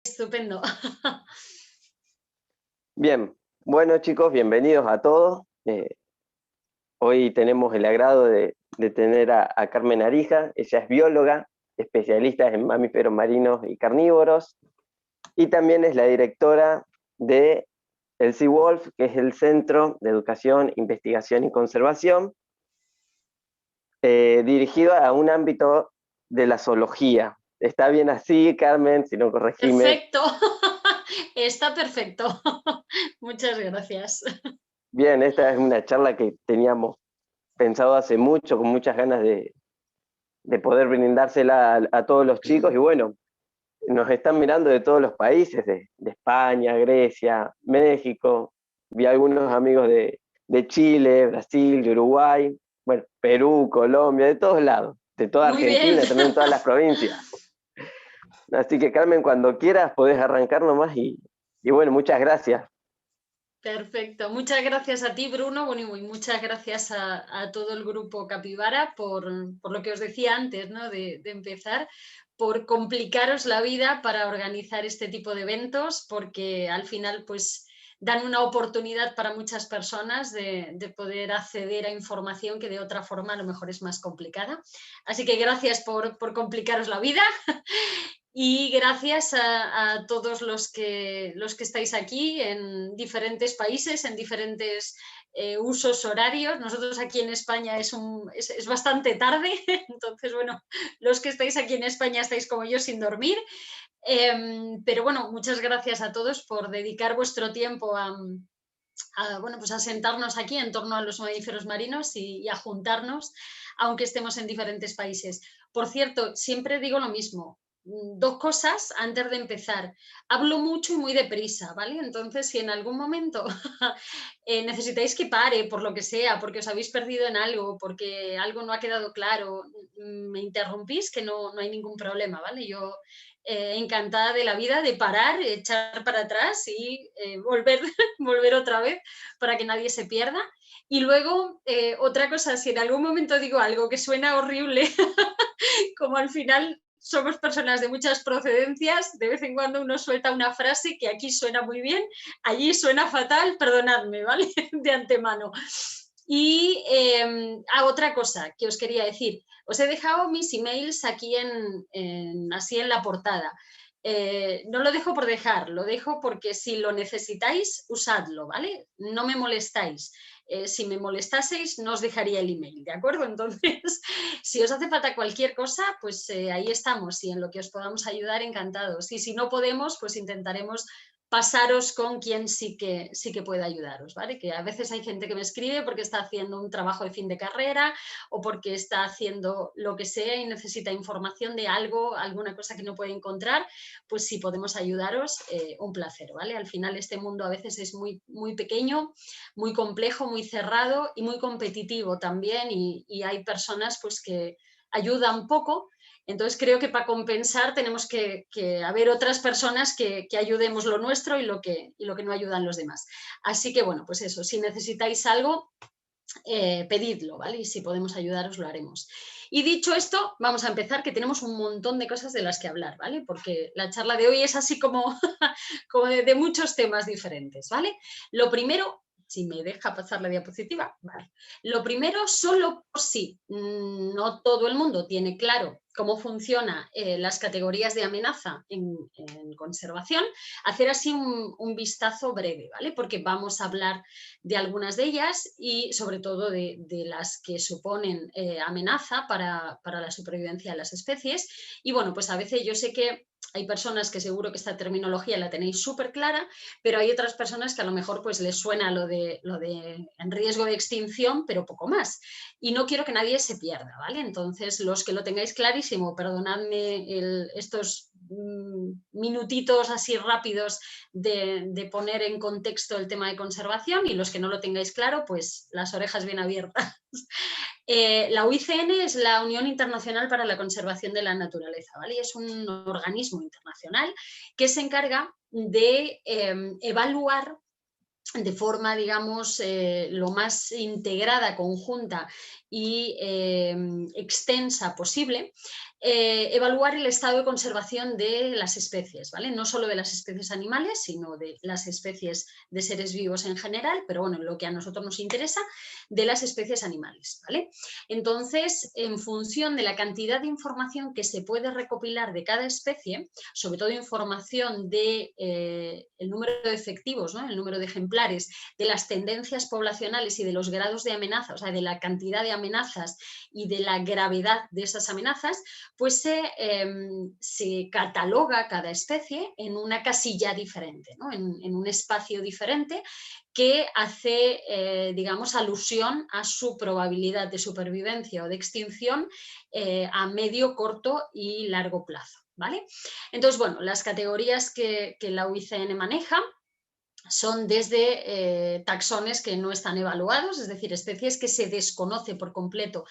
Estupendo. Bien, bueno chicos, bienvenidos a todos. Hoy tenemos el agrado de tener a Carmen Arija. Ella es bióloga, especialista en mamíferos marinos y carnívoros, y también es la directora de el SeaWolf, que es el Centro de Educación, Investigación y Conservación, dirigido a un ámbito de la zoología. ¿Está bien así, Carmen? Si no, corregime. Perfecto. Está perfecto. Muchas gracias. Bien, esta es una charla que teníamos pensado hace mucho, con muchas ganas de poder brindársela a todos los chicos, y bueno, nos están mirando de todos los países, de España, Grecia, México, vi algunos amigos de Chile, Brasil, de Uruguay, bueno, Perú, Colombia, de todos lados, de toda Muy bien. Argentina, también todas las provincias. Así que Carmen, cuando quieras podés arrancar nomás y bueno, muchas gracias. Perfecto. Muchas gracias a ti, Bruno. Bueno, y muchas gracias a todo el grupo Capibara por lo que os decía antes, ¿no? De empezar, por complicaros la vida para organizar este tipo de eventos, porque al final, pues, dan una oportunidad para muchas personas de poder acceder a información que de otra forma a lo mejor es más complicada. Así que gracias por complicaros la vida. Y gracias a todos los que estáis aquí en diferentes países, en diferentes usos horarios. Nosotros aquí en España es bastante tarde, entonces, bueno, los que estáis aquí en España estáis como yo sin dormir. Pero bueno, muchas gracias a todos por dedicar vuestro tiempo bueno, pues a sentarnos aquí en torno a los mamíferos marinos y a juntarnos, aunque estemos en diferentes países. Por cierto, siempre digo lo mismo. Dos cosas antes de empezar. Hablo mucho y muy deprisa, ¿vale? Entonces, si en algún momento necesitáis que pare por lo que sea, porque os habéis perdido en algo, porque algo no ha quedado claro, me interrumpís, que no hay ningún problema, ¿vale? Yo encantada de la vida de parar, echar para atrás y volver, volver otra vez para que nadie se pierda. Y luego, otra cosa, si en algún momento digo algo que suena horrible, como al final somos personas de muchas procedencias, de vez en cuando uno suelta una frase que aquí suena muy bien, allí suena fatal, perdonadme, ¿vale? De antemano. Y otra cosa que os quería decir, os he dejado mis emails aquí así en la portada. No lo dejo por dejar, lo dejo porque si lo necesitáis, usadlo, ¿vale? No me molestáis. Si me molestaseis, no os dejaría el email, ¿de acuerdo? Entonces, si os hace falta cualquier cosa, pues ahí estamos y en lo que os podamos ayudar, encantados. Y si no podemos, pues intentaremos pasaros con quien sí que puede ayudaros, ¿vale? Que a veces hay gente que me escribe porque está haciendo un trabajo de fin de carrera o porque está haciendo lo que sea y necesita información de algo, alguna cosa que no puede encontrar, pues si podemos ayudaros, un placer, ¿vale? Al final este mundo a veces es muy, muy pequeño, muy complejo, muy cerrado y muy competitivo también y hay personas pues que ayudan poco. Entonces creo que para compensar tenemos que haber otras personas que ayudemos lo nuestro y lo que no ayudan los demás. Así que bueno, pues eso, si necesitáis algo, pedidlo, ¿vale? Y si podemos ayudaros, lo haremos. Y dicho esto, vamos a empezar, que tenemos un montón de cosas de las que hablar, ¿vale? Porque la charla de hoy es así como, como de muchos temas diferentes, ¿vale? Lo primero, si me deja pasar la diapositiva, vale. Lo primero, solo por si no todo el mundo tiene claro cómo funcionan las categorías de amenaza en conservación, hacer así un vistazo breve, ¿vale? Porque vamos a hablar de algunas de ellas y sobre todo de las que suponen amenaza para la supervivencia de las especies. Y bueno, pues a veces yo sé que hay personas que seguro que esta terminología la tenéis súper clara, pero hay otras personas que a lo mejor pues les suena lo de en riesgo de extinción, pero poco más. Y no quiero que nadie se pierda, ¿vale? Entonces, los que lo tengáis clarísimo, perdonadme estos minutitos así rápidos de poner en contexto el tema de conservación y los que no lo tengáis claro, pues las orejas bien abiertas. La UICN es la Unión Internacional para la Conservación de la Naturaleza, ¿vale? Y es un organismo internacional que se encarga de evaluar de forma, digamos, lo más integrada, conjunta y extensa posible, evaluar el estado de conservación de las especies, ¿vale? No solo de las especies animales, sino de las especies de seres vivos en general, pero bueno, lo que a nosotros nos interesa, de las especies animales, ¿vale? Entonces, en función de la cantidad de información que se puede recopilar de cada especie, sobre todo información de el número de efectivos, ¿no? El número de ejemplares, de las tendencias poblacionales y de los grados de amenaza, o sea, de la cantidad de amenazas y de la gravedad de esas amenazas, pues se cataloga cada especie en una casilla diferente, ¿no? en un espacio diferente que hace, digamos, alusión a su probabilidad de supervivencia o de extinción a medio, corto y largo plazo, ¿vale? Entonces, bueno, las categorías que la UICN maneja son desde taxones que no están evaluados, es decir, especies que se desconoce por completo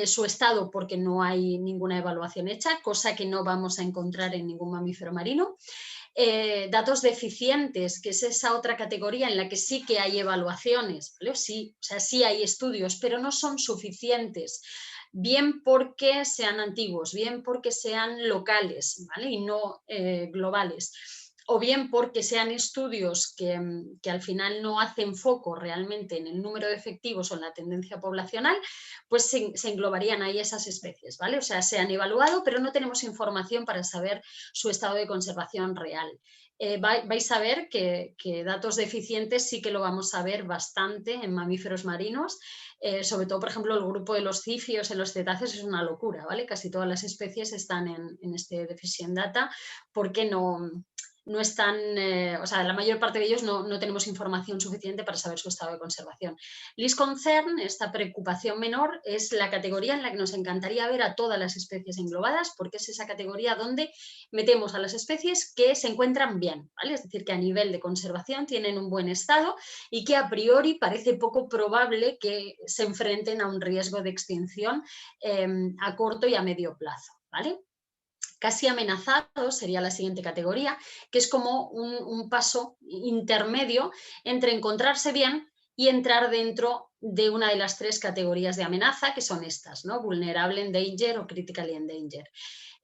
su estado porque no hay ninguna evaluación hecha, cosa que no vamos a encontrar en ningún mamífero marino. Datos deficientes, que es esa otra categoría en la que sí que hay evaluaciones, ¿vale? Sí, o sea, sí hay estudios, pero no son suficientes, bien porque sean antiguos, bien porque sean locales, ¿vale? Y no globales, o bien porque sean estudios que al final no hacen foco realmente en el número de efectivos o en la tendencia poblacional, pues se englobarían ahí esas especies, ¿vale? O sea, se han evaluado, pero no tenemos información para saber su estado de conservación real. Vais a ver que datos deficientes sí que lo vamos a ver bastante en mamíferos marinos, sobre todo, por ejemplo, el grupo de los cifios en los cetáceos es una locura, ¿vale? Casi todas las especies están en este deficient data porque no están, o sea, la mayor parte de ellos no tenemos información suficiente para saber su estado de conservación. Least concern, esta preocupación menor, es la categoría en la que nos encantaría ver a todas las especies englobadas, porque es esa categoría donde metemos a las especies que se encuentran bien, ¿vale? Es decir, que a nivel de conservación tienen un buen estado y que a priori parece poco probable que se enfrenten a un riesgo de extinción a corto y a medio plazo, ¿vale? Casi amenazado sería la siguiente categoría, que es como un paso intermedio entre encontrarse bien y entrar dentro de una de las tres categorías de amenaza, que son estas, ¿no? Vulnerable, endanger o critically endangered.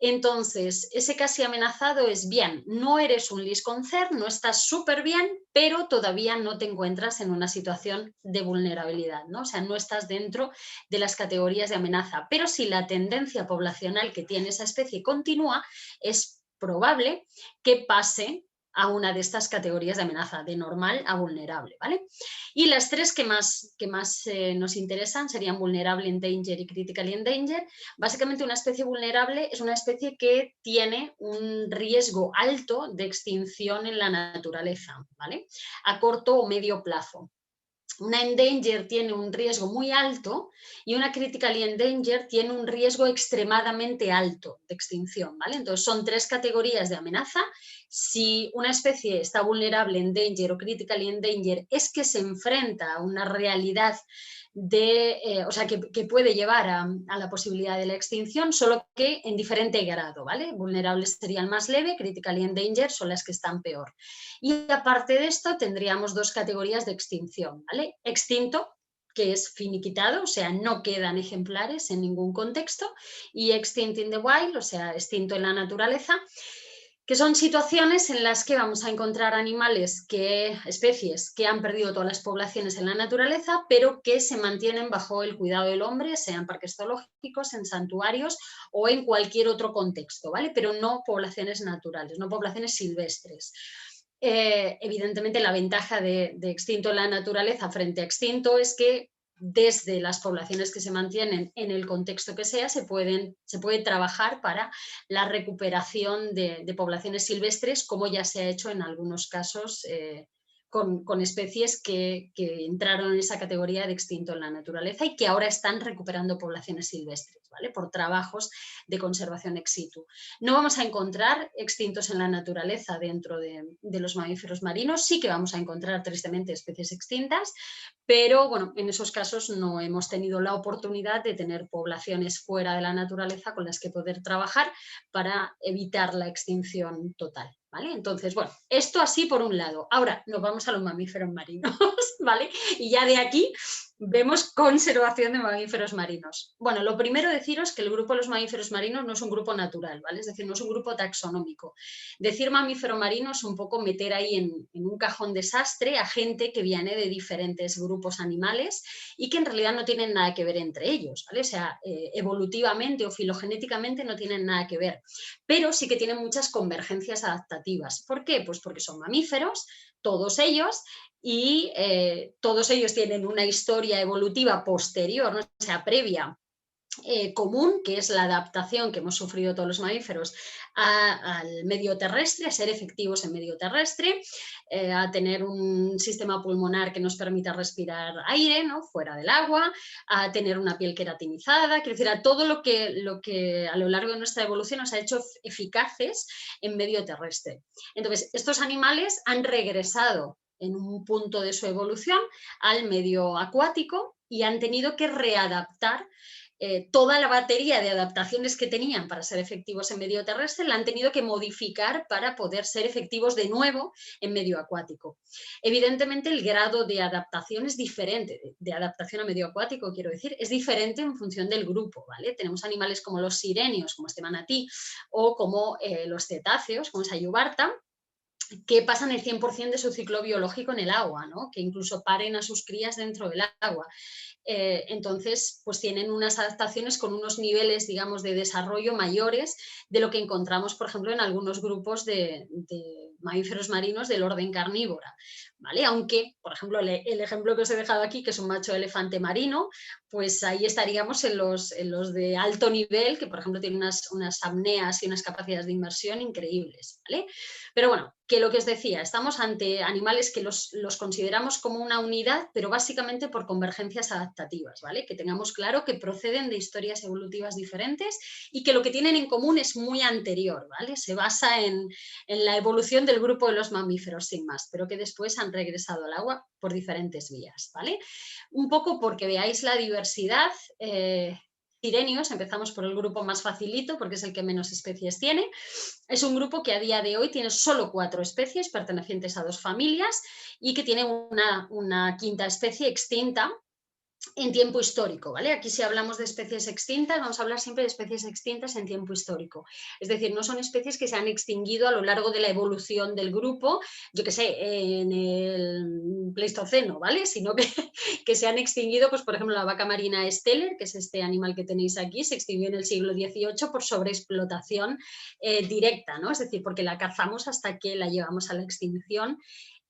Entonces, ese casi amenazado es bien, no eres un least concern, no estás súper bien, pero todavía no te encuentras en una situación de vulnerabilidad, ¿no? O sea, no estás dentro de las categorías de amenaza, pero si la tendencia poblacional que tiene esa especie continúa, es probable que pase a una de estas categorías de amenaza, de normal a vulnerable, ¿vale? Y las tres que más nos interesan serían vulnerable, endanger y critically endangered. Básicamente, una especie vulnerable es una especie que tiene un riesgo alto de extinción en la naturaleza, ¿vale? A corto o medio plazo. Una endanger tiene un riesgo muy alto y una critically endangered tiene un riesgo extremadamente alto de extinción, ¿vale? Entonces son tres categorías de amenaza. Si una especie está vulnerable, endanger o critically endangered, es que se enfrenta a una realidad o sea, que puede llevar a la posibilidad de la extinción, solo que en diferente grado, ¿vale? Vulnerables sería el más leve, critically endangered son las que están peor. Y aparte de esto tendríamos dos categorías de extinción, ¿vale? Extinto, que es finiquitado, o sea, no quedan ejemplares en ningún contexto, y extinct in the wild, o sea, extinto en la naturaleza, que son situaciones en las que vamos a encontrar especies que han perdido todas las poblaciones en la naturaleza, pero que se mantienen bajo el cuidado del hombre, sea en parques zoológicos, en santuarios o en cualquier otro contexto, ¿vale? Pero no poblaciones naturales, no poblaciones silvestres. Evidentemente, la ventaja de extinto en la naturaleza frente a extinto es que desde las poblaciones que se mantienen en el contexto que sea, se puede trabajar para la recuperación de poblaciones silvestres, como ya se ha hecho en algunos casos con especies que entraron en esa categoría de extinto en la naturaleza y que ahora están recuperando poblaciones silvestres, ¿vale? Por trabajos de conservación ex situ. No vamos a encontrar extintos en la naturaleza dentro de los mamíferos marinos, sí que vamos a encontrar tristemente especies extintas, pero bueno, en esos casos no hemos tenido la oportunidad de tener poblaciones fuera de la naturaleza con las que poder trabajar para evitar la extinción total, ¿vale? Entonces, bueno, esto así por un lado. Ahora nos vamos a los mamíferos marinos, ¿vale? Y ya de aquí vemos conservación de mamíferos marinos. Bueno, lo primero deciros que el grupo de los mamíferos marinos no es un grupo natural, ¿vale? Es decir, no es un grupo taxonómico. Decir mamífero marino es un poco meter ahí en un cajón desastre a gente que viene de diferentes grupos animales y que en realidad no tienen nada que ver entre ellos, ¿vale? O sea, evolutivamente o filogenéticamente no tienen nada que ver, pero sí que tienen muchas convergencias adaptativas. ¿Por qué? Pues porque son mamíferos, todos ellos, y todos ellos tienen una historia evolutiva posterior, ¿no? O sea, previa, común, que es la adaptación que hemos sufrido todos los mamíferos al medio terrestre, a ser efectivos en medio terrestre, a tener un sistema pulmonar que nos permita respirar aire, ¿no? Fuera del agua, a tener una piel queratinizada, quiero decir, a todo lo que a lo largo de nuestra evolución nos ha hecho eficaces en medio terrestre. Entonces, estos animales han regresado en un punto de su evolución al medio acuático y han tenido que readaptar toda la batería de adaptaciones que tenían para ser efectivos en medio terrestre, la han tenido que modificar para poder ser efectivos de nuevo en medio acuático. Evidentemente el grado de adaptación es diferente, de adaptación a medio acuático, quiero decir, es diferente en función del grupo, ¿vale? Tenemos animales como los sirenios, como este manatí, o como los cetáceos, como esa yubarta, que pasan el 100% de su ciclo biológico en el agua, ¿no? Que incluso paren a sus crías dentro del agua. Entonces, pues tienen unas adaptaciones con unos niveles, digamos, de desarrollo mayores de lo que encontramos, por ejemplo, en algunos grupos de mamíferos marinos del orden carnívora, ¿vale? Aunque, por ejemplo, el ejemplo que os he dejado aquí, que es un macho elefante marino, pues ahí estaríamos en los de alto nivel, que, por ejemplo, tienen unas apneas y unas capacidades de inmersión increíbles, ¿vale? Pero bueno, que lo que os decía, estamos ante animales que los consideramos como una unidad, pero básicamente por convergencias adaptativas, ¿vale? Que tengamos claro que proceden de historias evolutivas diferentes y que lo que tienen en común es muy anterior, ¿vale? Se basa en la evolución del grupo de los mamíferos, sin más, pero que después han regresado al agua por diferentes vías, ¿vale? Un poco porque veáis la diversidad. Sirenios, empezamos por el grupo más facilito porque es el que menos especies tiene. Es un grupo que a día de hoy tiene solo 4 especies pertenecientes a 2 familias y que tiene una quinta especie extinta en tiempo histórico, ¿vale? Aquí si hablamos de especies extintas, vamos a hablar siempre de especies extintas en tiempo histórico. Es decir, no son especies que se han extinguido a lo largo de la evolución del grupo, yo qué sé, en el Pleistoceno, ¿vale? Sino que se han extinguido, pues por ejemplo, la vaca marina Steller, que es este animal que tenéis aquí, se extinguió en el siglo XVIII por sobreexplotación directa, ¿no? Es decir, porque la cazamos hasta que la llevamos a la extinción.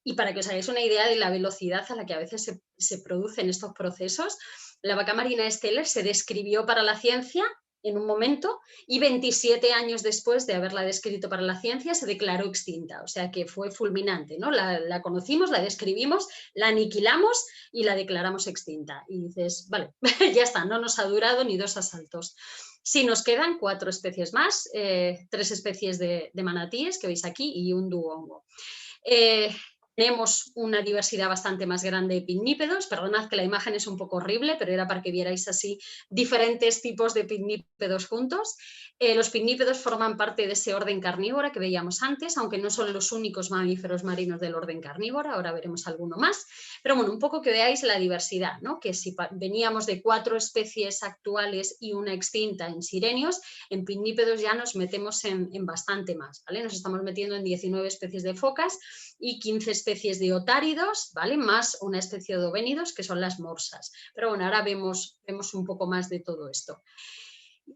Y para que os hagáis una idea de la velocidad a la que a veces se producen estos procesos, la vaca marina Steller se describió para la ciencia en un momento y 27 años después de haberla descrito para la ciencia se declaró extinta, o sea que fue fulminante, ¿no? La conocimos, la describimos, la aniquilamos y la declaramos extinta. Y dices, vale, ya está, no nos ha durado ni 2 asaltos. Sí, nos quedan 4 especies más, 3 especies de manatíes que veis aquí y un duongo. Tenemos una diversidad bastante más grande de pinnípedos. Perdonad que la imagen es un poco horrible, pero era para que vierais así diferentes tipos de pinnípedos juntos. Los pinnípedos forman parte de ese orden carnívoro que veíamos antes, aunque no son los únicos mamíferos marinos del orden carnívoro, ahora veremos alguno más. Pero bueno, un poco que veáis la diversidad, ¿no? Que si veníamos de 4 especies actuales y una extinta en sirenios, en pinnípedos ya nos metemos en bastante más, ¿vale? Nos estamos metiendo en 19 especies de focas y 15 especies de otáridos, ¿vale? Más una especie de ovénidos, que son las morsas. Pero bueno, ahora vemos un poco más de todo esto.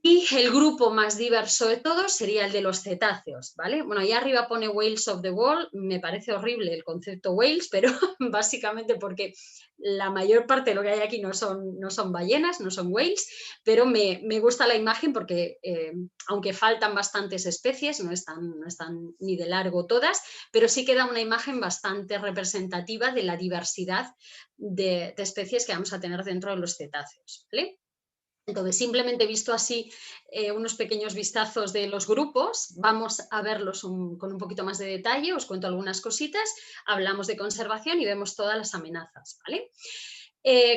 Y el grupo más diverso de todos sería el de los cetáceos, ¿vale? Bueno, ahí arriba pone Whales of the World, me parece horrible el concepto whales, pero básicamente porque la mayor parte de lo que hay aquí no son ballenas, no son whales, pero me gusta la imagen porque aunque faltan bastantes especies, no están ni de largo todas, pero sí queda una imagen bastante representativa de la diversidad de especies que vamos a tener dentro de los cetáceos, ¿vale? Entonces, simplemente visto así unos pequeños vistazos de los grupos, vamos a verlos con un poquito más de detalle, os cuento algunas cositas, hablamos de conservación y vemos todas las amenazas, ¿vale?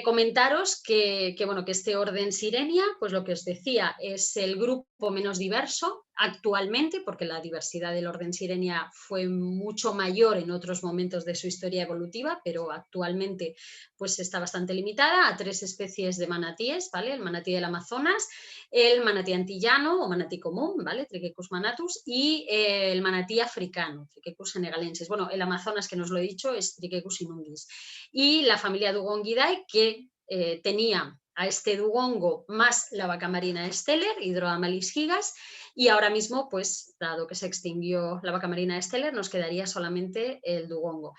Comentaros que este orden Sirenia, pues lo que os decía, es el grupo menos diverso actualmente, porque la diversidad del orden Sirenia fue mucho mayor en otros momentos de su historia evolutiva, pero actualmente pues está bastante limitada a 3 especies de manatíes, ¿vale? El manatí del Amazonas, el manatí antillano o manatí común, ¿vale? Triquecus manatus, y el manatí africano, Triquecus senegalensis. Bueno, el Amazonas, que no os lo he dicho, es Triquecus inundis. Y la familia Dugongidae, que tenía a este dugongo más la vaca marina Steller, Hydroamalis gigas, y ahora mismo, pues, dado que se extinguió la vaca marina Steller, nos quedaría solamente el dugongo.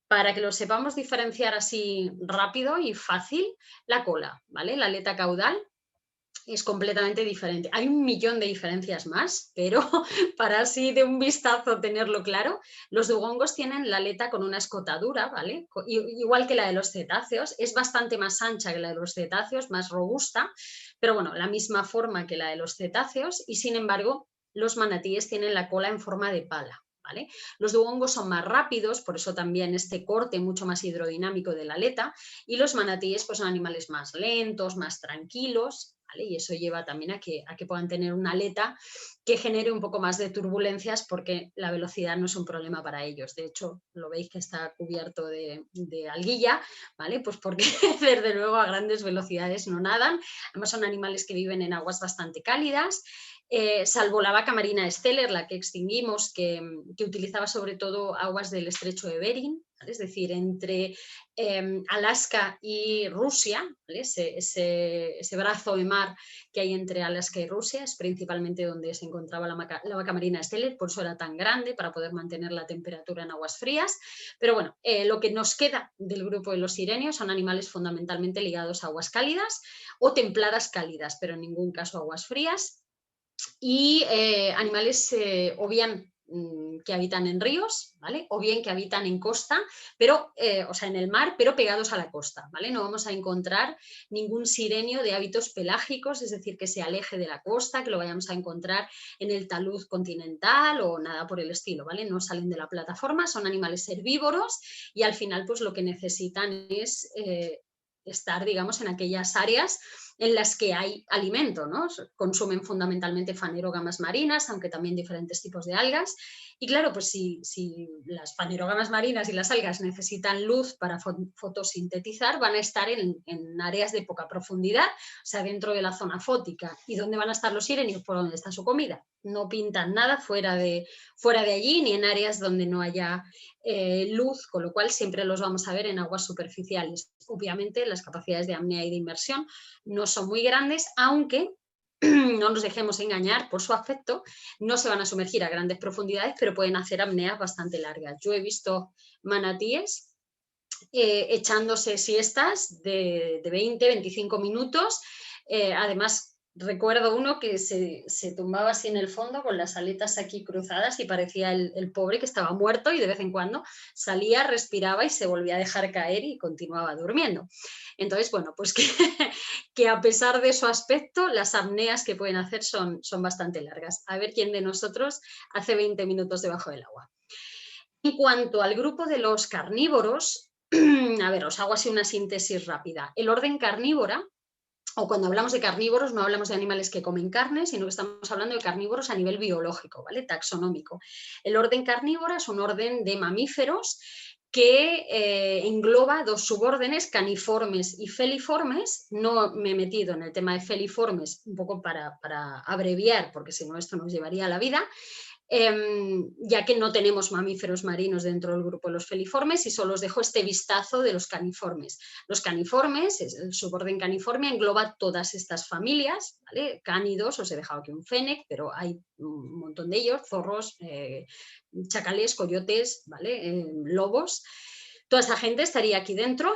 Para que lo sepamos diferenciar así rápido y fácil, la cola, ¿vale? La aleta caudal es completamente diferente. Hay un millón de diferencias más, pero para así de un vistazo tenerlo claro, los dugongos tienen la aleta con una escotadura, ¿vale? Igual que la de los cetáceos, es bastante más ancha que la de los cetáceos, más robusta, pero bueno, la misma forma que la de los cetáceos, y sin embargo, los manatíes tienen la cola en forma de pala. ¿Vale? Los dugongos son más rápidos, por eso también este corte mucho más hidrodinámico de la aleta, y los manatíes pues, son animales más lentos, más tranquilos, ¿vale? Y eso lleva también a que puedan tener una aleta que genere un poco más de turbulencias, porque la velocidad no es un problema para ellos. De hecho, lo veis que está cubierto de alguilla, ¿vale? Pues porque desde luego a grandes velocidades no nadan. Además son animales que viven en aguas bastante cálidas. Salvo la vaca marina Steller, la que extinguimos, que utilizaba sobre todo aguas del estrecho de Bering, ¿vale? Es decir, entre Alaska y Rusia, ¿vale? ese brazo de mar que hay entre Alaska y Rusia es principalmente donde se encontraba la vaca marina Steller, por eso era tan grande, para poder mantener la temperatura en aguas frías. Pero bueno, lo que nos queda del grupo de los sirenios son animales fundamentalmente ligados a aguas cálidas o templadas cálidas, pero en ningún caso aguas frías. Y animales o bien que habitan en ríos, ¿vale? O bien que habitan en costa, pero, o sea, en el mar, pero pegados a la costa, ¿vale? No vamos a encontrar ningún sirenio de hábitos pelágicos, es decir, que se aleje de la costa, que lo vayamos a encontrar en el talud continental o nada por el estilo, ¿vale? No salen de la plataforma, son animales herbívoros y al final, pues lo que necesitan es estar, digamos, en aquellas áreas en las que hay alimento, ¿no? Consumen fundamentalmente fanerógamas marinas, aunque también diferentes tipos de algas. Y claro, pues si las fanerógamas marinas y las algas necesitan luz para fotosintetizar, van a estar en áreas de poca profundidad, o sea, dentro de la zona fótica. ¿Y dónde van a estar los sirenios? Por donde está su comida. No pintan nada fuera de allí, ni en áreas donde no haya luz, con lo cual siempre los vamos a ver en aguas superficiales. Obviamente las capacidades de apnea y de inmersión no son muy grandes, aunque no nos dejemos engañar por su afecto, no se van a sumergir a grandes profundidades, pero pueden hacer apneas bastante largas. Yo he visto manatíes echándose siestas de 20, 25 minutos, además recuerdo uno que se tumbaba así en el fondo con las aletas aquí cruzadas y parecía el pobre que estaba muerto, y de vez en cuando salía, respiraba y se volvía a dejar caer y continuaba durmiendo. Entonces, bueno, pues que a pesar de su aspecto, las apneas que pueden hacer son bastante largas. A ver quién de nosotros hace 20 minutos debajo del agua. En cuanto al grupo de los carnívoros, a ver, os hago así una síntesis rápida. El orden carnívora, o cuando hablamos de carnívoros, no hablamos de animales que comen carne, sino que estamos hablando de carnívoros a nivel biológico, ¿vale? Taxonómico. El orden carnívora es un orden de mamíferos que engloba 2 subórdenes, caniformes y feliformes. No me he metido en el tema de feliformes, un poco para abreviar, porque si no esto nos llevaría a la vida. Ya que no tenemos mamíferos marinos dentro del grupo de los feliformes, y solo os dejo este vistazo de los caniformes. Los caniformes, el suborden caniforme, engloba todas estas familias, ¿vale? Cánidos, os he dejado aquí un fennec, pero hay un montón de ellos, zorros, chacales, coyotes, ¿vale? Lobos. Toda esa gente estaría aquí dentro.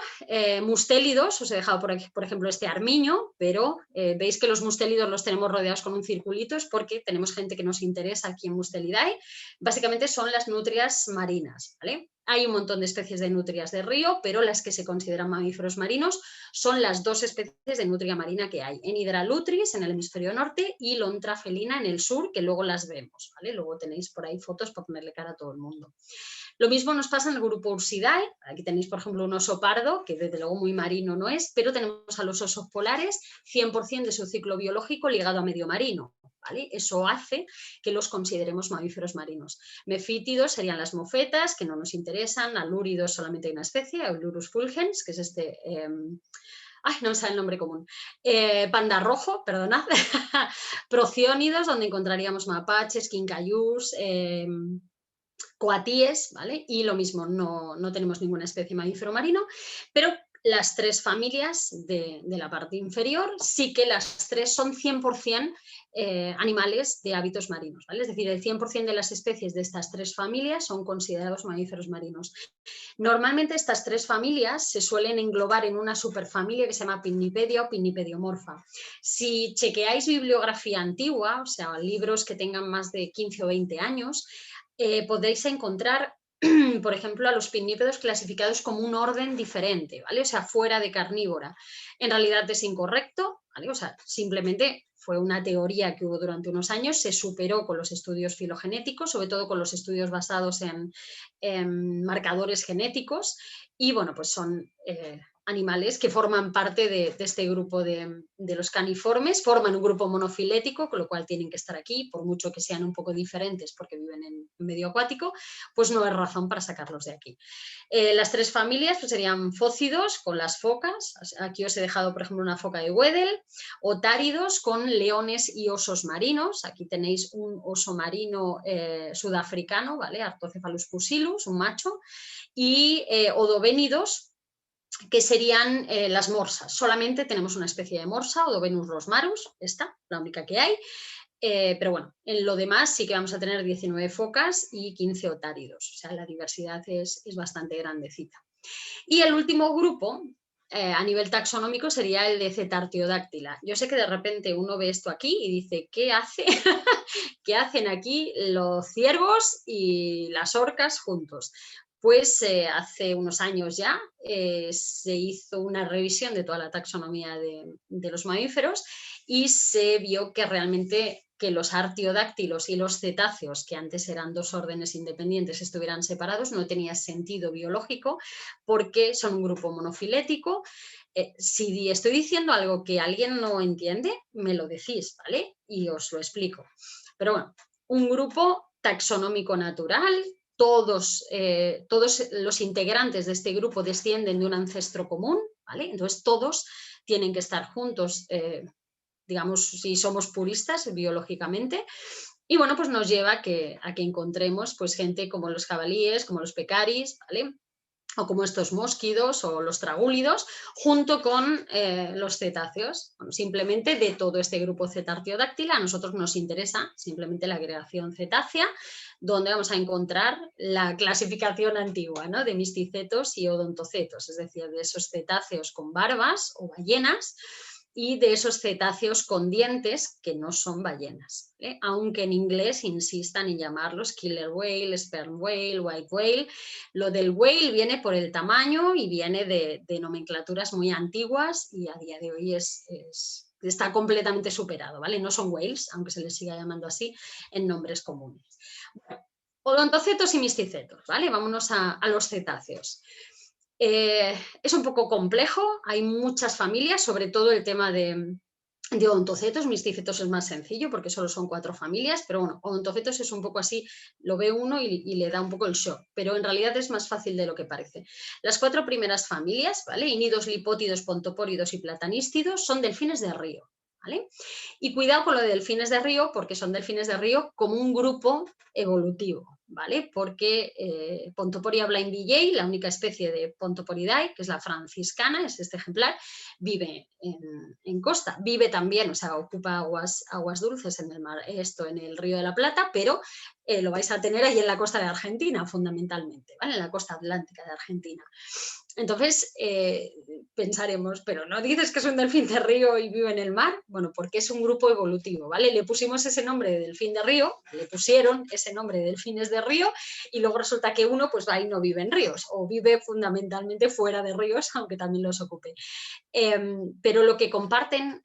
Mustélidos, os he dejado por aquí, por ejemplo, este armiño, pero veis que los mustélidos los tenemos rodeados con un circulito, es porque tenemos gente que nos interesa aquí en Mustelidae. Básicamente son las nutrias marinas, ¿vale? Hay un montón de especies de nutrias de río, pero las que se consideran mamíferos marinos son las 2 especies de nutria marina que hay. Enhydra lutris en el hemisferio norte y Lontra felina en el sur, que luego las vemos, ¿vale? Luego tenéis por ahí fotos para ponerle cara a todo el mundo. Lo mismo nos pasa en el grupo Ursidae. Aquí tenéis, por ejemplo, un oso pardo, que desde luego muy marino no es, pero tenemos a los osos polares, 100% de su ciclo biológico ligado a medio marino. ¿Vale? Eso hace que los consideremos mamíferos marinos. Mefítidos serían las mofetas, que no nos interesan. Alúridos solamente hay una especie, Eulurus fulgens, que es este... no me sale el nombre común. Panda rojo, perdonad. Prociónidos, donde encontraríamos mapaches, quincayús, coatíes, ¿vale? Y lo mismo, no tenemos ninguna especie mamífero marino, pero las tres familias de la parte inferior sí que las tres son 100% animales de hábitos marinos, ¿vale? Es decir, el 100% de las especies de estas tres familias son considerados mamíferos marinos. Normalmente estas tres familias se suelen englobar en una superfamilia que se llama Pinnipedia o Pinnipediomorpha. Si chequeáis bibliografía antigua, o sea, libros que tengan más de 15 o 20 años, podéis encontrar, por ejemplo, a los pinnípedos clasificados como un orden diferente, ¿vale? O sea, fuera de carnívora. En realidad es incorrecto, ¿vale? O sea, simplemente fue una teoría que hubo durante unos años, se superó con los estudios filogenéticos, sobre todo con los estudios basados en marcadores genéticos, y bueno, pues son animales que forman parte de este grupo de los caniformes, forman un grupo monofilético, con lo cual tienen que estar aquí, por mucho que sean un poco diferentes porque viven en medio acuático, pues no es razón para sacarlos de aquí. Las tres familias pues serían fócidos con las focas, aquí os he dejado por ejemplo una foca de Weddell, otáridos con leones y osos marinos, aquí tenéis un oso marino sudafricano, ¿vale? Artocephalus pusillus, un macho, y odovénidos, que serían las morsas. Solamente tenemos una especie de morsa, Odovenus rosmarus, esta, la única que hay, pero bueno, en lo demás sí que vamos a tener 19 focas y 15 otáridos, o sea, la diversidad es bastante grandecita. Y el último grupo, a nivel taxonómico, sería el de Cetartiodáctila. Yo sé que de repente uno ve esto aquí y dice, ¿qué hace? ¿Qué hacen aquí los ciervos y las orcas juntos? Pues hace unos años ya se hizo una revisión de toda la taxonomía de los mamíferos y se vio que realmente que los artiodáctilos y los cetáceos, que antes eran dos órdenes independientes, estuvieran separados, no tenía sentido biológico porque son un grupo monofilético. Si estoy diciendo algo que alguien no entiende, me lo decís, ¿vale? Y os lo explico. Pero bueno, un grupo taxonómico natural. Todos los integrantes de este grupo descienden de un ancestro común, ¿vale? Entonces todos tienen que estar juntos, digamos, si somos puristas biológicamente. Y bueno, pues nos lleva a que encontremos pues gente como los jabalíes, como los pecaris, ¿vale? O como estos mosquidos o los tragúlidos, junto con los cetáceos. Bueno, simplemente de todo este grupo cetartiodáctila, a nosotros nos interesa simplemente la agregación cetácea, donde vamos a encontrar la clasificación antigua, ¿no? De misticetos y odontocetos, es decir, de esos cetáceos con barbas o ballenas, y de esos cetáceos con dientes que no son ballenas, ¿eh? Aunque en inglés insistan en llamarlos killer whale, sperm whale, white whale. Lo del whale viene por el tamaño y viene de nomenclaturas muy antiguas y a día de hoy está completamente superado, ¿vale? No son whales, aunque se les siga llamando así en nombres comunes. Bueno, odontocetos y misticetos, ¿vale? Vámonos a los cetáceos. Es un poco complejo, hay muchas familias, sobre todo el tema de odontocetos. Misticetos es más sencillo porque solo son 4 familias, pero bueno, odontocetos es un poco así, lo ve uno y le da un poco el shock, pero en realidad es más fácil de lo que parece. Las 4 primeras familias, ¿vale? Inidos, lipótidos, pontopóridos y platanístidos, son delfines de río, ¿vale? Y cuidado con lo de delfines de río, porque son delfines de río como un grupo evolutivo, ¿vale? Porque Pontoporia blindvillei, la única especie de Pontoporidae, que es la franciscana, es este ejemplar, vive en costa, vive también, o sea, ocupa aguas dulces en el mar, en el Río de la Plata, pero lo vais a tener ahí en la costa de Argentina, fundamentalmente, ¿vale? En la costa atlántica de Argentina. Entonces, pensaremos, pero ¿no dices que es un delfín de río y vive en el mar? Bueno, porque es un grupo evolutivo, ¿vale? Le pusimos ese nombre de delfín de río, le pusieron ese nombre de delfines de río y luego resulta que uno pues ahí no vive en ríos o vive fundamentalmente fuera de ríos, aunque también los ocupe. Pero lo que comparten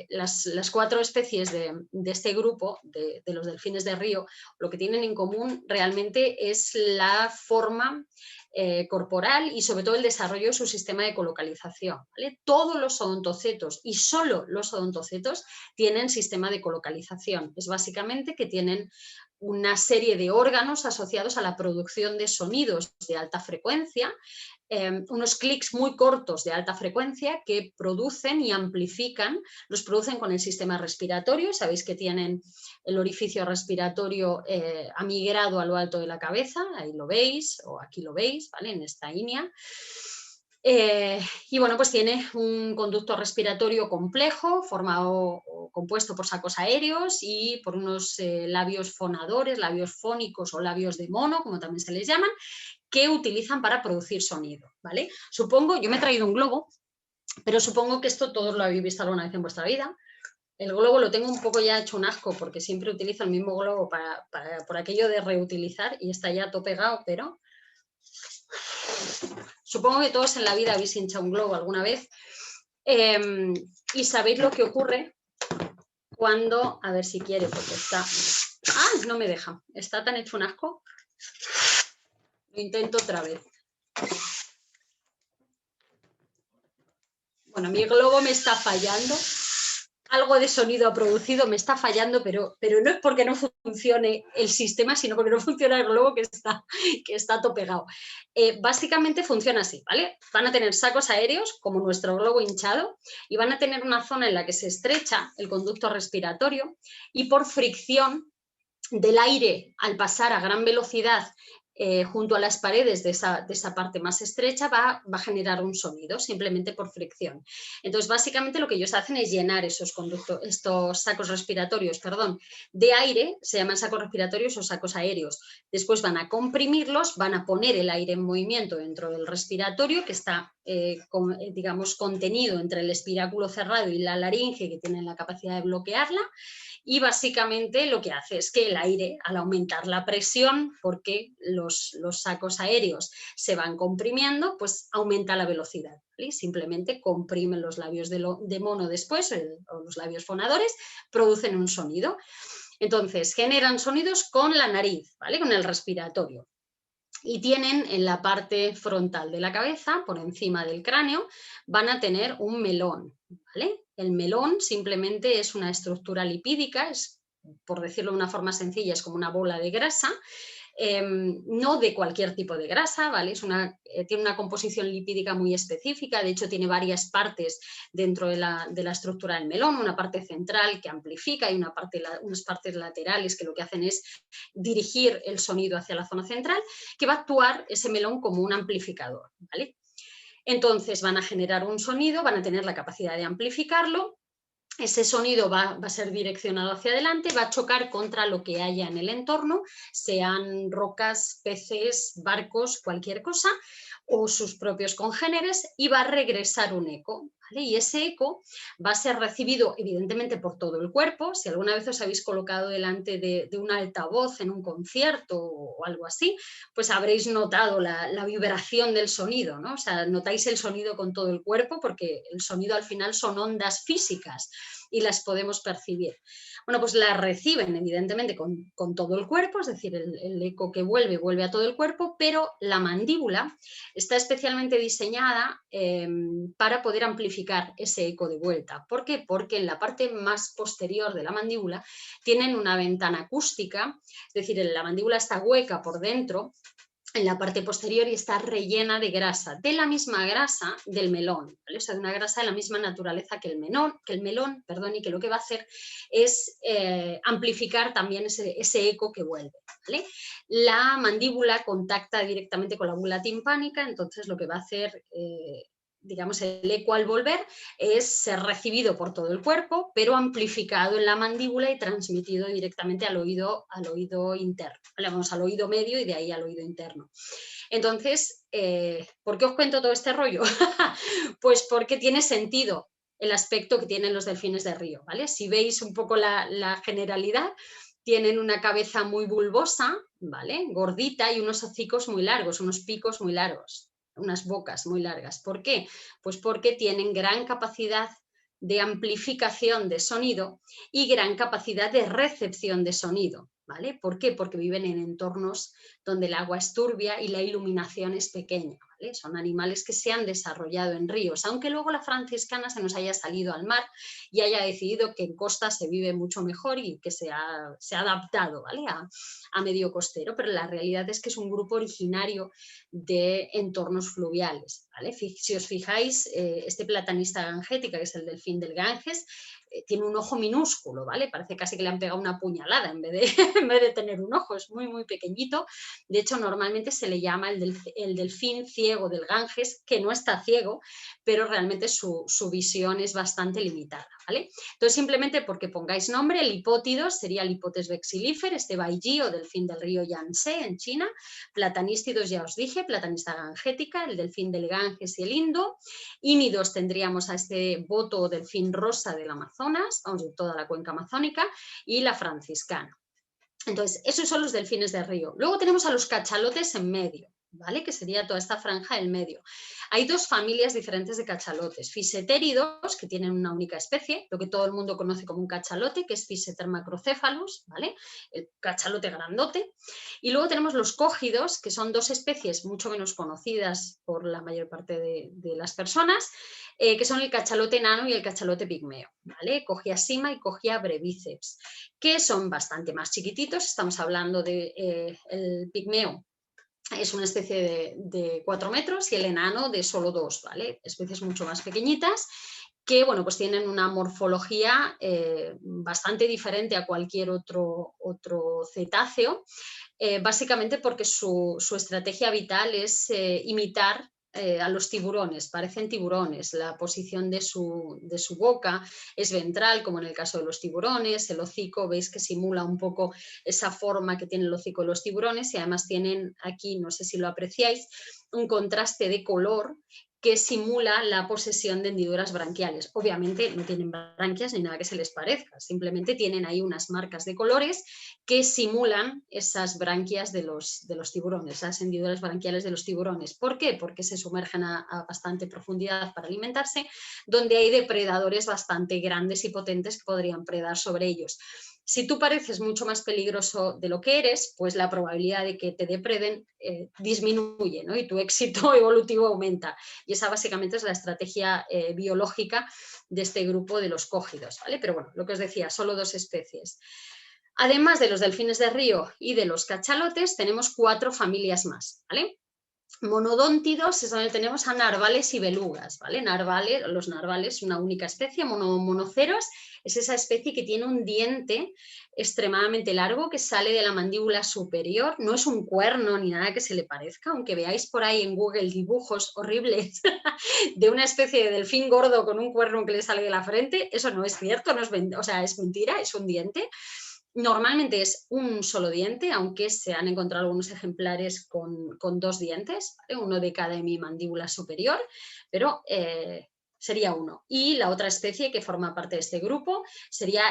las 4 especies de este grupo, de los delfines de río, lo que tienen tienen en común realmente es la forma corporal y sobre todo el desarrollo de su sistema de ecolocalización, ¿vale? Todos los odontocetos y solo los odontocetos tienen sistema de ecolocalización. Es básicamente que tienen una serie de órganos asociados a la producción de sonidos de alta frecuencia, unos clics muy cortos de alta frecuencia que producen y amplifican, los producen con el sistema respiratorio. Sabéis que tienen el orificio respiratorio amigrado a lo alto de la cabeza, ahí lo veis, o aquí lo veis, ¿vale? En esta línea. Y bueno, pues tiene un conducto respiratorio complejo, formado o compuesto por sacos aéreos y por unos labios fonadores, labios fónicos o labios de mono, como también se les llaman, que utilizan para producir sonido, ¿vale? Supongo, yo me he traído un globo, pero supongo que esto todos lo habéis visto alguna vez en vuestra vida. El globo lo tengo un poco ya hecho un asco porque siempre utilizo el mismo globo por aquello de reutilizar y está ya todo pegado, pero supongo que todos en la vida habéis hinchado un globo alguna vez y sabéis lo que ocurre cuando, a ver si quiere, porque está... ¡Ah! No me deja, está tan hecho un asco. Lo intento otra vez. Bueno, mi globo me está fallando. Algo de sonido ha producido, me está fallando, pero no es porque no funcione el sistema, sino porque no funciona el globo que está todo pegado. Básicamente funciona así, ¿vale? Van a tener sacos aéreos, como nuestro globo hinchado, y van a tener una zona en la que se estrecha el conducto respiratorio y por fricción del aire al pasar a gran velocidad junto a las paredes de esa parte más estrecha va a generar un sonido, simplemente por fricción. Entonces, básicamente lo que ellos hacen es llenar estos sacos respiratorios, de aire, se llaman sacos respiratorios o sacos aéreos. Después van a comprimirlos, van a poner el aire en movimiento dentro del respiratorio, que está, digamos, contenido entre el espiráculo cerrado y la laringe, que tienen la capacidad de bloquearla. Y básicamente lo que hace es que el aire, al aumentar la presión, porque los sacos aéreos se van comprimiendo, pues aumenta la velocidad, ¿vale? Simplemente comprimen los labios de mono después, o los labios fonadores, producen un sonido. Entonces, generan sonidos con la nariz, ¿vale? Con el respiratorio. Y tienen en la parte frontal de la cabeza, por encima del cráneo, van a tener un melón, ¿vale? El melón simplemente es una estructura lipídica, por decirlo de una forma sencilla, es como una bola de grasa, no de cualquier tipo de grasa, ¿vale? Tiene una composición lipídica muy específica, de hecho tiene varias partes dentro de la estructura del melón, una parte central que amplifica y unas partes laterales que lo que hacen es dirigir el sonido hacia la zona central, que va a actuar ese melón como un amplificador, ¿vale? Entonces van a generar un sonido, van a tener la capacidad de amplificarlo. Ese sonido va a ser direccionado hacia adelante, va a chocar contra lo que haya en el entorno, sean rocas, peces, barcos, cualquier cosa, o sus propios congéneres, y va a regresar un eco, ¿vale? Y ese eco va a ser recibido evidentemente por todo el cuerpo. Si alguna vez os habéis colocado delante de un altavoz en un concierto o algo así, pues habréis notado la vibración del sonido, ¿no? O sea, notáis el sonido con todo el cuerpo porque el sonido al final son ondas físicas y las podemos percibir. Bueno, pues la reciben evidentemente con todo el cuerpo, es decir, el eco que vuelve a todo el cuerpo, pero la mandíbula está especialmente diseñada para poder amplificar ese eco de vuelta. ¿Por qué? Porque en la parte más posterior de la mandíbula tienen una ventana acústica, es decir, la mandíbula está hueca por dentro, en la parte posterior, y está rellena de grasa, de la misma grasa del melón, ¿vale? O sea, de una grasa de la misma naturaleza que el melón, y que lo que va a hacer es amplificar también ese eco que vuelve, ¿vale? La mandíbula contacta directamente con la bula timpánica, entonces lo que va a hacer digamos, el eco al volver es ser recibido por todo el cuerpo, pero amplificado en la mandíbula y transmitido directamente al oído interno, ¿vale? Vamos al oído medio y de ahí al oído interno. Entonces, ¿por qué os cuento todo este rollo? Pues porque tiene sentido el aspecto que tienen los delfines de río, ¿vale? Si veis un poco la generalidad, tienen una cabeza muy bulbosa, ¿vale? Gordita, y unos hocicos muy largos, unos picos muy largos, unas bocas muy largas. ¿Por qué? Pues porque tienen gran capacidad de amplificación de sonido y gran capacidad de recepción de sonido. ¿vale? ¿Por qué? Porque viven en entornos donde el agua es turbia y la iluminación es pequeña, ¿vale? Son animales que se han desarrollado en ríos, aunque luego la franciscana se nos haya salido al mar y haya decidido que en costa se vive mucho mejor y que se ha adaptado, ¿vale? a medio costero, pero la realidad es que es un grupo originario de entornos fluviales, ¿vale? Si os fijáis, este platanista gangética, que es el delfín del Ganges, tiene un ojo minúsculo, ¿vale? Parece casi que le han pegado una puñalada en vez de, en vez de tener un ojo, es muy, muy pequeñito. De hecho, normalmente se le llama el delfín ciego del Ganges, que no está ciego, pero realmente su visión es bastante limitada, ¿vale? Entonces, simplemente porque pongáis nombre, el hipótidos sería el hipotes vexilífer, este baiji o delfín del río Yangtze en China. Platanístidos ya os dije, platanista gangética, el delfín del Ganges y el Indo. Ínidos tendríamos a este boto o delfín rosa del Amazonas, vamos, de toda la cuenca amazónica, y la franciscana. Entonces, esos son los delfines de río. Luego tenemos a los cachalotes en medio, ¿vale? Que sería toda esta franja en medio. Hay dos familias diferentes de cachalotes. Physeteridos, que tienen una única especie, lo que todo el mundo conoce como un cachalote, que es Physeter macrocephalus, ¿vale? El cachalote grandote. Y luego tenemos los cógidos, que son dos especies mucho menos conocidas por la mayor parte de las personas, que son el cachalote enano y el cachalote pigmeo, ¿vale? Cogia sima y cogia brevíceps, que son bastante más chiquititos. Estamos hablando de el pigmeo es una especie de 4 metros y el enano de solo 2, ¿vale? Especies mucho más pequeñitas que, bueno, pues tienen una morfología bastante diferente a cualquier otro cetáceo, básicamente porque su estrategia vital es imitar a los tiburones, parecen tiburones, la posición de su boca es ventral, como en el caso de los tiburones, el hocico, veis que simula un poco esa forma que tiene el hocico de los tiburones y además tienen aquí, no sé si lo apreciáis, un contraste de color que simula la posesión de hendiduras branquiales. Obviamente no tienen branquias ni nada que se les parezca, simplemente tienen ahí unas marcas de colores que simulan esas branquias de los tiburones, esas hendiduras branquiales de los tiburones. ¿Por qué? Porque se sumergen a bastante profundidad para alimentarse, donde hay depredadores bastante grandes y potentes que podrían predar sobre ellos. Si tú pareces mucho más peligroso de lo que eres, pues la probabilidad de que te depreden disminuye, ¿no? Y tu éxito evolutivo aumenta. Y esa básicamente es la estrategia biológica de este grupo de los cógidos, ¿vale? Pero bueno, lo que os decía, solo dos especies. Además de los delfines de río y de los cachalotes, tenemos 4 familias más, ¿vale? Monodóntidos es donde tenemos a narvales y belugas, ¿vale? Los narvales, una única especie, monoceros, es esa especie que tiene un diente extremadamente largo que sale de la mandíbula superior, no es un cuerno ni nada que se le parezca, aunque veáis por ahí en Google dibujos horribles de una especie de delfín gordo con un cuerno que le sale de la frente, eso no es cierto, no es, o sea, es mentira, es un diente. Normalmente es un solo diente, aunque se han encontrado algunos ejemplares con 2 dientes, ¿vale? Uno de cada hemimandíbula superior, pero sería uno. Y la otra especie que forma parte de este grupo sería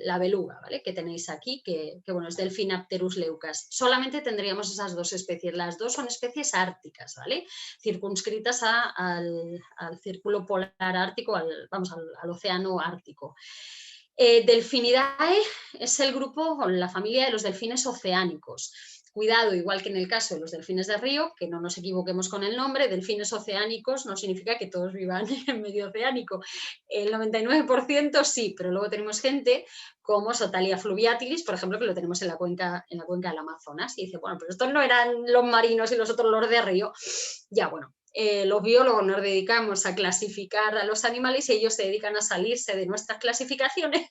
la beluga, ¿vale? Que tenéis aquí, que bueno, es Delphinapterus leucas. Solamente tendríamos esas 2 especies. Las 2 son especies árticas, ¿vale? Circunscritas al círculo polar ártico, al océano ártico. Delfinidae es el grupo o la familia de los delfines oceánicos. Cuidado, igual que en el caso de los delfines de río, que no nos equivoquemos con el nombre, delfines oceánicos no significa que todos vivan en medio oceánico. El 99% sí, pero luego tenemos gente como Sotalia fluviatilis, por ejemplo, que lo tenemos en la cuenca del Amazonas, y dice, bueno, pero estos no eran los marinos y los otros los de río. Ya, bueno. Los biólogos nos dedicamos a clasificar a los animales y ellos se dedican a salirse de nuestras clasificaciones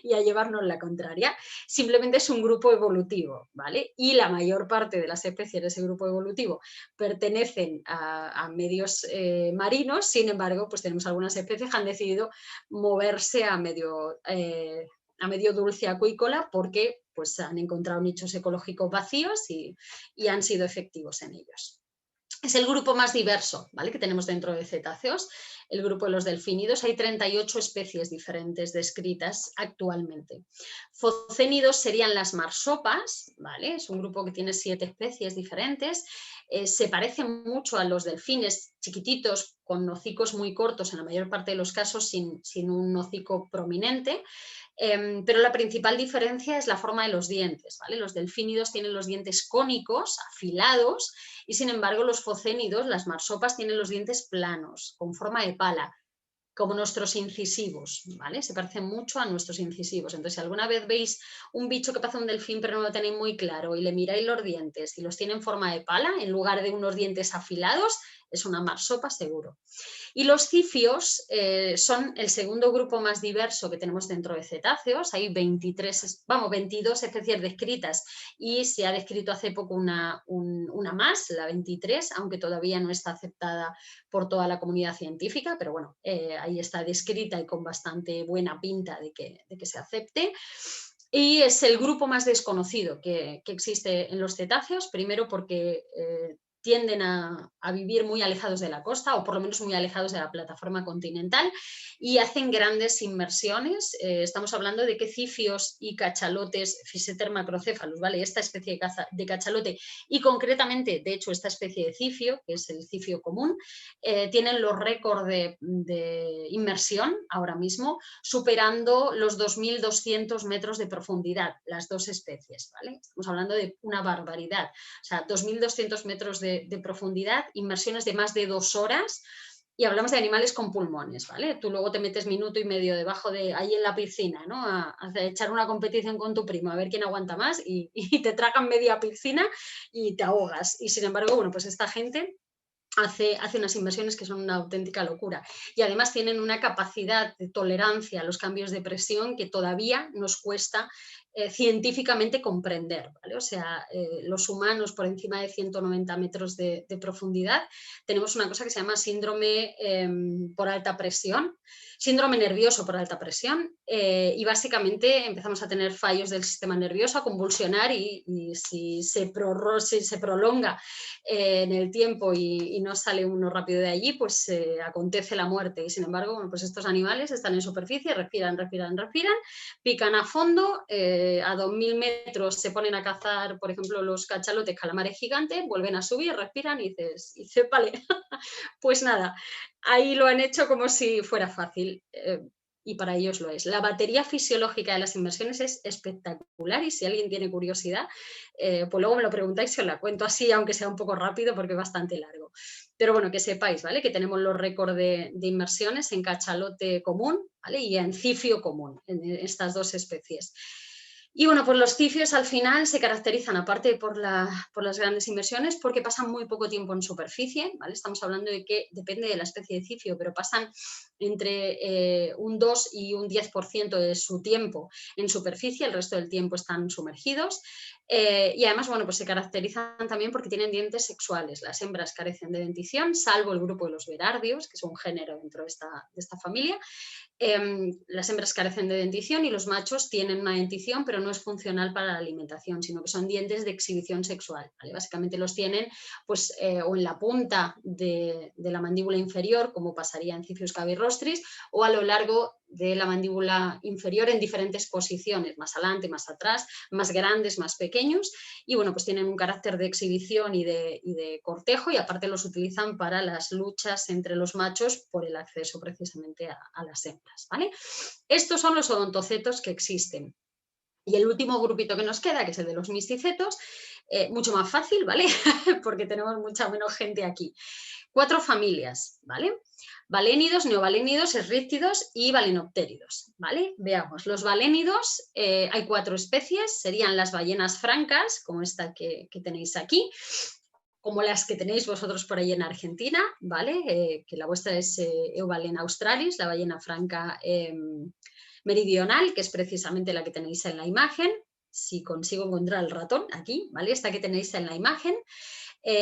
y a llevarnos la contraria. Simplemente es un grupo evolutivo, ¿vale? Y la mayor parte de las especies de ese grupo evolutivo pertenecen a medios marinos, sin embargo, pues tenemos algunas especies que han decidido moverse a medio dulce acuícola porque pues, han encontrado nichos ecológicos vacíos y han sido efectivos en ellos. Es el grupo más diverso, ¿vale? Que tenemos dentro de cetáceos. el grupo de los delfínidos. Hay 38 especies diferentes descritas actualmente. Focénidos serían las marsopas, ¿vale? Es un grupo que tiene 7 especies diferentes. Se parecen mucho a los delfines, chiquititos, con hocicos muy cortos, en la mayor parte de los casos sin un hocico prominente. Pero la principal diferencia es la forma de los dientes, ¿vale? Los delfínidos tienen los dientes cónicos, afilados, y sin embargo los focénidos, las marsopas, tienen los dientes planos, con forma de pala, como nuestros incisivos, ¿vale? Se parecen mucho a nuestros incisivos. Entonces, si alguna vez veis un bicho que pasa un delfín pero no lo tenéis muy claro y le miráis los dientes y los tiene en forma de pala en lugar de unos dientes afilados, es una marsopa seguro. Y los cifios son el segundo grupo más diverso que tenemos dentro de cetáceos. Hay 22 especies descritas y se ha descrito hace poco una más, la 23, aunque todavía no está aceptada por toda la comunidad científica, pero bueno, ahí está descrita y con bastante buena pinta de que se acepte. Y es el grupo más desconocido que existe en los cetáceos, primero porque tienden a vivir muy alejados de la costa, o por lo menos muy alejados de la plataforma continental, y hacen grandes inmersiones. Estamos hablando de que cifios y cachalotes, Physeter macrocephalus, ¿vale? Esta especie de cachalote, y concretamente, de hecho, esta especie de cifio, que es el cifio común, tienen los récords de inmersión ahora mismo, superando los 2.200 metros de profundidad, las dos especies, ¿vale? Estamos hablando de una barbaridad. O sea, 2.200 metros de profundidad, inmersiones de más de 2 horas, y hablamos de animales con pulmones, ¿vale? Tú luego te metes minuto y medio debajo de ahí en la piscina, ¿no? A echar una competición con tu primo, a ver quién aguanta más, y te tragan media piscina y te ahogas. Y sin embargo, bueno, pues esta gente hace unas inversiones que son una auténtica locura. Y además tienen una capacidad de tolerancia a los cambios de presión que todavía nos cuesta científicamente comprender, ¿vale? O sea, los humanos por encima de 190 metros de profundidad tenemos una cosa que se llama síndrome por alta presión, síndrome nervioso por alta presión, y básicamente empezamos a tener fallos del sistema nervioso, a convulsionar, y si se prolonga en el tiempo y no sale uno rápido de allí, pues acontece la muerte. Y sin embargo, bueno, pues estos animales están en superficie, respiran, pican a fondo, a 2.000 metros se ponen a cazar, por ejemplo, los cachalotes, calamares gigantes, vuelven a subir, respiran y dices vale, pues nada, ahí lo han hecho como si fuera fácil. Y para ellos lo es. La batería fisiológica de las inmersiones es espectacular, y si alguien tiene curiosidad, pues luego me lo preguntáis y os la cuento así, aunque sea un poco rápido porque es bastante largo. Pero bueno, que sepáis, ¿vale? Que tenemos los récords de inmersiones en cachalote común, ¿vale? Y en cifio común, en estas dos especies. Y bueno, pues los cifios al final se caracterizan, aparte por las grandes inmersiones, porque pasan muy poco tiempo en superficie, ¿vale? Estamos hablando de que depende de la especie de cifio, pero pasan entre un 2 y un 10% de su tiempo en superficie, el resto del tiempo están sumergidos. Y además, bueno, pues se caracterizan también porque tienen dientes sexuales. Las hembras carecen de dentición, salvo el grupo de los berardios, que es un género dentro de esta familia. Las hembras carecen de dentición y los machos tienen una dentición, pero no es funcional para la alimentación, sino que son dientes de exhibición sexual, ¿vale? Básicamente los tienen pues, o en la punta de la mandíbula inferior, como pasaría en Cifius cabirrostris, o a lo largo de la mandíbula inferior en diferentes posiciones, más adelante, más atrás, más grandes, más pequeños, y bueno, pues tienen un carácter de exhibición y de cortejo, y aparte los utilizan para las luchas entre los machos por el acceso precisamente a las hembras, ¿vale? Estos son los odontocetos que existen. Y el último grupito que nos queda, que es el de los misticetos, mucho más fácil, ¿vale? Porque tenemos mucha menos gente aquí. 4 familias, ¿vale? Balénidos, neobalénidos, esríptidos y balenoptéridos, ¿vale? Veamos, los balénidos, hay 4 especies, serían las ballenas francas, como esta que tenéis aquí, como las que tenéis vosotros por ahí en Argentina, ¿vale? Que la vuestra es Eubalena australis, la ballena franca meridional, que es precisamente la que tenéis en la imagen. Si consigo encontrar el ratón aquí, ¿vale? Esta que tenéis en la imagen.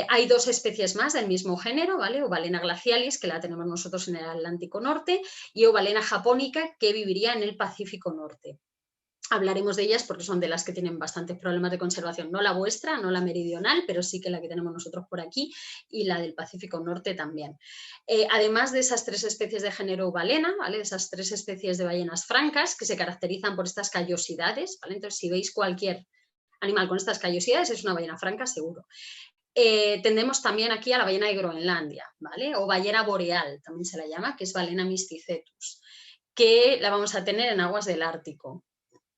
Hay 2 especies más del mismo género, ¿vale? Eubalena glacialis, que la tenemos nosotros en el Atlántico Norte, y Eubalena japónica, que viviría en el Pacífico Norte. Hablaremos de ellas porque son de las que tienen bastantes problemas de conservación, no la vuestra, no la meridional, pero sí que la que tenemos nosotros por aquí y la del Pacífico Norte también. Además de esas 3 especies de género balena, ¿vale? Esas 3 especies de ballenas francas que se caracterizan por estas callosidades, ¿vale? Entonces, si veis cualquier animal con estas callosidades, es una ballena franca seguro. Tendremos también aquí a la ballena de Groenlandia, ¿vale? O ballena boreal, también se la llama, que es Balena mysticetus, que la vamos a tener en aguas del Ártico.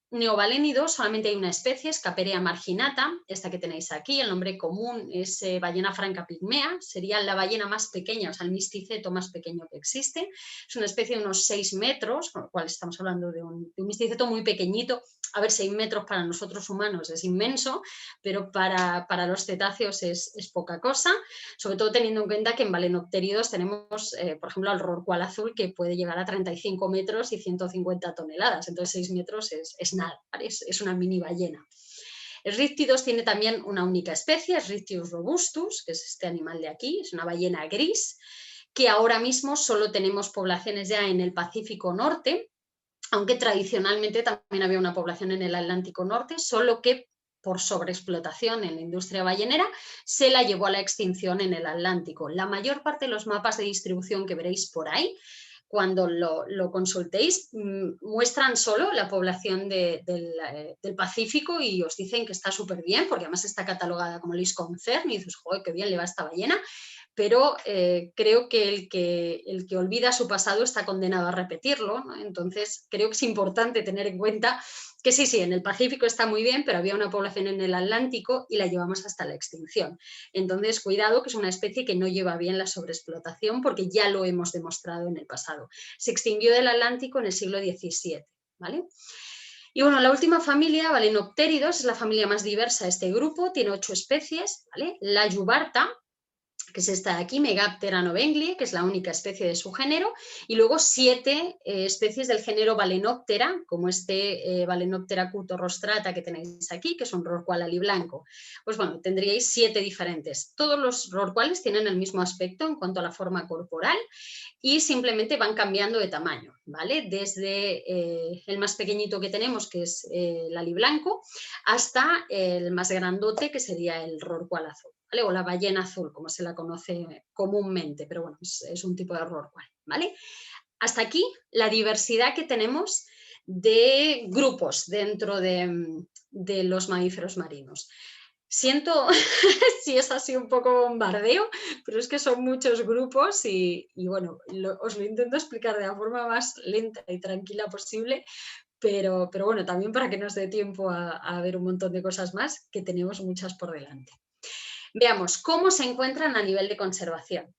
Neobalénido solamente hay una especie, es Caperea marginata, esta que tenéis aquí, el nombre común es ballena franca pigmea, sería la ballena más pequeña, o sea, el misticeto más pequeño que existe. Es una especie de unos 6 metros, con lo cual estamos hablando de un misticeto muy pequeñito. A ver, 6 metros para nosotros humanos es inmenso, pero para los cetáceos es poca cosa, sobre todo teniendo en cuenta que en balenopteridos tenemos, por ejemplo, al rorcual azul, que puede llegar a 35 metros y 150 toneladas, entonces 6 metros es nada, ¿vale? Es una mini ballena. El Rictidos tiene también una única especie, es Rictius robustus, que es este animal de aquí, es una ballena gris, que ahora mismo solo tenemos poblaciones ya en el Pacífico Norte, aunque tradicionalmente también había una población en el Atlántico Norte, solo que por sobreexplotación en la industria ballenera se la llevó a la extinción en el Atlántico. La mayor parte de los mapas de distribución que veréis por ahí, cuando lo consultéis, muestran solo la población del Pacífico y os dicen que está súper bien, porque además está catalogada como Lis Concern y dices, joder, qué bien le va esta ballena, pero creo que el que olvida su pasado está condenado a repetirlo, ¿no? Entonces creo que es importante tener en cuenta que sí, en el Pacífico está muy bien, pero había una población en el Atlántico y la llevamos hasta la extinción. Entonces, cuidado, que es una especie que no lleva bien la sobreexplotación, porque ya lo hemos demostrado en el pasado. Se extinguió del Atlántico en el siglo XVII, ¿vale? Y bueno, la última familia, Balenopteridos, es la familia más diversa de este grupo, tiene 8 especies, ¿vale? La Yubarta, que es esta de aquí, Megaptera novengli, que es la única especie de su género, y luego 7 especies del género Balenoptera, como este Balenoptera cutorrostrata que tenéis aquí, que es un rorcual aliblanco. Pues bueno, tendríais 7 diferentes. Todos los rorcuales tienen el mismo aspecto en cuanto a la forma corporal y simplemente van cambiando de tamaño, ¿vale? Desde el más pequeñito que tenemos, que es el aliblanco, hasta el más grandote, que sería el rorcual azul, ¿vale? O la ballena azul, como se la conoce comúnmente, pero bueno, es un tipo de rorcual, ¿vale? Hasta aquí la diversidad que tenemos de grupos dentro de los mamíferos marinos. Siento si es así un poco bombardeo, pero es que son muchos grupos y bueno, os lo intento explicar de la forma más lenta y tranquila posible, pero bueno, también para que nos dé tiempo a ver un montón de cosas más, que tenemos muchas por delante. Veamos, ¿cómo se encuentran a nivel de conservación?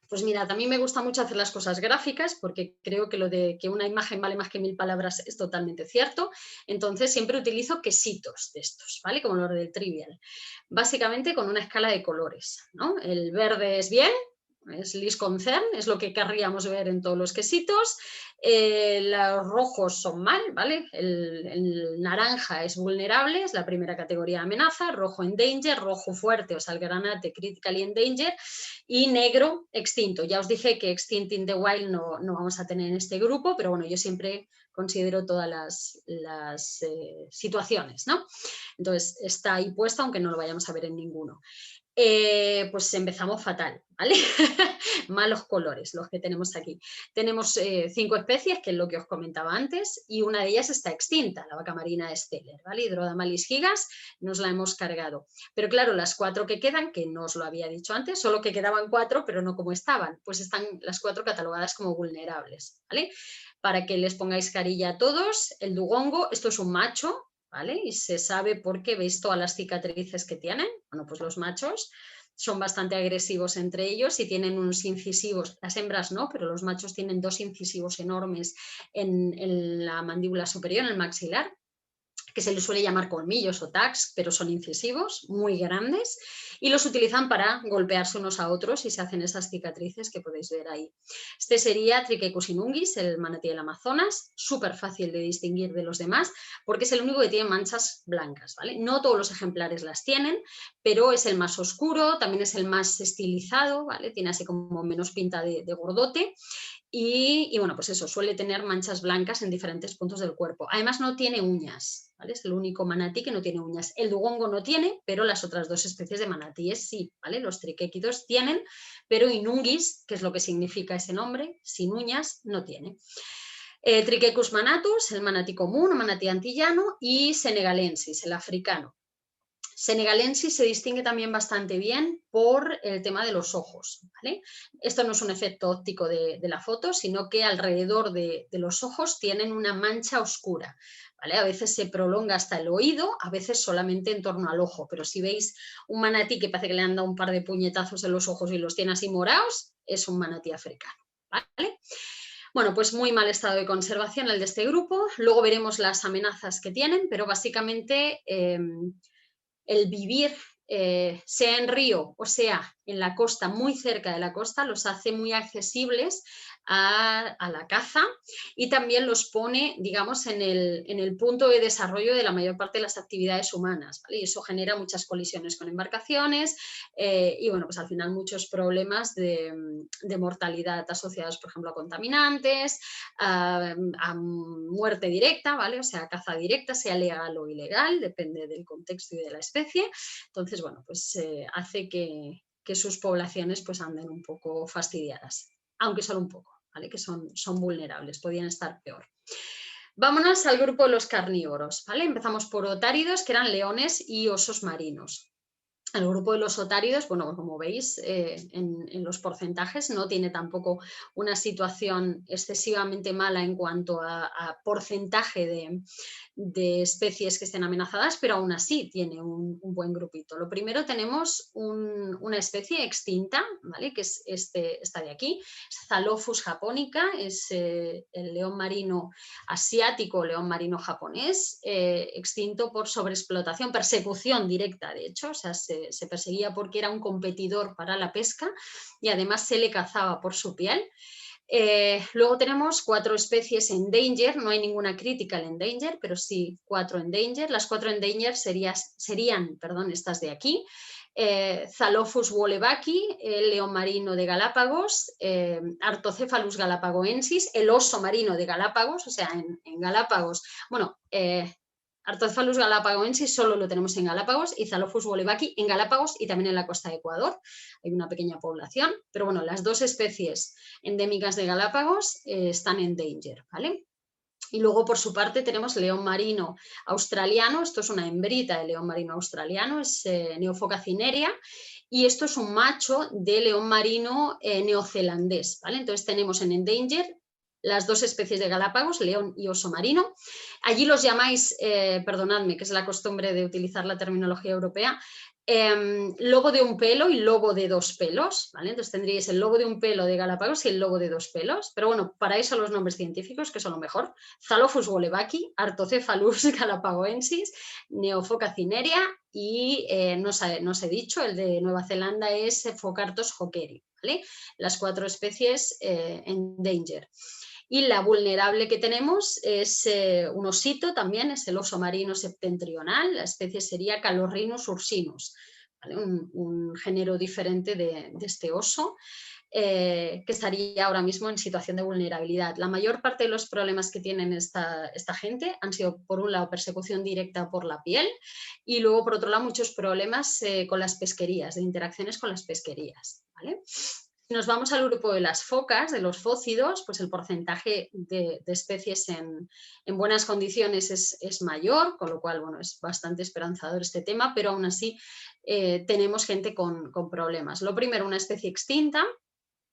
Pues mira, a mí me gusta mucho hacer las cosas gráficas porque creo que lo de que una imagen vale más que 1000 palabras es totalmente cierto. Entonces siempre utilizo quesitos de estos, ¿vale? Como los del Trivial. Básicamente con una escala de colores, ¿no? El verde es bien, es Lis Concern, es lo que querríamos ver en todos los quesitos. Los rojos son mal, ¿vale? El naranja es vulnerable, es la primera categoría de amenaza, rojo endanger, rojo fuerte, o sea, el granate critically endanger, y negro extinto. Ya os dije que extinct in the wild no vamos a tener en este grupo, pero bueno, yo siempre considero todas las situaciones, ¿no? Entonces está ahí puesto, aunque no lo vayamos a ver en ninguno. Pues empezamos fatal, ¿vale? Malos colores los que tenemos aquí. Tenemos 5 especies, que es lo que os comentaba antes, y una de ellas está extinta, la vaca marina Steller, ¿vale? Hydrodamalis gigas, nos la hemos cargado. Pero claro, las 4 que quedan, que no os lo había dicho antes, solo que quedaban 4, pero no como estaban, pues están las 4 catalogadas como vulnerables, ¿vale? Para que les pongáis carilla a todos, el dugongo, esto es un macho, ¿vale? Y se sabe por qué, veis todas las cicatrices que tienen. Bueno, pues los machos son bastante agresivos entre ellos y tienen unos incisivos, las hembras no, pero los machos tienen 2 incisivos enormes en la mandíbula superior, en el maxilar, que se les suele llamar colmillos o tags, pero son incisivos, muy grandes, y los utilizan para golpearse unos a otros y se hacen esas cicatrices que podéis ver ahí. Este sería Trichechus inunguis, el manatí del Amazonas, súper fácil de distinguir de los demás, porque es el único que tiene manchas blancas, ¿vale? No todos los ejemplares las tienen, pero es el más oscuro, también es el más estilizado, ¿vale? Tiene así como menos pinta de gordote, Y bueno, pues eso, suele tener manchas blancas en diferentes puntos del cuerpo. Además no tiene uñas, ¿vale? Es el único manatí que no tiene uñas. El dugongo no tiene, pero las otras dos especies de manatíes sí, ¿vale? Los triquéquidos tienen, pero inunguis, que es lo que significa ese nombre, sin uñas, no tiene. Triquecus manatus, el manatí común o manatí antillano, y senegalensis, el africano. Senegalensis se distingue también bastante bien por el tema de los ojos, ¿vale? Esto no es un efecto óptico de la foto, sino que alrededor de los ojos tienen una mancha oscura, ¿vale? A veces se prolonga hasta el oído, a veces solamente en torno al ojo, pero si veis un manatí que parece que le han dado un par de puñetazos en los ojos y los tiene así morados, es un manatí africano, ¿vale? Bueno, pues muy mal estado de conservación el de este grupo. Luego veremos las amenazas que tienen, pero básicamente el vivir, sea en río o sea en la costa, muy cerca de la costa, los hace muy accesibles a la caza y también los pone, digamos, en el punto de desarrollo de la mayor parte de las actividades humanas, ¿vale? Y eso genera muchas colisiones con embarcaciones y, bueno, pues al final muchos problemas de mortalidad asociados, por ejemplo, a contaminantes, a muerte directa, ¿vale? O sea, caza directa, sea legal o ilegal, depende del contexto y de la especie. Entonces, bueno, pues hace que sus poblaciones pues anden un poco fastidiadas, aunque solo un poco, ¿vale? Que son vulnerables, podían estar peor. Vámonos al grupo de los carnívoros, ¿vale? Empezamos por otáridos, que eran leones y osos marinos. El grupo de los otáridos, bueno, como veis en los porcentajes, no tiene tampoco una situación excesivamente mala en cuanto a porcentaje de especies que estén amenazadas, pero aún así tiene un buen grupito. Lo primero, tenemos una especie extinta, ¿vale? Que es esta de aquí, Zalophus japonica, es el león marino asiático, león marino japonés, extinto por sobreexplotación, persecución directa, de hecho, o sea, se perseguía porque era un competidor para la pesca y además se le cazaba por su piel. Luego tenemos 4 especies en danger, no hay ninguna critical en danger, pero sí 4 en danger. Las 4 en danger serían estas de aquí. Zalophus wolbachii, el león marino de Galápagos, Artocephalus galapagoensis, el oso marino de Galápagos, o sea, en Galápagos, bueno, Artocephalus galapagoensis solo lo tenemos en Galápagos y Zalophus wolbachii en Galápagos y también en la costa de Ecuador. Hay una pequeña población, pero bueno, las 2 especies endémicas de Galápagos están en danger, ¿vale? Y luego, por su parte, tenemos león marino australiano. Esto es una hembrita de león marino australiano, es Neophoca cinerea. Y esto es un macho de león marino neozelandés, ¿vale? Entonces tenemos en endanger las 2 especies de Galápagos, león y oso marino. Allí los llamáis, perdonadme, que es la costumbre de utilizar la terminología europea, lobo de un pelo y lobo de 2 pelos, ¿vale? Entonces tendríais el lobo de un pelo de Galápagos y el lobo de 2 pelos, pero bueno, para eso los nombres científicos, que son lo mejor: Zalophus wolbachii, Artocephalus galapagoensis, Neophoca cinerea y no os he dicho, el de Nueva Zelanda es Phocartos hockeri, ¿vale? Las 4 especies en danger. Y la vulnerable que tenemos es un osito también, es el oso marino septentrional, la especie sería Calorhinus ursinus, ¿vale? Un género diferente de este oso, que estaría ahora mismo en situación de vulnerabilidad. La mayor parte de los problemas que tienen esta gente han sido, por un lado, persecución directa por la piel y luego, por otro lado, muchos problemas con las pesquerías, de interacciones con las pesquerías, ¿vale? Si nos vamos al grupo de las focas, de los fócidos, pues el porcentaje de especies en buenas condiciones es mayor, con lo cual, bueno, es bastante esperanzador este tema, pero aún así tenemos gente con problemas. Lo primero, una especie extinta,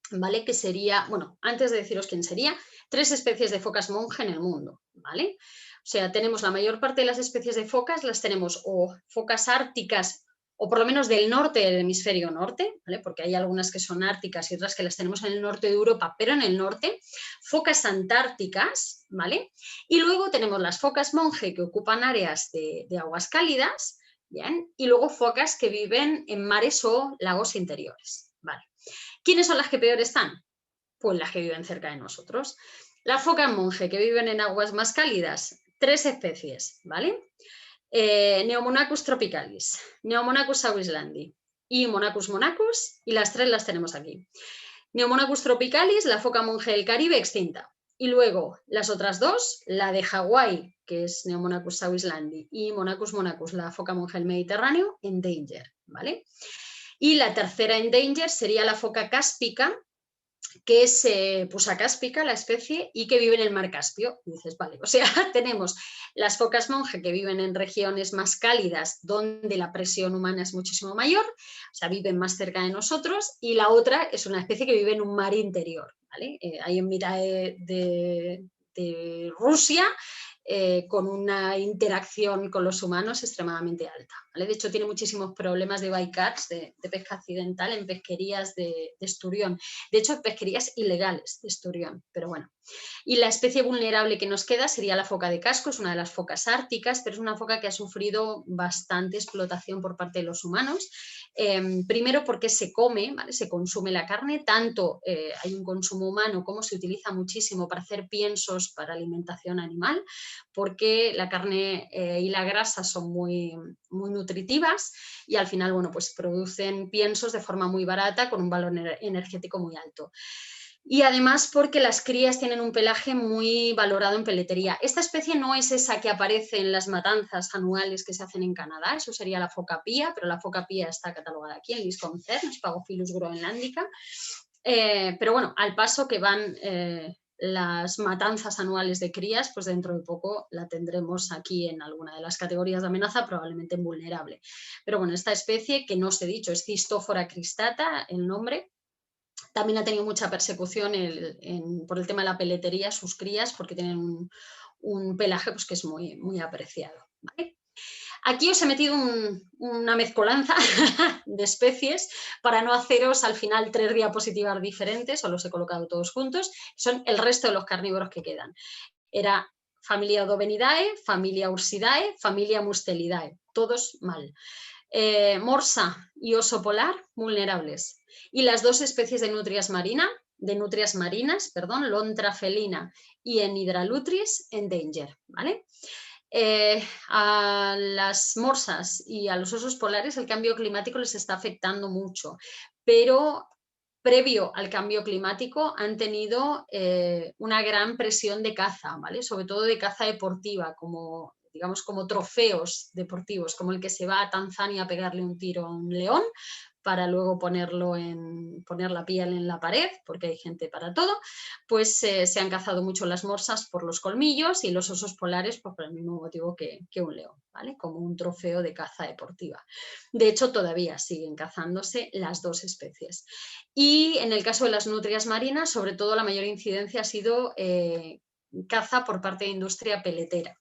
¿vale? Que sería, bueno, antes de deciros quién sería, 3 especies de focas monje en el mundo, ¿vale? O sea, tenemos la mayor parte de las especies de focas, las tenemos o focas árticas o por lo menos del norte del hemisferio norte, ¿vale? Porque hay algunas que son árticas y otras que las tenemos en el norte de Europa, pero en el norte, focas antárticas, ¿vale? Y luego tenemos las focas monje que ocupan áreas de aguas cálidas, ¿bien? Y luego focas que viven en mares o lagos interiores, ¿vale? ¿Quiénes son las que peor están? Pues las que viven cerca de nosotros. Las focas monje que viven en aguas más cálidas, 3 especies, ¿vale? Neomonachus tropicalis, Neomonachus sauislandi y Monachus monachus, y las 3 las tenemos aquí. Neomonachus tropicalis, la foca monje del Caribe, extinta. Y luego las otras dos, la de Hawái, que es Neomonachus sauislandi, y Monachus monachus, la foca monje del Mediterráneo, en danger, ¿vale? Y la tercera en danger sería la foca cáspica, que es Pusa cáspica, la especie, y que vive en el mar Caspio. Y dices, vale, o sea, tenemos las focas monje que viven en regiones más cálidas, donde la presión humana es muchísimo mayor, o sea, viven más cerca de nosotros, y la otra es una especie que vive en un mar interior, ¿vale? Ahí en mitad de Rusia, con una interacción con los humanos extremadamente alta, ¿vale? De hecho, tiene muchísimos problemas de bycatch, de pesca accidental en pesquerías de esturión. De hecho, pesquerías ilegales de esturión, pero bueno. Y la especie vulnerable que nos queda sería la foca de casco, es una de las focas árticas, pero es una foca que ha sufrido bastante explotación por parte de los humanos. Primero porque se come, ¿vale? Se consume la carne, tanto hay un consumo humano como se utiliza muchísimo para hacer piensos para alimentación animal, porque la carne y la grasa son muy, muy nutritivas y al final, bueno, pues producen piensos de forma muy barata con un valor energético muy alto. Y además porque las crías tienen un pelaje muy valorado en peletería. Esta especie no es esa que aparece en las matanzas anuales que se hacen en Canadá, eso sería la foca pía, pero la foca pía está catalogada aquí en Lisconcer, Spagophilus groenlandica. Pero bueno, al paso que van las matanzas anuales de crías, pues dentro de poco la tendremos aquí en alguna de las categorías de amenaza, probablemente en vulnerable. Pero bueno, esta especie, que no os he dicho, es Cistófora cristata, el nombre. También ha tenido mucha persecución por el tema de la peletería, sus crías, porque tienen un pelaje pues, que es muy, muy apreciado, ¿vale? Aquí os he metido una mezcolanza de especies para no haceros al final 3 diapositivas diferentes, os los he colocado todos juntos, son el resto de los carnívoros que quedan. Era familia Odovenidae, familia Ursidae, familia Mustelidae, todos mal. Morsa y oso polar, vulnerables. Y las 2 especies de nutrias marinas, Lontra felina y Enhidralutris, en danger, ¿vale? A las morsas y a los osos polares el cambio climático les está afectando mucho, pero previo al cambio climático han tenido una gran presión de caza, ¿vale? Sobre todo de caza deportiva, como digamos como trofeos deportivos, como el que se va a Tanzania a pegarle un tiro a un león para luego poner la piel en la pared, porque hay gente para todo, pues se han cazado mucho las morsas por los colmillos y los osos polares pues, por el mismo motivo que un león, ¿vale? Como un trofeo de caza deportiva. De hecho, todavía siguen cazándose las 2 especies. Y en el caso de las nutrias marinas, sobre todo la mayor incidencia ha sido caza por parte de industria peletera.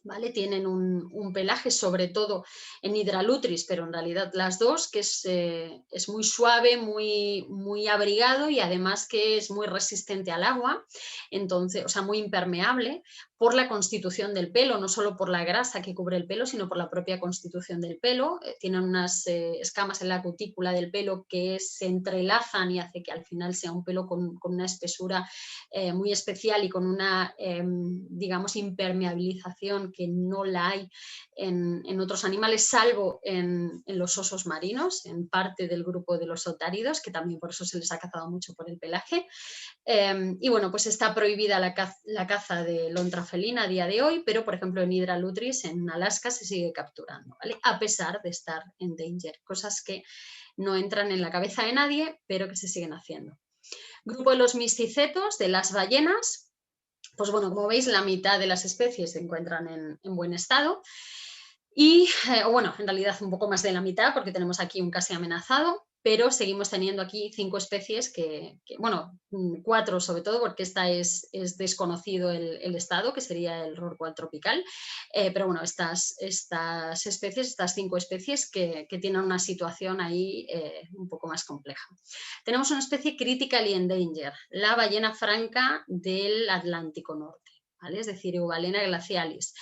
¿Vale? Tienen un pelaje, sobre todo en Hydralutris, pero en realidad las 2, que es muy suave, muy, muy abrigado y además que es muy resistente al agua, entonces, o sea, muy impermeable por la constitución del pelo, no solo por la grasa que cubre el pelo, sino por la propia constitución del pelo. Tienen unas escamas en la cutícula del pelo que se entrelazan y hace que al final sea un pelo con una espesura muy especial y con una, digamos, impermeabilización que no la hay en otros animales, salvo en los osos marinos, en parte del grupo de los otáridos, que también por eso se les ha cazado mucho por el pelaje. Y bueno, pues está prohibida la caza de lontra felina a día de hoy, pero por ejemplo en Hydralutris, en Alaska, se sigue capturando, ¿vale? A pesar de estar en danger, cosas que no entran en la cabeza de nadie, pero que se siguen haciendo. Grupo de los misticetos, de las ballenas, pues bueno, como veis, la mitad de las especies se encuentran en buen estado y, bueno, en realidad un poco más de la mitad porque tenemos aquí un casi amenazado, pero seguimos teniendo aquí 5 especies bueno, 4 sobre todo, porque esta es desconocido el estado, que sería el rorcual tropical, pero bueno, estas especies, estas 5 especies que tienen una situación ahí un poco más compleja. Tenemos una especie critically endangered, la ballena franca del Atlántico Norte, ¿vale? Es decir, Eubalena glacialis.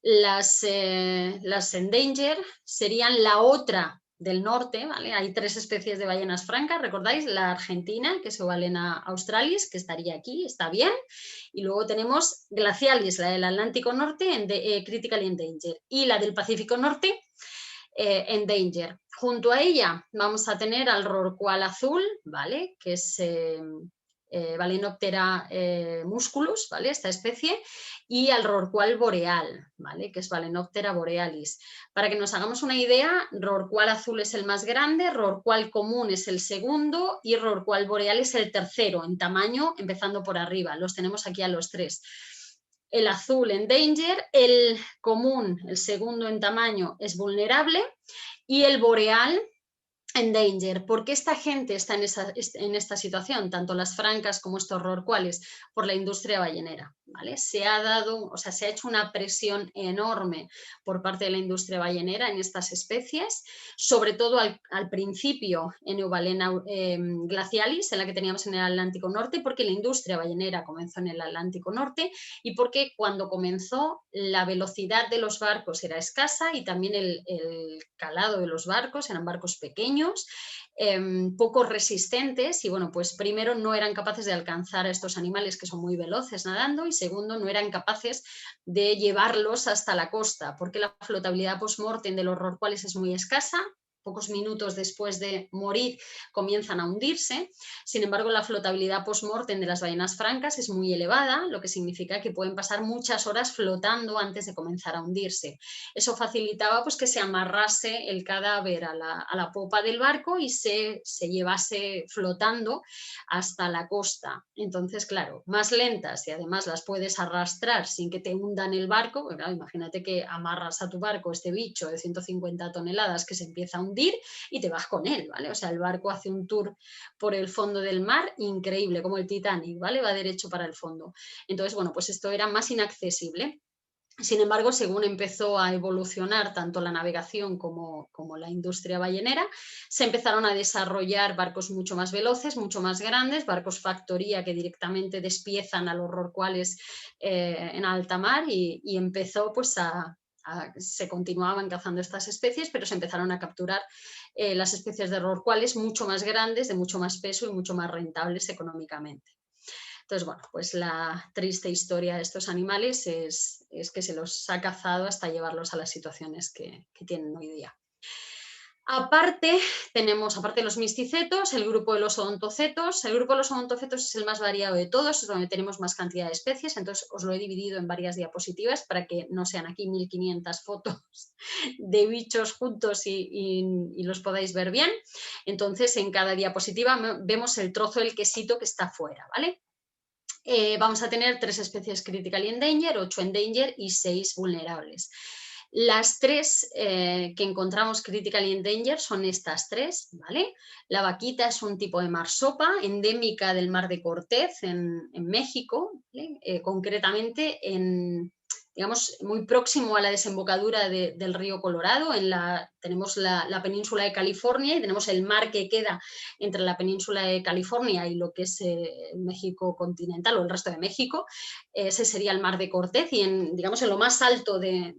Las endangered serían la otra del norte, ¿vale? Hay 3 especies de ballenas francas, ¿recordáis? La argentina, que es Eubalena australis, que estaría aquí, está bien, y luego tenemos glacialis, la del Atlántico Norte, critically endangered, y la del Pacífico Norte, endangered. Junto a ella vamos a tener al rorcual azul, ¿vale? Que es Balaenoptera musculus, ¿vale? Esta especie, y al rorcual boreal, ¿vale? Que es Balaenoptera borealis. Para que nos hagamos una idea, rorcual azul es el más grande, rorcual común es el segundo y rorcual boreal es el tercero en tamaño, empezando por arriba. Los tenemos aquí a los tres. El azul en danger, el común, el segundo en tamaño, es vulnerable, y el boreal en danger. ¿Por qué esta gente está en esta situación, tanto las francas como estos rorcuales? Por la industria ballenera, ¿vale? Se ha hecho una presión enorme por parte de la industria ballenera en estas especies, sobre todo al principio en Eubalena glacialis, en la que teníamos en el Atlántico Norte, porque la industria ballenera comenzó en el Atlántico Norte y porque cuando comenzó la velocidad de los barcos era escasa y también el calado de los barcos, eran barcos pequeños, poco resistentes, y bueno, pues primero no eran capaces de alcanzar a estos animales que son muy veloces nadando, y segundo no eran capaces de llevarlos hasta la costa, porque la flotabilidad post-mortem de los rorcuales es muy escasa. Pocos minutos después de morir comienzan a hundirse. Sin embargo, la flotabilidad post-mortem de las ballenas francas es muy elevada, lo que significa que pueden pasar muchas horas flotando antes de comenzar a hundirse. Eso facilitaba pues, que se amarrase el cadáver a la popa del barco y se llevase flotando hasta la costa. Entonces, claro, más lentas, y además las puedes arrastrar sin que te hundan el barco. Claro, imagínate que amarras a tu barco este bicho de 150 toneladas que se empieza a hundir y te vas con él, ¿vale? O sea, el barco hace un tour por el fondo del mar increíble, como el Titanic, ¿vale? Va derecho para el fondo. Entonces, bueno, pues esto era más inaccesible. Sin embargo, según empezó a evolucionar tanto la navegación como la industria ballenera, se empezaron a desarrollar barcos mucho más veloces, mucho más grandes, barcos factoría que directamente despiezan a los rorcuales en alta mar, y empezó pues se continuaban cazando estas especies, pero se empezaron a capturar las especies de rorcuales mucho más grandes, de mucho más peso y mucho más rentables económicamente. Entonces, bueno, pues la triste historia de estos animales es que se los ha cazado hasta llevarlos a las situaciones que tienen hoy día. Aparte de los misticetos, el grupo de los odontocetos. El grupo de los odontocetos es el más variado de todos, es donde tenemos más cantidad de especies, entonces os lo he dividido en varias diapositivas para que no sean aquí 1500 fotos de bichos juntos y los podáis ver bien. Entonces, en cada diapositiva vemos el trozo del quesito que está fuera, ¿vale? Vamos a tener 3 especies critical endanger, 8 endanger y 6 vulnerables. Las 3 que encontramos critical endanger son estas 3, ¿vale? La vaquita es un tipo de marsopa endémica del Mar de Cortez en México, ¿vale? Concretamente digamos, muy próximo a la desembocadura del río Colorado. Tenemos la península de California y tenemos el mar que queda entre la península de California y lo que es México continental o el resto de México. Ese sería el Mar de Cortez, y digamos, en lo más alto de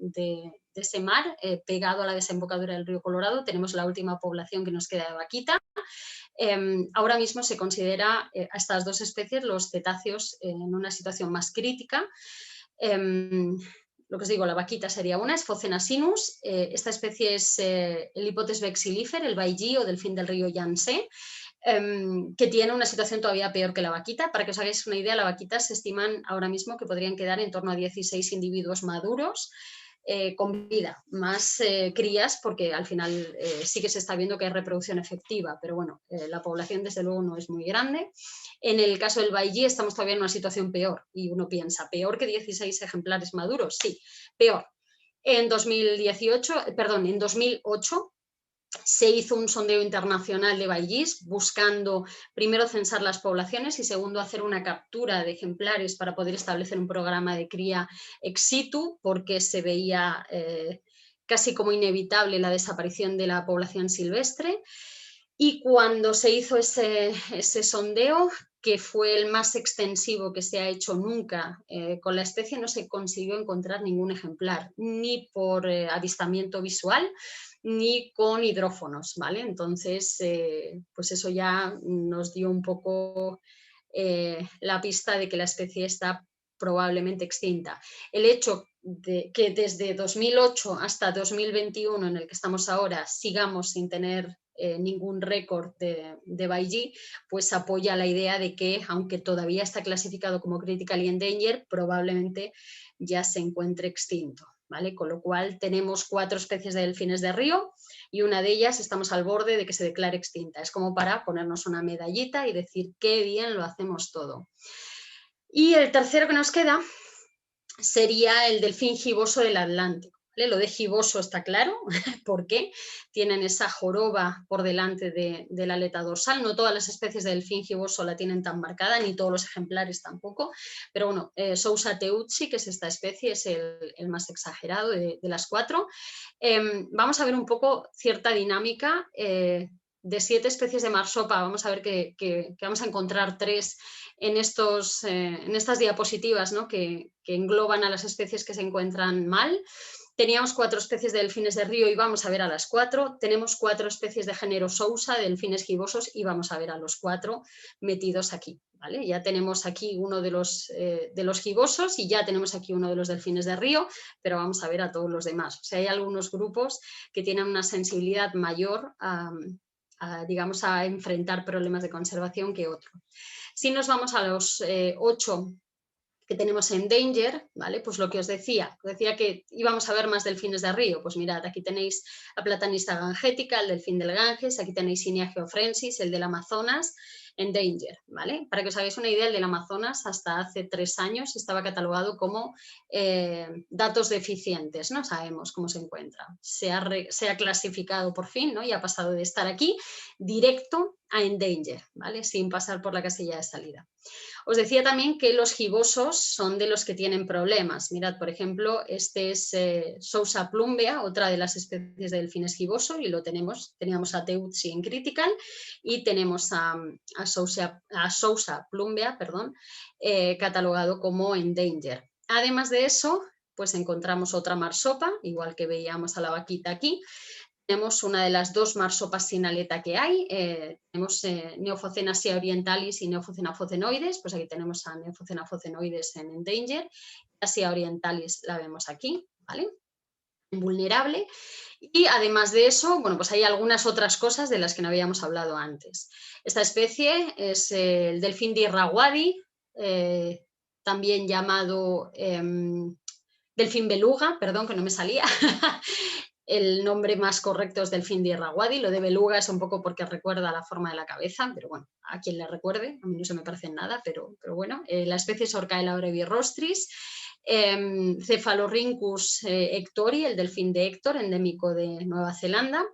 ese mar, pegado a la desembocadura del río Colorado, tenemos la última población que nos queda de vaquita. Ahora mismo se considera a estas 2 especies, los cetáceos, en una situación más crítica. Lo que os digo, la vaquita sería una, es Phocena sinus. Esta especie es el Hipotes vexillifer, el baiji o delfín del río Yangtze, que tiene una situación todavía peor que la vaquita. Para que os hagáis una idea, la vaquita se estiman ahora mismo que podrían quedar en torno a 16 individuos maduros con vida, más crías, porque al final sí que se está viendo que hay reproducción efectiva, pero bueno, la población desde luego no es muy grande. En el caso del baiji estamos todavía en una situación peor, y uno piensa, ¿peor que 16 ejemplares maduros? Sí, peor. En 2008 se hizo un sondeo internacional de baijís buscando primero censar las poblaciones y segundo hacer una captura de ejemplares para poder establecer un programa de cría ex situ, porque se veía casi como inevitable la desaparición de la población silvestre. Y cuando se hizo ese sondeo, que fue el más extensivo que se ha hecho nunca con la especie, no se consiguió encontrar ningún ejemplar, ni por avistamiento visual, ni con hidrófonos, ¿vale? Entonces, pues eso ya nos dio un poco la pista de que la especie está probablemente extinta. El hecho de que desde 2008 hasta 2021, en el que estamos ahora, sigamos sin tener ningún récord de Baiji, pues apoya la idea de que, aunque todavía está clasificado como critically endangered, probablemente ya se encuentre extinto, ¿vale? Con lo cual tenemos 4 especies de delfines de río y una de ellas estamos al borde de que se declare extinta. Es como para ponernos una medallita y decir qué bien lo hacemos todo. Y el tercero que nos queda sería el delfín giboso del Atlántico. ¿Vale? Lo de giboso está claro, ¿por qué? Tienen esa joroba por delante de la aleta dorsal. No todas las especies de delfín giboso la tienen tan marcada, ni todos los ejemplares tampoco, pero bueno, Sousa teutsi, que es esta especie, es el más exagerado de las 4. Vamos a ver un poco cierta dinámica. De 7 especies de marsopa, vamos a ver que vamos a encontrar 3 en estas diapositivas, ¿no? que engloban a las especies que se encuentran mal. Teníamos 4 especies de delfines de río y vamos a ver a las 4. Tenemos 4 especies de género Sousa, de delfines gibosos, y vamos a ver a los 4 metidos aquí. ¿Vale? Ya tenemos aquí uno de los gibosos y ya tenemos aquí uno de los delfines de río, pero vamos a ver a todos los demás. O sea, hay algunos grupos que tienen una sensibilidad mayor digamos, a enfrentar problemas de conservación que otros. Si nos vamos a los 8 que tenemos en Danger, ¿vale? Pues lo que os decía que íbamos a ver más delfines de río, pues mirad, aquí tenéis a Platanista gangética, el delfín del Ganges, aquí tenéis Inia geofrensis, el del Amazonas, en Danger, ¿vale? Para que os hagáis una idea, el del Amazonas hasta hace 3 años estaba catalogado como datos deficientes, no sabemos cómo se encuentra. Se ha clasificado por fin, ¿no? Y ha pasado de estar aquí directo a Endanger, ¿vale? Sin pasar por la casilla de salida. Os decía también que los gibosos son de los que tienen problemas. Mirad, por ejemplo, este es Sousa plumbea, otra de las especies de delfines giboso, y teníamos a Teutsi en critical y tenemos a Sousa plumbea, catalogado como endanger. Además de eso, pues encontramos otra marsopa, igual que veíamos a la vaquita aquí. Tenemos una de las 2 marsopas sin aleta que hay, tenemos Neophocena sia orientalis y Neophocena phocenoides, pues aquí tenemos a Neophocena phocenoides en endanger, la sia orientalis la vemos aquí, ¿vale? Vulnerable. Y además de eso, bueno, pues hay algunas otras cosas de las que no habíamos hablado antes. Esta especie es el delfín de Irrawaddy, también llamado delfín beluga, perdón que no me salía. El nombre más correcto es delfín de Irrawaddy, lo de beluga es un poco porque recuerda la forma de la cabeza, pero bueno, a quien le recuerde, a mí no se me parece nada, pero bueno, la especie es Orcaela brevirostris, Cephalorhynchus hectori, el delfín de Héctor, endémico de Nueva Zelanda,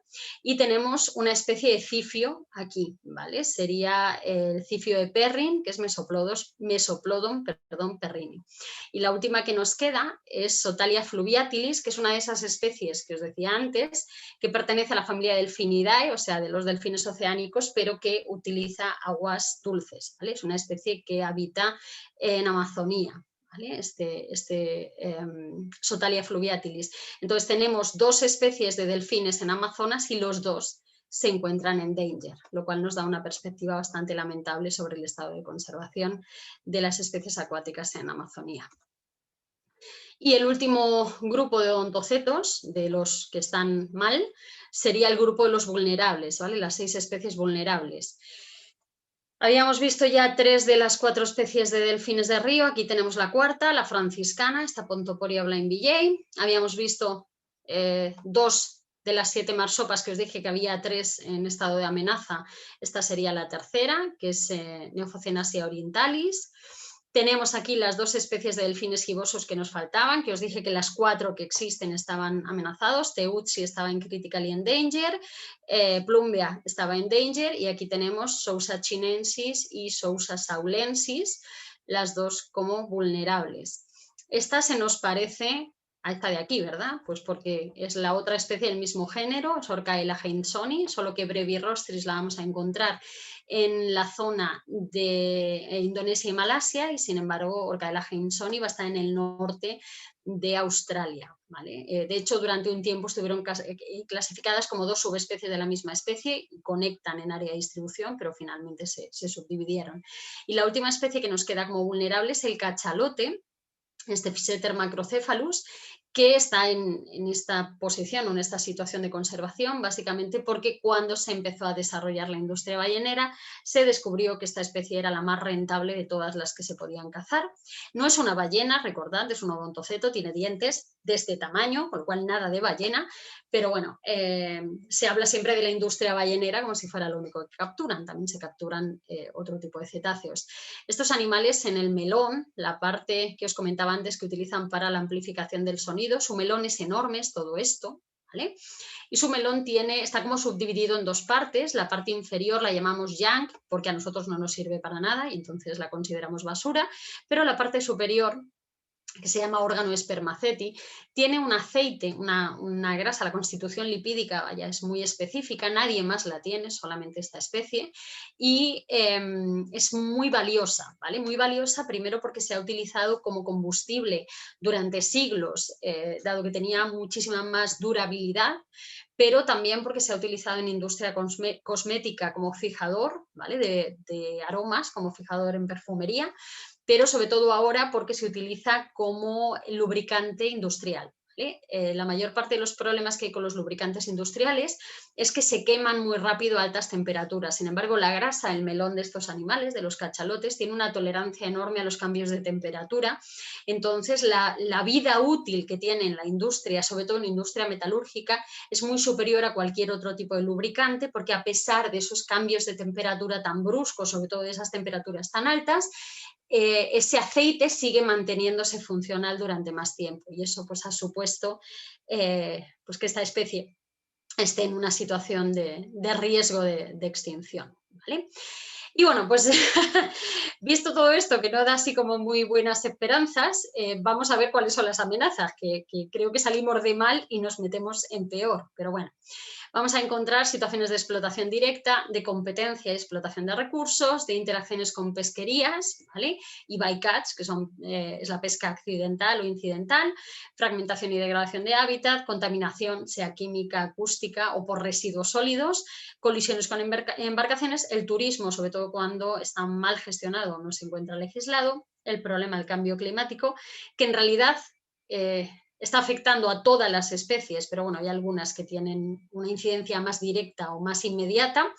y tenemos una especie de cifio aquí, ¿vale? Sería el cifio de Perrin, que es Mesoplodon perrini. Y la última que nos queda es Sotalia fluviatilis, que es una de esas especies que os decía antes, que pertenece a la familia Delphinidae, o sea, de los delfines oceánicos, pero que utiliza aguas dulces, ¿vale? Es una especie que habita en Amazonía, ¿vale? Sotalia fluviatilis. Entonces tenemos 2 especies de delfines en Amazonas y los 2 se encuentran en danger, lo cual nos da una perspectiva bastante lamentable sobre el estado de conservación de las especies acuáticas en Amazonía. Y el último grupo de odontocetos, de los que están mal, sería el grupo de los vulnerables, ¿vale? Las 6 especies vulnerables. Habíamos visto ya 3 de las 4 especies de delfines de río, aquí tenemos la 4ª, la franciscana, esta Pontoporia blind vijay. Habíamos visto 2 de las 7 marsopas que os dije que había 3 en estado de amenaza, esta sería la 3ª, que es Neophocena sia orientalis. Tenemos aquí las 2 especies de delfines gibosos que nos faltaban, que os dije que las 4 que existen estaban amenazados. Teutsi estaba en critically endanger, Plumbea estaba en danger y aquí tenemos Sousa chinensis y Sousa saulensis, las 2 como vulnerables. Esta se nos parece a esta de aquí, ¿verdad? Pues porque es la otra especie del mismo género, es Orcaela hainsoni, solo que brevirostris la vamos a encontrar en la zona de Indonesia y Malasia, y sin embargo Orcaela hainsoni va a estar en el norte de Australia, ¿vale? De hecho, durante un tiempo estuvieron clasificadas como 2 subespecies de la misma especie, conectan en área de distribución, pero finalmente se subdividieron. Y la última especie que nos queda como vulnerable es el cachalote, este Physeter macrocephalus, que está en esta posición o en esta situación de conservación, básicamente porque cuando se empezó a desarrollar la industria ballenera se descubrió que esta especie era la más rentable de todas las que se podían cazar. No es una ballena, recordad, es un odontoceto, tiene dientes de este tamaño, con lo cual nada de ballena, pero bueno, se habla siempre de la industria ballenera como si fuera lo único que capturan, también se capturan otro tipo de cetáceos. Estos animales en el melón, la parte que os comentaba antes que utilizan para la amplificación del sonido, su melón es enorme, es todo esto, ¿vale? Y su melón está como subdividido en dos partes. La parte inferior la llamamos junk porque a nosotros no nos sirve para nada y entonces la consideramos basura, pero la parte superior, que se llama órgano espermaceti, tiene un aceite, una grasa, la constitución lipídica, vaya, es muy específica, nadie más la tiene, solamente esta especie, y es muy valiosa, ¿vale? Muy valiosa primero porque se ha utilizado como combustible durante siglos, dado que tenía muchísima más durabilidad, pero también porque se ha utilizado en industria cosmética como fijador, ¿vale? de aromas, como fijador en perfumería, pero sobre todo ahora porque se utiliza como lubricante industrial. ¿Vale? La mayor parte de los problemas que hay con los lubricantes industriales es que se queman muy rápido a altas temperaturas. Sin embargo, la grasa, el melón de estos animales, de los cachalotes, tiene una tolerancia enorme a los cambios de temperatura. Entonces, la vida útil que tiene en la industria, sobre todo en la industria metalúrgica, es muy superior a cualquier otro tipo de lubricante, porque a pesar de esos cambios de temperatura tan bruscos, sobre todo de esas temperaturas tan altas, ese aceite sigue manteniéndose funcional durante más tiempo y eso pues ha supuesto pues que esta especie esté en una situación de riesgo de extinción, ¿vale? Y bueno, pues visto todo esto que no da así como muy buenas esperanzas, vamos a ver cuáles son las amenazas, que creo que salimos de mal y nos metemos en peor, pero bueno. Vamos a encontrar situaciones de explotación directa, de competencia y explotación de recursos, de interacciones con pesquerías, ¿vale? Y bycatch, que es la pesca accidental o incidental, fragmentación y degradación de hábitat, contaminación, sea química, acústica o por residuos sólidos, colisiones con embarcaciones, el turismo, sobre todo cuando está mal gestionado o no se encuentra legislado, el problema del cambio climático, que en realidad está afectando a todas las especies, pero bueno, hay algunas que tienen una incidencia más directa o más inmediata.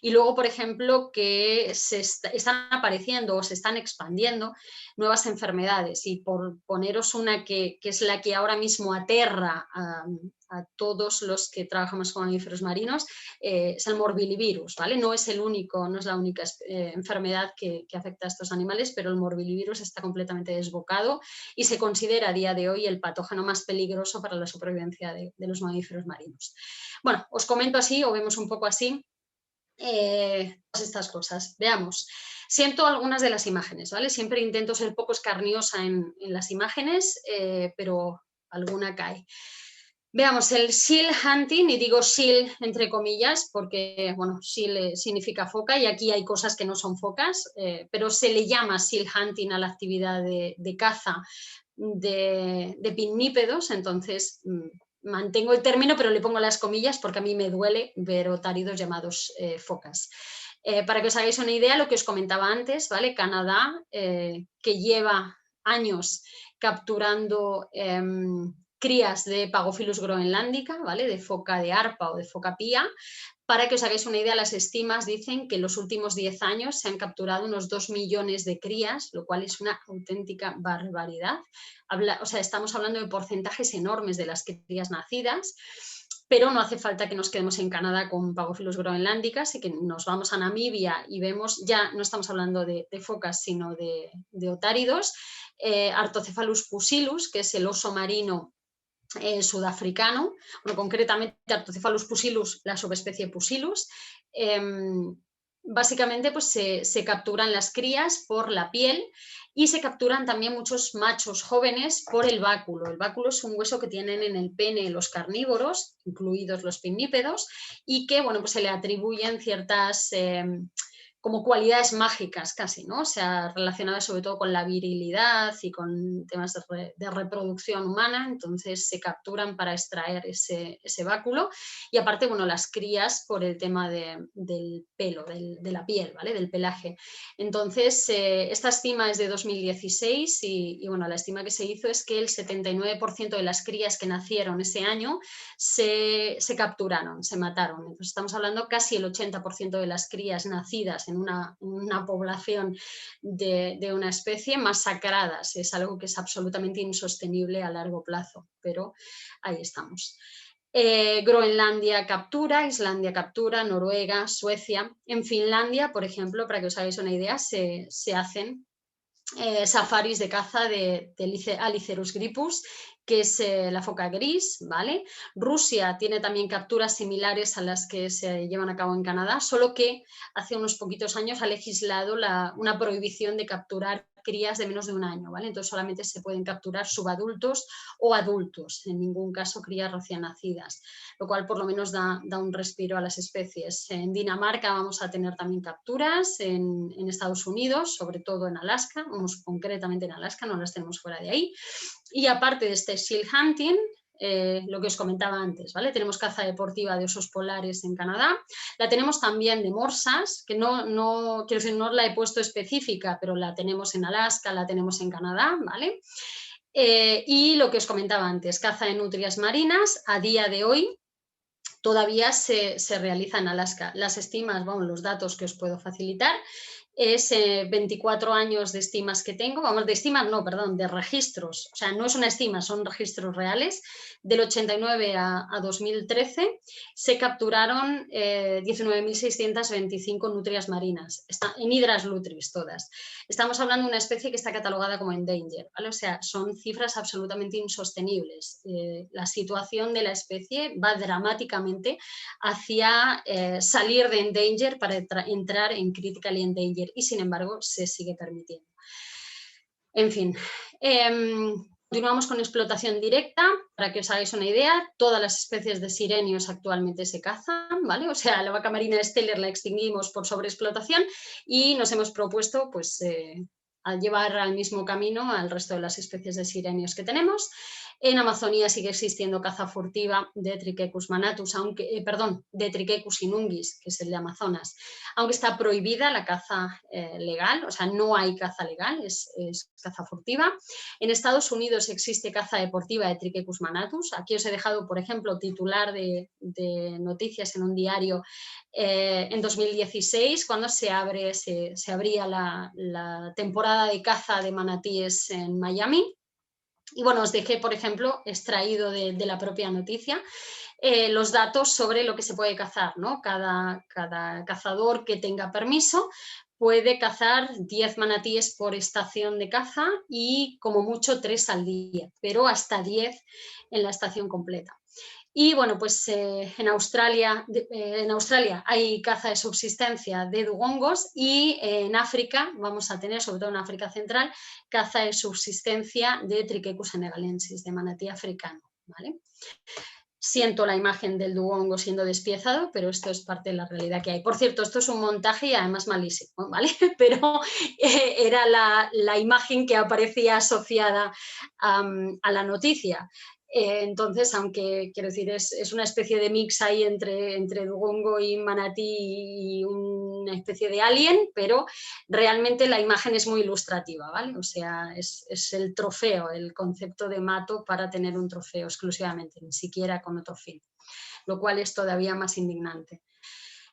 Y luego, por ejemplo, que están apareciendo o se están expandiendo nuevas enfermedades. Y por poneros una que es la que ahora mismo aterra a todos los que trabajamos con mamíferos marinos, es el morbillivirus, ¿vale? No es la única enfermedad que afecta a estos animales, pero el morbillivirus está completamente desbocado y se considera a día de hoy el patógeno más peligroso para la supervivencia de los mamíferos marinos. Bueno, os comento así o vemos un poco así todas estas cosas. Veamos. Siento algunas de las imágenes, ¿vale? Siempre intento ser poco escarniosa en las imágenes, pero alguna cae. Veamos, el seal hunting, y digo seal entre comillas porque, bueno, seal significa foca y aquí hay cosas que no son focas, pero se le llama seal hunting a la actividad de caza de pinnípedos, entonces mantengo el término, pero le pongo las comillas porque a mí me duele ver otáridos llamados focas. Para que os hagáis una idea, lo que os comentaba antes, ¿vale? Canadá, que lleva años capturando crías de Pagophilus groenlandica, ¿vale? De foca de arpa o de foca pía. Para que os hagáis una idea, las estimas dicen que en los últimos 10 años se han capturado unos 2 millones de crías, lo cual es una auténtica barbaridad. Estamos hablando de porcentajes enormes de las crías nacidas, pero no hace falta que nos quedemos en Canadá con Pagophilus groenlandicas y que nos vamos a Namibia y vemos, ya no estamos hablando de focas, sino de otáridos, Artocephalus pusillus, que es el oso marino sudafricano, bueno, concretamente Artocephalus pusillus, la subespecie pusillus. Básicamente pues se capturan las crías por la piel y se capturan también muchos machos jóvenes por el báculo. El báculo es un hueso que tienen en el pene los carnívoros, incluidos los pinnípedos, y que bueno, pues se le atribuyen ciertas como cualidades mágicas casi, ¿no? O sea, relacionadas sobre todo con la virilidad y con temas de reproducción humana, entonces se capturan para extraer ese báculo y aparte, bueno, las crías por el tema del pelo, de la piel, ¿vale? Del pelaje. Entonces, esta estima es de 2016 y, bueno, la estima que se hizo es que el 79% de las crías que nacieron ese año se capturaron, se mataron. Entonces, estamos hablando casi el 80% de las crías nacidas en una población de una especie masacradas. Es algo que es absolutamente insostenible a largo plazo, pero ahí estamos. Groenlandia captura, Islandia captura, Noruega, Suecia. En Finlandia, por ejemplo, para que os hagáis una idea, se hacen safaris de caza de Alicerus gripus, que es la foca gris, ¿vale? Rusia tiene también capturas similares a las que se llevan a cabo en Canadá, solo que hace unos poquitos años ha legislado una prohibición de capturar crías de menos de un año, ¿vale? Entonces solamente se pueden capturar subadultos o adultos, en ningún caso crías recién nacidas, lo cual por lo menos da un respiro a las especies. En Dinamarca vamos a tener también capturas, en Estados Unidos, sobre todo en Alaska, concretamente en Alaska, no las tenemos fuera de ahí. Y aparte de este seal hunting, lo que os comentaba antes, ¿vale? Tenemos caza deportiva de osos polares en Canadá, la tenemos también de morsas, que quiero decir, no la he puesto específica, pero la tenemos en Alaska, la tenemos en Canadá, ¿vale? Y lo que os comentaba antes, caza de nutrias marinas, a día de hoy todavía se realiza en Alaska. Las estimas, bueno, los datos que os puedo facilitar, es 24 años de estimas que tengo, vamos, de estimas no, perdón, de registros, o sea, no es una estima, son registros reales, del 89 a 2013 se capturaron 19.625 nutrias marinas, en Hydras lutris todas. Estamos hablando de una especie que está catalogada como endangered, ¿vale? O sea, son cifras absolutamente insostenibles. La situación de la especie va dramáticamente hacia salir de endangered para entrar en critically endangered y sin embargo se sigue permitiendo. En fin, continuamos con explotación directa. Para que os hagáis una idea, todas las especies de sirenios actualmente se cazan, ¿vale? O sea, la vaca marina Steller la extinguimos por sobreexplotación y nos hemos propuesto, pues, a llevar al mismo camino al resto de las especies de sirenios que tenemos. En Amazonía sigue existiendo caza furtiva de Trichechus manatus, de Trichechus inunguis, que es el de Amazonas, aunque está prohibida la caza legal, o sea, no hay caza legal, es caza furtiva. En Estados Unidos existe caza deportiva de Trichechus manatus. Aquí os he dejado, por ejemplo, titular de noticias en un diario en 2016, cuando se abría la temporada de caza de manatíes en Miami. Y bueno, os dejé, por ejemplo, extraído de la propia noticia, los datos sobre lo que se puede cazar, ¿no? Cada cazador que tenga permiso puede cazar 10 manatíes por estación de caza y como mucho 3 al día, pero hasta 10 en la estación completa. Y bueno, pues en Australia hay caza de subsistencia de dugongos y en África vamos a tener, sobre todo en África Central, caza de subsistencia de Trichechus senegalensis, de manatí africano, ¿vale? Siento la imagen del dugongo siendo despiezado, pero esto es parte de la realidad que hay. Por cierto, esto es un montaje y además malísimo, ¿vale? Pero era la imagen que aparecía asociada a la noticia. Entonces, aunque quiero decir, es una especie de mix ahí entre dugongo y manatí y una especie de alien, pero realmente la imagen es muy ilustrativa, ¿vale? O sea, es el trofeo, el concepto de mato para tener un trofeo exclusivamente, ni siquiera con otro fin, lo cual es todavía más indignante.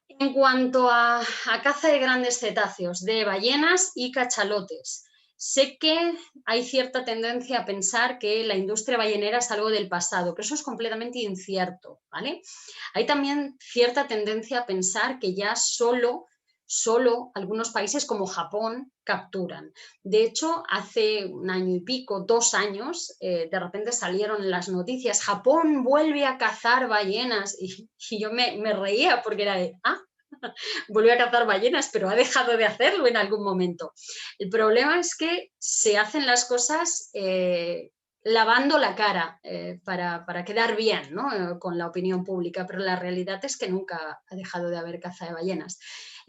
En cuanto a caza de grandes cetáceos, de ballenas y cachalotes, sé que hay cierta tendencia a pensar que la industria ballenera es algo del pasado, pero eso es completamente incierto, ¿vale? Hay también cierta tendencia a pensar que ya solo algunos países como Japón capturan. De hecho, hace un año y pico, 2 años, de repente salieron en las noticias, Japón vuelve a cazar ballenas, y yo me reía porque era de, vuelve a cazar ballenas, pero ha dejado de hacerlo en algún momento. El problema es que se hacen las cosas lavando la cara para quedar bien, ¿no? Con la opinión pública, pero la realidad es que nunca ha dejado de haber caza de ballenas.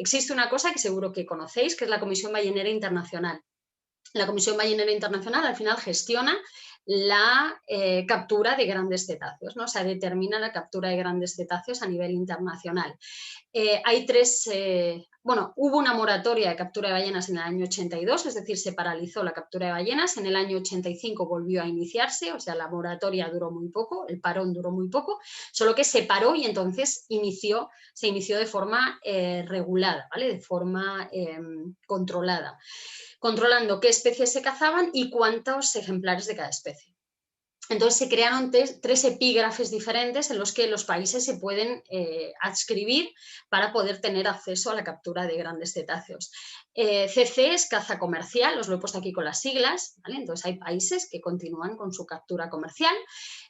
existe una cosa que seguro que conocéis, que es la Comisión Ballenera Internacional. La Comisión Ballenera Internacional al final gestiona la captura de grandes cetáceos, ¿no? O sea, determina la captura de grandes cetáceos a nivel internacional. Hay hubo una moratoria de captura de ballenas en el año 82, es decir, se paralizó la captura de ballenas, en el año 85 volvió a iniciarse, o sea, la moratoria duró muy poco, el parón duró muy poco, solo que se paró y entonces se inició de forma regulada, ¿vale? De forma controlada, controlando qué especies se cazaban y cuántos ejemplares de cada especie. Entonces se crearon tres epígrafes diferentes en los que los países se pueden adscribir para poder tener acceso a la captura de grandes cetáceos. CC es caza comercial, os lo he puesto aquí con las siglas, ¿vale? Entonces hay países que continúan con su captura comercial.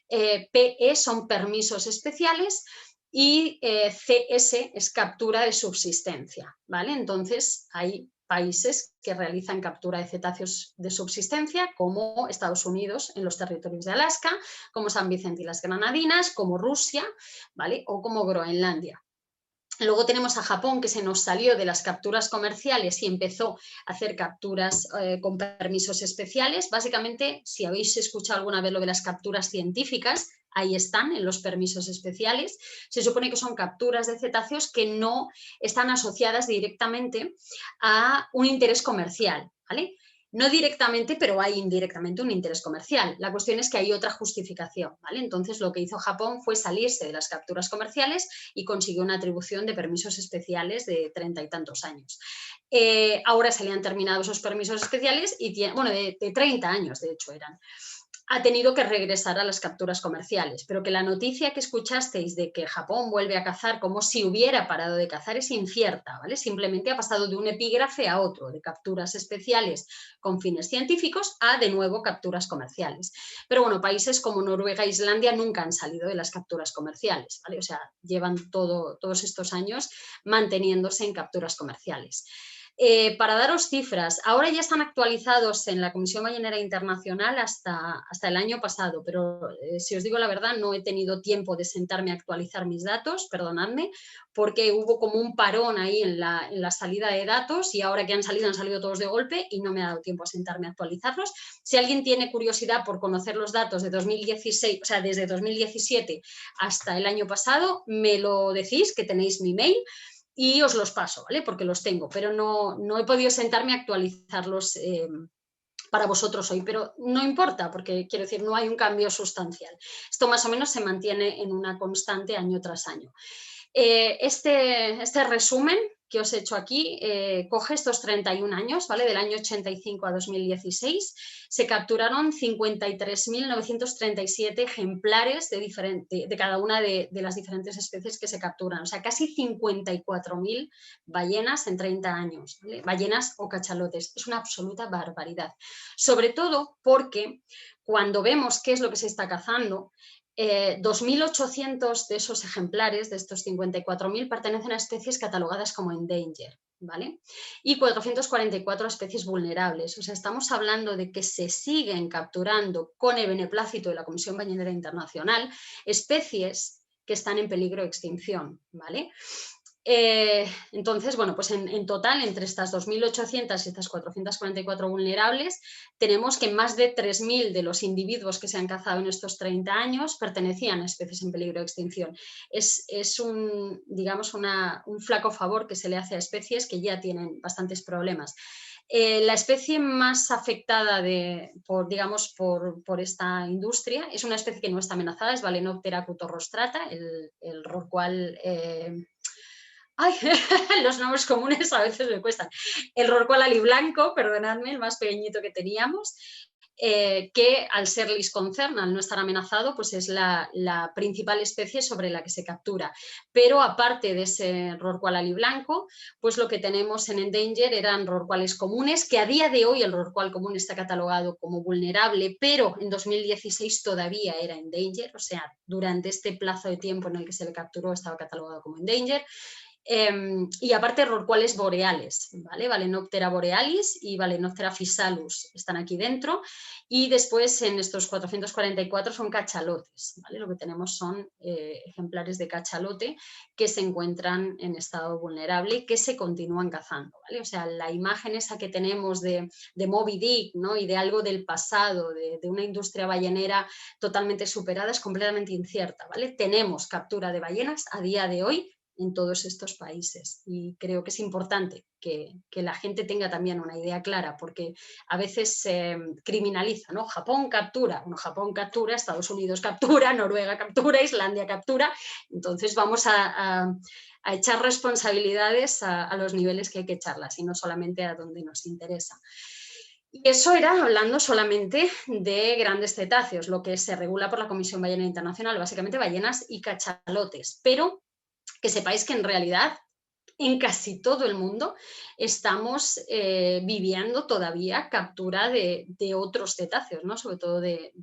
PE son permisos especiales y CS es captura de subsistencia, ¿vale? Entonces hay países que realizan captura de cetáceos de subsistencia, como Estados Unidos en los territorios de Alaska, como San Vicente y las Granadinas, como Rusia, ¿vale? O como Groenlandia. Luego tenemos a Japón, que se nos salió de las capturas comerciales y empezó a hacer capturas con permisos especiales. Básicamente, si habéis escuchado alguna vez lo de las capturas científicas, ahí están, en los permisos especiales. Se supone que son capturas de cetáceos que no están asociadas directamente a un interés comercial, ¿vale? No directamente, pero hay indirectamente un interés comercial. La cuestión es que hay otra justificación, ¿vale? Entonces, lo que hizo Japón fue salirse de las capturas comerciales y consiguió una atribución de permisos especiales de 30 y tantos años. Ahora se le han terminado esos permisos especiales y de 30 años, de hecho, eran. Ha tenido que regresar a las capturas comerciales, pero que la noticia que escuchasteis de que Japón vuelve a cazar como si hubiera parado de cazar es incierta, ¿vale? Simplemente ha pasado de un epígrafe a otro, de capturas especiales con fines científicos a, de nuevo, capturas comerciales. Pero bueno, países como Noruega e Islandia nunca han salido de las capturas comerciales, ¿vale? O sea, llevan todos estos años manteniéndose en capturas comerciales. Para daros cifras, ahora ya están actualizados en la Comisión Ballenera Internacional hasta el año pasado, pero si os digo la verdad, no he tenido tiempo de sentarme a actualizar mis datos, perdonadme, porque hubo como un parón ahí en la salida de datos y ahora que han salido todos de golpe y no me ha dado tiempo a sentarme a actualizarlos. Si alguien tiene curiosidad por conocer los datos de 2016, o sea, desde 2017 hasta el año pasado, me lo decís, que tenéis mi mail, y os los paso, ¿vale? Porque los tengo, pero no he podido sentarme a actualizarlos para vosotros hoy, pero no importa, porque quiero decir, no hay un cambio sustancial. Esto más o menos se mantiene en una constante año tras año. Este resumen que os he hecho aquí coge estos 31 años, ¿vale? Del año 85 a 2016, se capturaron 53.937 ejemplares de cada una de las diferentes especies que se capturan, o sea, casi 54.000 ballenas en 30 años, ¿vale? Ballenas o cachalotes, es una absoluta barbaridad, sobre todo porque cuando vemos qué es lo que se está cazando, 2.800 de esos ejemplares, de estos 54.000, pertenecen a especies catalogadas como endangered, ¿vale? Y 444 especies vulnerables. O sea, estamos hablando de que se siguen capturando con el beneplácito de la Comisión Ballenera Internacional especies que están en peligro de extinción, ¿vale? Entonces, bueno, pues en total, entre estas 2.800 y estas 444 vulnerables, tenemos que más de 3.000 de los individuos que se han cazado en estos 30 años pertenecían a especies en peligro de extinción. Es digamos, un flaco favor que se le hace a especies que ya tienen bastantes problemas. La especie más afectada por esta industria es una especie que no está amenazada, es Balaenoptera cutorrostrata, el rorcual... Ay, los nombres comunes a veces me cuestan. El rorcual aliblanco, perdonadme, el más pequeñito que teníamos, que al ser least concern, al no estar amenazado, pues es la principal especie sobre la que se captura. Pero aparte de ese rorcual aliblanco, pues lo que tenemos en endanger eran rorcuales comunes, que a día de hoy el rorcual común está catalogado como vulnerable, pero en 2016 todavía era endanger, o sea, durante este plazo de tiempo en el que se le capturó estaba catalogado como endanger. Y aparte rorcuales boreales, ¿vale? Balenoptera borealis y Balenoptera physalus están aquí dentro, y después en estos 444 son cachalotes, ¿vale? Lo que tenemos son ejemplares de cachalote que se encuentran en estado vulnerable y que se continúan cazando, ¿vale? O sea, la imagen esa que tenemos de Moby Dick, ¿no? Y de algo del pasado, de una industria ballenera totalmente superada, es completamente incierta, ¿vale? Tenemos captura de ballenas a día de hoy en todos estos países, y creo que es importante que la gente tenga también una idea clara, porque a veces se criminaliza, ¿no? Japón captura, bueno, Japón captura, Estados Unidos captura, Noruega captura, Islandia captura, entonces vamos a echar responsabilidades a los niveles que hay que echarlas y no solamente a donde nos interesa. Y eso era hablando solamente de grandes cetáceos, lo que se regula por la Comisión Ballenera Internacional, básicamente ballenas y cachalotes, pero que sepáis que en realidad en casi todo el mundo estamos viviendo todavía captura de otros cetáceos, ¿no? Sobre todo de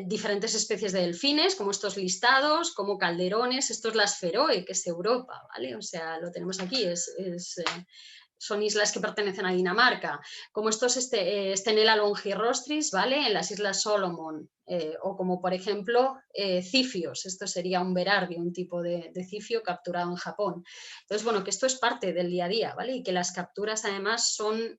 diferentes especies de delfines, como estos listados, como calderones, esto es las Feroe, que es Europa, ¿vale? O sea, lo tenemos aquí, son islas que pertenecen a Dinamarca, como estos Stenella longirostris, ¿vale? En las Islas Solomon, o como por ejemplo cifios, esto sería un berardio, un tipo de cifio capturado en Japón. Entonces, bueno, que esto es parte del día a día, ¿vale? Y que las capturas además son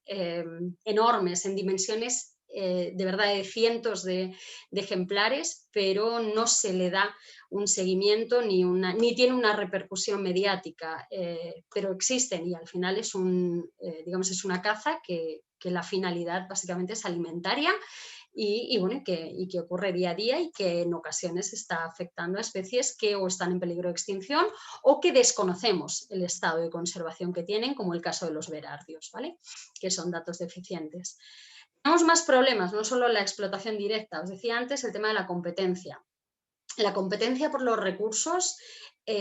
enormes en dimensiones de verdad de cientos de ejemplares, pero no se le da un seguimiento ni tiene una repercusión mediática, pero existen, y al final es digamos, es una caza que la finalidad básicamente es alimentaria y bueno, que ocurre día a día y que en ocasiones está afectando a especies que o están en peligro de extinción o que desconocemos el estado de conservación que tienen, como el caso de los berardios, ¿vale? Que son datos deficientes. Tenemos más problemas, no solo la explotación directa, os decía antes el tema de la competencia. La competencia por los recursos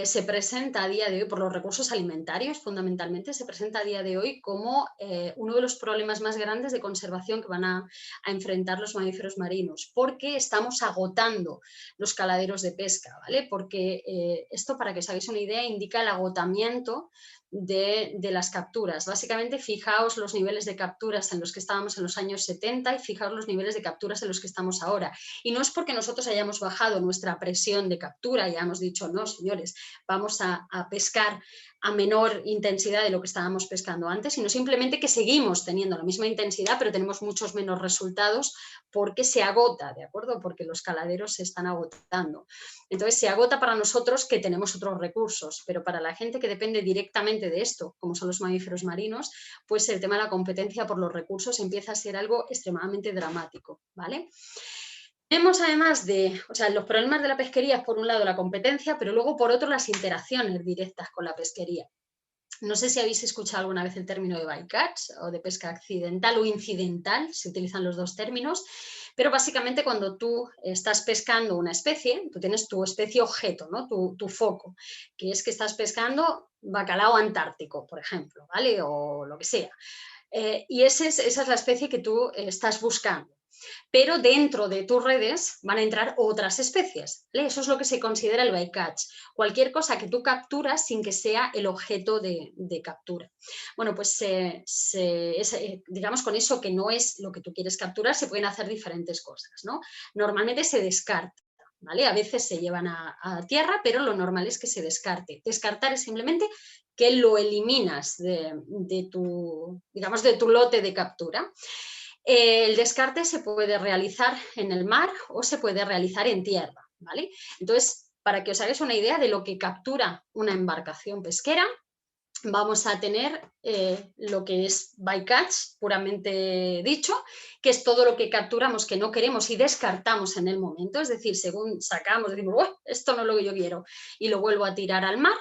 se presenta a día de hoy, por los recursos alimentarios fundamentalmente, se presenta a día de hoy como uno de los problemas más grandes de conservación que van a enfrentar los mamíferos marinos, porque estamos agotando los caladeros de pesca, ¿vale? Porque esto, para que os hagáis una idea, indica el agotamiento de las capturas. Básicamente, fijaos los niveles de capturas en los que estábamos en los años 70 y fijaos los niveles de capturas en los que estamos ahora. Y no es porque nosotros hayamos bajado nuestra presión de captura, ya hemos dicho, no, señores, vamos a pescar a menor intensidad de lo que estábamos pescando antes, sino simplemente que seguimos teniendo la misma intensidad, pero tenemos muchos menos resultados porque se agota, ¿de acuerdo? Porque los caladeros se están agotando. Entonces se agota para nosotros, que tenemos otros recursos, pero para la gente que depende directamente de esto, como son los mamíferos marinos, pues el tema de la competencia por los recursos empieza a ser algo extremadamente dramático, ¿vale? Tenemos además los problemas de la pesquería, por un lado la competencia, pero luego por otro las interacciones directas con la pesquería. No sé si habéis escuchado alguna vez el término de bycatch o de pesca accidental o incidental, se utilizan los dos términos, pero básicamente cuando tú estás pescando una especie, tú tienes tu especie objeto, ¿no? tu foco, que es que estás pescando bacalao antártico, por ejemplo, ¿vale? O lo que sea. Y esa es la especie que tú estás buscando. Pero dentro de tus redes van a entrar otras especies, ¿vale? Eso es lo que se considera el bycatch. Cualquier cosa que tú capturas sin que sea el objeto de captura. Bueno, pues digamos, con eso que no es lo que tú quieres capturar, se pueden hacer diferentes cosas, ¿no? Normalmente se descarta, ¿vale? A veces se llevan a tierra, pero lo normal es que se descarte. Descartar es simplemente que lo eliminas de tu lote de captura. El descarte se puede realizar en el mar o se puede realizar en tierra, ¿vale? Entonces, para que os hagáis una idea de lo que captura una embarcación pesquera, vamos a tener lo que es bycatch, puramente dicho, que es todo lo que capturamos que no queremos y descartamos en el momento, es decir, según sacamos, decimos, esto no es lo que yo quiero, y lo vuelvo a tirar al mar,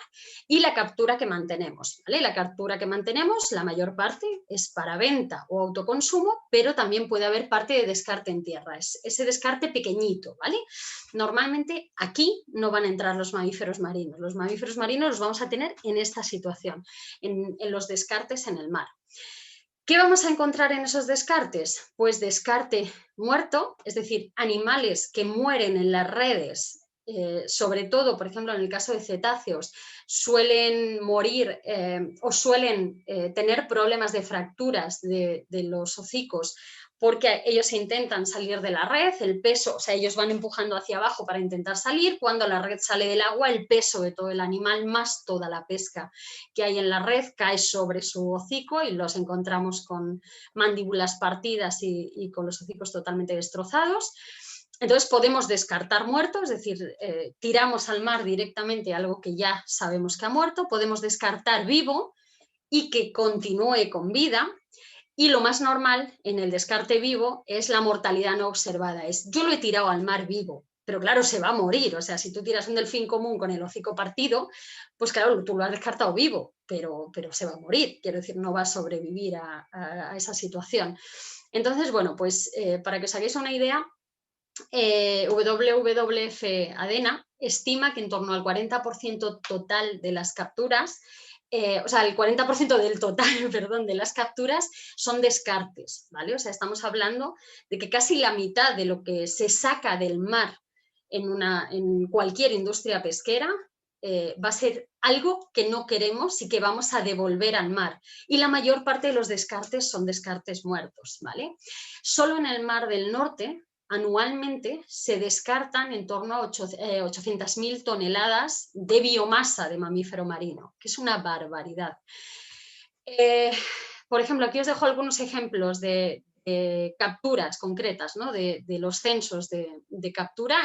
y la captura que mantenemos, ¿vale? La captura que mantenemos, la mayor parte, es para venta o autoconsumo, pero también puede haber parte de descarte en tierra, es ese descarte pequeñito, ¿vale? Normalmente aquí no van a entrar los mamíferos marinos los vamos a tener en esta situación, en los descartes en el mar. ¿Qué vamos a encontrar en esos descartes? Pues descarte muerto, es decir, animales que mueren en las redes sobre todo, por ejemplo, en el caso de cetáceos, suelen morir o suelen tener problemas de fracturas de los hocicos porque ellos intentan salir de la red, el peso, o sea, ellos van empujando hacia abajo para intentar salir, cuando la red sale del agua, el peso de todo el animal más toda la pesca que hay en la red cae sobre su hocico y los encontramos con mandíbulas partidas y con los hocicos totalmente destrozados. Entonces podemos descartar muertos, es decir, tiramos al mar directamente algo que ya sabemos que ha muerto, podemos descartar vivo y que continúe con vida. Y lo más normal en el descarte vivo es la mortalidad no observada. Yo lo he tirado al mar vivo, pero claro, se va a morir. O sea, si tú tiras un delfín común con el hocico partido, pues claro, tú lo has descartado vivo, pero se va a morir. Quiero decir, no va a sobrevivir a esa situación. Entonces, bueno, pues para que os hagáis una idea, WWF ADENA estima que en torno al 40% total de las capturas, o sea, el 40% del total, perdón, de las capturas son descartes, ¿vale? O sea, estamos hablando de que casi la mitad de lo que se saca del mar en cualquier industria pesquera va a ser algo que no queremos y que vamos a devolver al mar. Y la mayor parte de los descartes son descartes muertos, ¿vale? Solo en el Mar del Norte, anualmente se descartan en torno a 800.000 toneladas de biomasa de mamífero marino, que es una barbaridad. Por ejemplo, aquí os dejo algunos ejemplos de capturas concretas, ¿no? de los censos de captura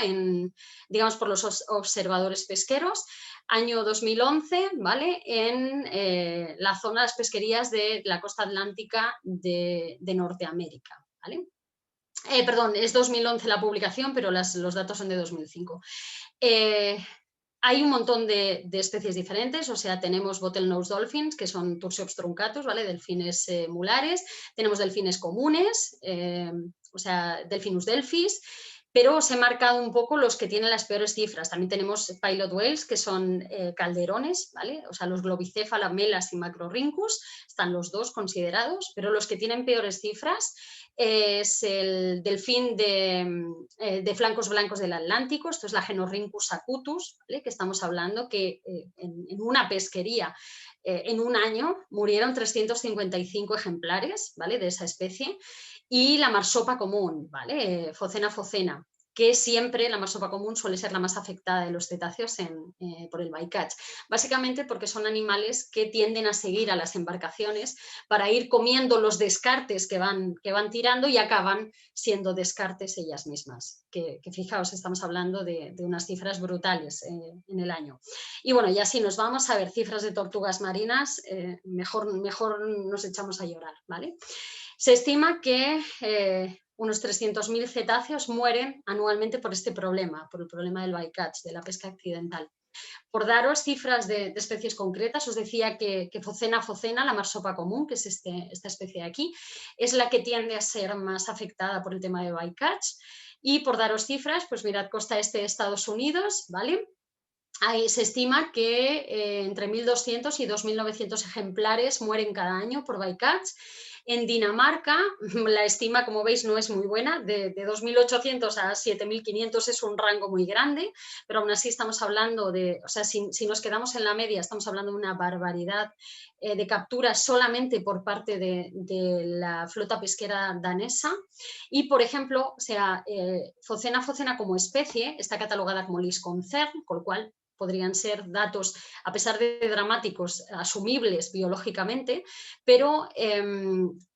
digamos, por los observadores pesqueros. Año 2011, ¿vale? En la zona de las pesquerías de la costa atlántica de Norteamérica, ¿vale? Perdón, es 2011 la publicación, pero los datos son de 2005. Hay un montón de especies diferentes, o sea, tenemos bottlenose dolphins, que son Tursiops truncatus, ¿vale? Delfines mulares, tenemos delfines comunes, o sea, Delphinus delphis, pero os he marcado un poco los que tienen las peores cifras. También tenemos pilot whales, que son calderones, ¿vale? O sea, los globicéfala, melas y macrorhynchus, están los dos considerados, pero los que tienen peores cifras es el delfín de flancos blancos del Atlántico, esto es la Genorhynchus acutus, ¿vale? Que estamos hablando que en una pesquería en un año murieron 355 ejemplares, ¿vale? De esa especie. Y la marsopa común, ¿vale? Phocena phocena, que siempre la marsopa común suele ser la más afectada de los cetáceos por el bycatch. Básicamente porque son animales que tienden a seguir a las embarcaciones para ir comiendo los descartes que van tirando y acaban siendo descartes ellas mismas. Que fijaos, estamos hablando de unas cifras brutales en el año. Y bueno, ya si nos vamos a ver cifras de tortugas marinas, mejor nos echamos a llorar, ¿vale? Se estima que unos 300.000 cetáceos mueren anualmente por este problema, por el problema del bycatch, de la pesca accidental. Por daros cifras de especies concretas, os decía que Phocena phocena, la marsopa común, que es esta especie de aquí, es la que tiende a ser más afectada por el tema de bycatch. Y por daros cifras, pues mirad costa este de Estados Unidos, ¿vale? Ahí se estima que entre 1.200 y 2.900 ejemplares mueren cada año por bycatch. En Dinamarca, la estima, como veis, no es muy buena, de 2.800 a 7.500 es un rango muy grande, pero aún así estamos hablando de, o sea, si nos quedamos en la media, estamos hablando de una barbaridad de capturas solamente por parte de la flota pesquera danesa. Y, por ejemplo, o sea, Phocena phocena como especie está catalogada como Lis concern, con lo cual podrían ser datos, a pesar de dramáticos, asumibles biológicamente, pero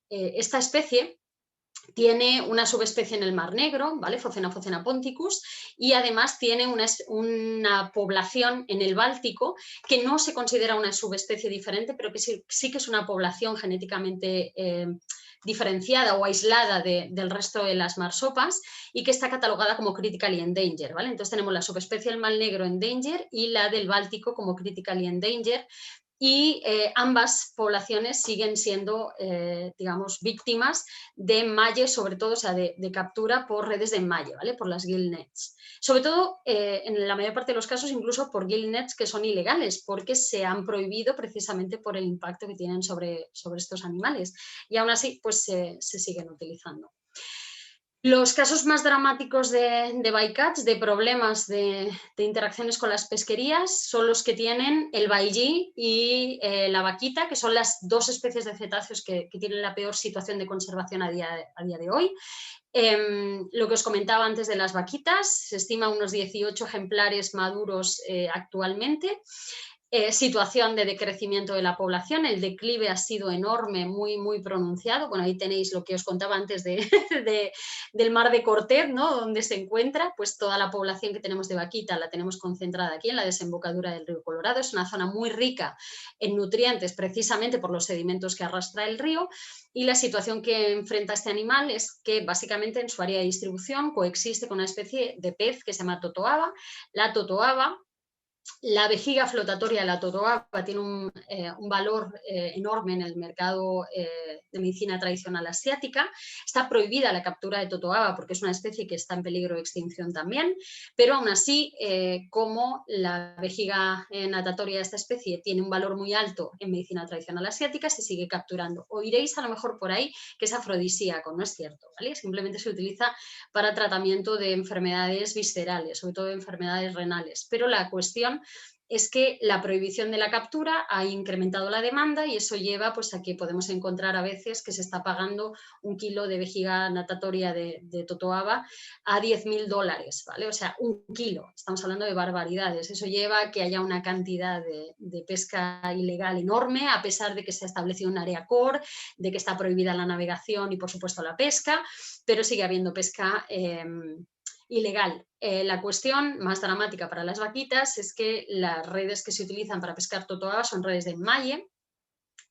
esta especie tiene una subespecie en el Mar Negro, ¿vale? Phocena phocena ponticus, y además tiene una población en el Báltico que no se considera una subespecie diferente, pero que sí que es una población genéticamente diferenciada o aislada del resto de las marsopas y que está catalogada como critically endangered, ¿vale? Entonces tenemos la subespecie del Mar Negro endangered y la del Báltico como critically endangered, y ambas poblaciones siguen siendo, digamos, víctimas de enmalle, sobre todo, o sea, de captura por redes de enmalle, ¿vale? Por las gill nets. Sobre todo, en la mayor parte de los casos, incluso por gill nets que son ilegales, porque se han prohibido precisamente por el impacto que tienen sobre estos animales. Y aún así, pues se siguen utilizando. Los casos más dramáticos de bycatch, de problemas de interacciones con las pesquerías, son los que tienen el baillí y la vaquita, que son las dos especies de cetáceos que tienen la peor situación de conservación a día de hoy. Lo que os comentaba antes de las vaquitas, se estima unos 18 ejemplares maduros actualmente. Situación de decrecimiento de la población, el declive ha sido enorme, muy, muy pronunciado. Bueno, ahí tenéis lo que os contaba antes del mar de Cortez, ¿no? Donde se encuentra, pues toda la población que tenemos de vaquita la tenemos concentrada aquí en la desembocadura del río Colorado. Es una zona muy rica en nutrientes precisamente por los sedimentos que arrastra el río, y la situación que enfrenta este animal es que básicamente en su área de distribución coexiste con una especie de pez que se llama totoaba. La totoaba, la vejiga flotatoria de la totoaba tiene un valor enorme en el mercado de medicina tradicional asiática. Está prohibida la captura de totoaba porque es una especie que está en peligro de extinción también, pero aún así, como la vejiga natatoria de esta especie tiene un valor muy alto en medicina tradicional asiática, se sigue capturando. Oiréis a lo mejor por ahí que es afrodisíaco, no es cierto, ¿vale? Simplemente se utiliza para tratamiento de enfermedades viscerales, sobre todo de enfermedades renales, pero la cuestión es que la prohibición de la captura ha incrementado la demanda y eso lleva pues, a que podemos encontrar a veces que se está pagando un kilo de vejiga natatoria de totoaba a $10.000, ¿vale? O sea, un kilo, estamos hablando de barbaridades. Eso lleva a que haya una cantidad de pesca ilegal enorme, a pesar de que se ha establecido un área core, de que está prohibida la navegación y por supuesto la pesca, pero sigue habiendo pesca ilegal. La cuestión más dramática para las vaquitas es que las redes que se utilizan para pescar totoaba son redes de enmalle,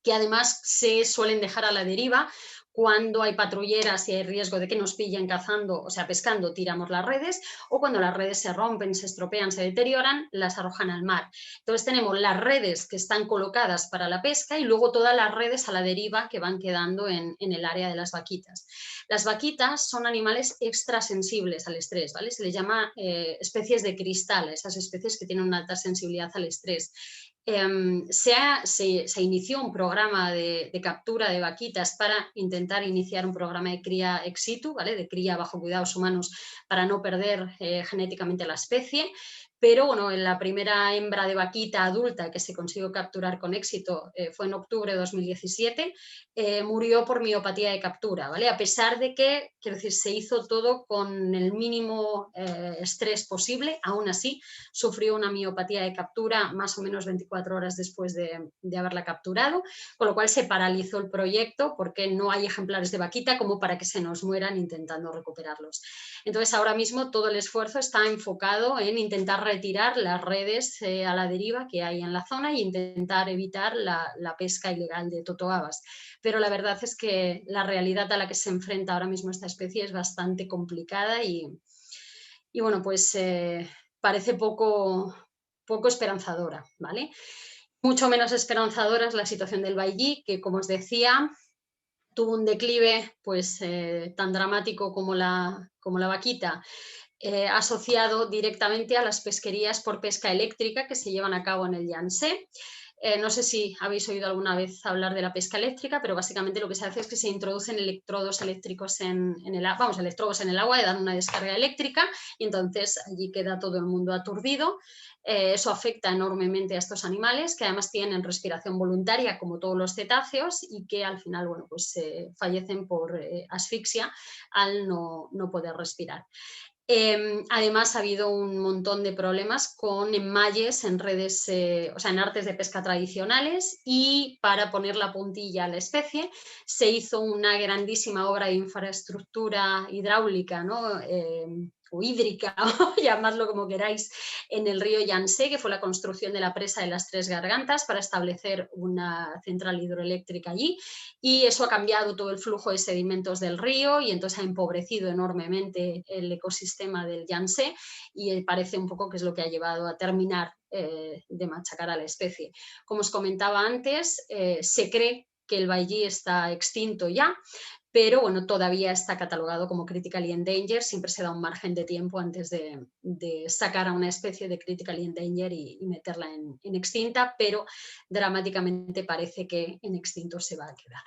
que además se suelen dejar a la deriva. Cuando hay patrulleras y hay riesgo de que nos pillen cazando, o sea, pescando, tiramos las redes, o cuando las redes se rompen, se estropean, se deterioran, las arrojan al mar. Entonces tenemos las redes que están colocadas para la pesca y luego todas las redes a la deriva que van quedando en el área de las vaquitas. Las vaquitas son animales extrasensibles al estrés, ¿vale? Se les llama especies de cristal, esas especies que tienen una alta sensibilidad al estrés. Se inició un programa de captura de vaquitas para intentar iniciar un programa de cría ex situ, ¿vale? De cría bajo cuidados humanos para no perder genéticamente la especie. Pero bueno, en la primera hembra de vaquita adulta que se consiguió capturar con éxito fue en octubre de 2017, murió por miopatía de captura, ¿vale? A pesar de que, quiero decir, se hizo todo con el mínimo estrés posible, aún así sufrió una miopatía de captura más o menos 24 horas después de haberla capturado, con lo cual se paralizó el proyecto porque no hay ejemplares de vaquita como para que se nos mueran intentando recuperarlos. Entonces ahora mismo todo el esfuerzo está enfocado en intentar retirar las redes a la deriva que hay en la zona e intentar evitar la pesca ilegal de totoabas. Pero la verdad es que la realidad a la que se enfrenta ahora mismo esta especie es bastante complicada y bueno, pues parece poco esperanzadora, ¿vale? Mucho menos esperanzadora es la situación del baillí, que como os decía, tuvo un declive pues, tan dramático como la vaquita, asociado directamente a las pesquerías por pesca eléctrica que se llevan a cabo en el Yangtze. No sé si habéis oído alguna vez hablar de la pesca eléctrica, pero básicamente lo que se hace es que se introducen electrodos eléctricos electrodos en el agua y dan una descarga eléctrica y entonces allí queda todo el mundo aturdido. Eso afecta enormemente a estos animales que además tienen respiración voluntaria como todos los cetáceos y que al final bueno, pues, fallecen por asfixia al no poder respirar. Además, ha habido un montón de problemas con enmalles en redes, o sea, en artes de pesca tradicionales, y para poner la puntilla a la especie se hizo una grandísima obra de infraestructura hidráulica, ¿no? O hídrica, o llamadlo como queráis, en el río Yangtze, que fue la construcción de la presa de las Tres Gargantas para establecer una central hidroeléctrica allí, y eso ha cambiado todo el flujo de sedimentos del río y entonces ha empobrecido enormemente el ecosistema del Yangtze y parece un poco que es lo que ha llevado a terminar de machacar a la especie. Como os comentaba antes, se cree que el baillí está extinto ya, pero bueno, todavía está catalogado como critically endangered, siempre se da un margen de tiempo antes de sacar a una especie de critically endangered y meterla en extinta, pero dramáticamente parece que en extinto se va a quedar.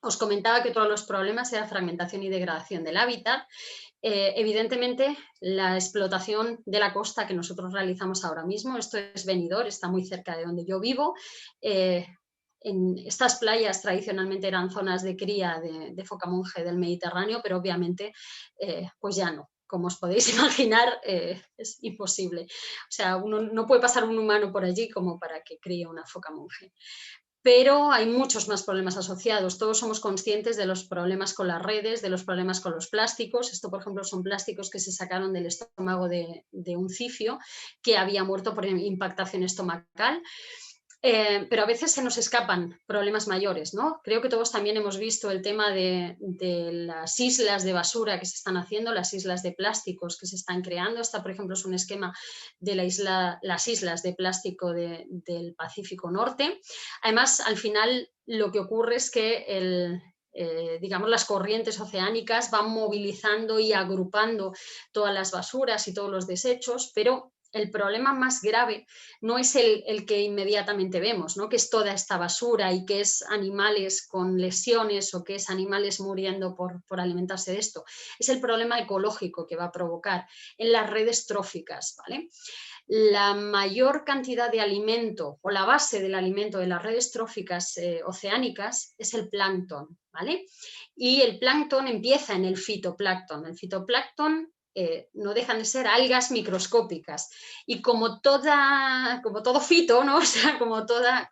Os comentaba que todos los problemas eran fragmentación y degradación del hábitat. Evidentemente, la explotación de la costa que nosotros realizamos ahora mismo, esto es Benidorm, está muy cerca de donde yo vivo. En estas playas tradicionalmente eran zonas de cría de foca monje del Mediterráneo, pero obviamente pues ya no. Como os podéis imaginar, es imposible. O sea, no puede pasar un humano por allí como para que críe una foca monje. Pero hay muchos más problemas asociados. Todos somos conscientes de los problemas con las redes, de los problemas con los plásticos. Esto, por ejemplo, son plásticos que se sacaron del estómago de un cifio que había muerto por impactación estomacal. Pero a veces se nos escapan problemas mayores, ¿no? Creo que todos también hemos visto el tema de las islas de basura que se están haciendo, las islas de plásticos que se están creando. Esta, por ejemplo, es un esquema de las islas de plástico del Pacífico Norte. Además, al final, lo que ocurre es que digamos, las corrientes oceánicas van movilizando y agrupando todas las basuras y todos los desechos, pero el problema más grave no es el que inmediatamente vemos, ¿no? Que es toda esta basura y que es animales con lesiones o que es animales muriendo por alimentarse de esto. Es el problema ecológico que va a provocar en las redes tróficas, ¿vale? La mayor cantidad de alimento o la base del alimento de las redes tróficas oceánicas es el plancton, ¿vale? Y el plancton empieza en el fitoplancton. El fitoplancton no dejan de ser algas microscópicas y como todo fito, ¿no? O sea, como toda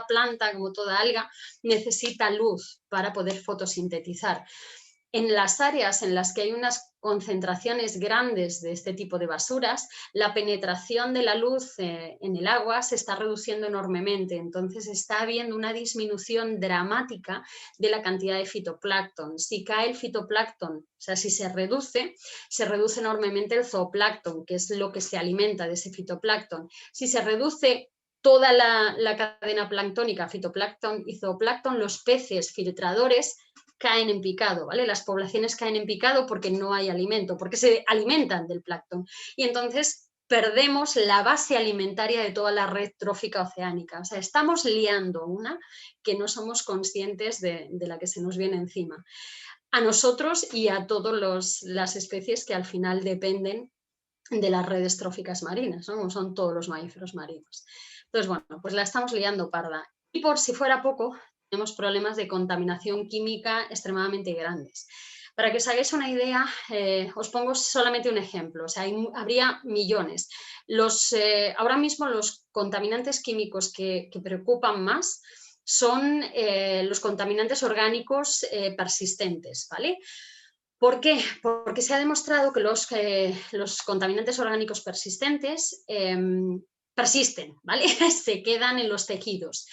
planta, como toda alga, necesita luz para poder fotosintetizar. En las áreas en las que hay unas concentraciones grandes de este tipo de basuras, la penetración de la luz en el agua se está reduciendo enormemente. Entonces está habiendo una disminución dramática de la cantidad de fitoplancton. Si cae el fitoplancton, o sea, si se reduce enormemente el zooplancton, que es lo que se alimenta de ese fitoplancton. Si se reduce toda la cadena planctónica, fitoplancton y zooplancton, los peces filtradores caen en picado, ¿vale? Las poblaciones caen en picado porque no hay alimento, porque se alimentan del plancton. Y entonces perdemos la base alimentaria de toda la red trófica oceánica. O sea, estamos liando una que no somos conscientes de la que se nos viene encima. A nosotros y a todas las especies que al final dependen de las redes tróficas marinas, ¿no? Como son todos los mamíferos marinos. Entonces, bueno, pues la estamos liando parda. Y por si fuera poco, tenemos problemas de contaminación química extremadamente grandes. Para que os hagáis una idea, os pongo solamente un ejemplo, o sea, habría millones. Ahora mismo los contaminantes químicos que preocupan más son los contaminantes orgánicos persistentes, ¿vale? ¿Por qué? Porque se ha demostrado que los contaminantes orgánicos persistentes persisten, ¿vale? Se quedan en los tejidos.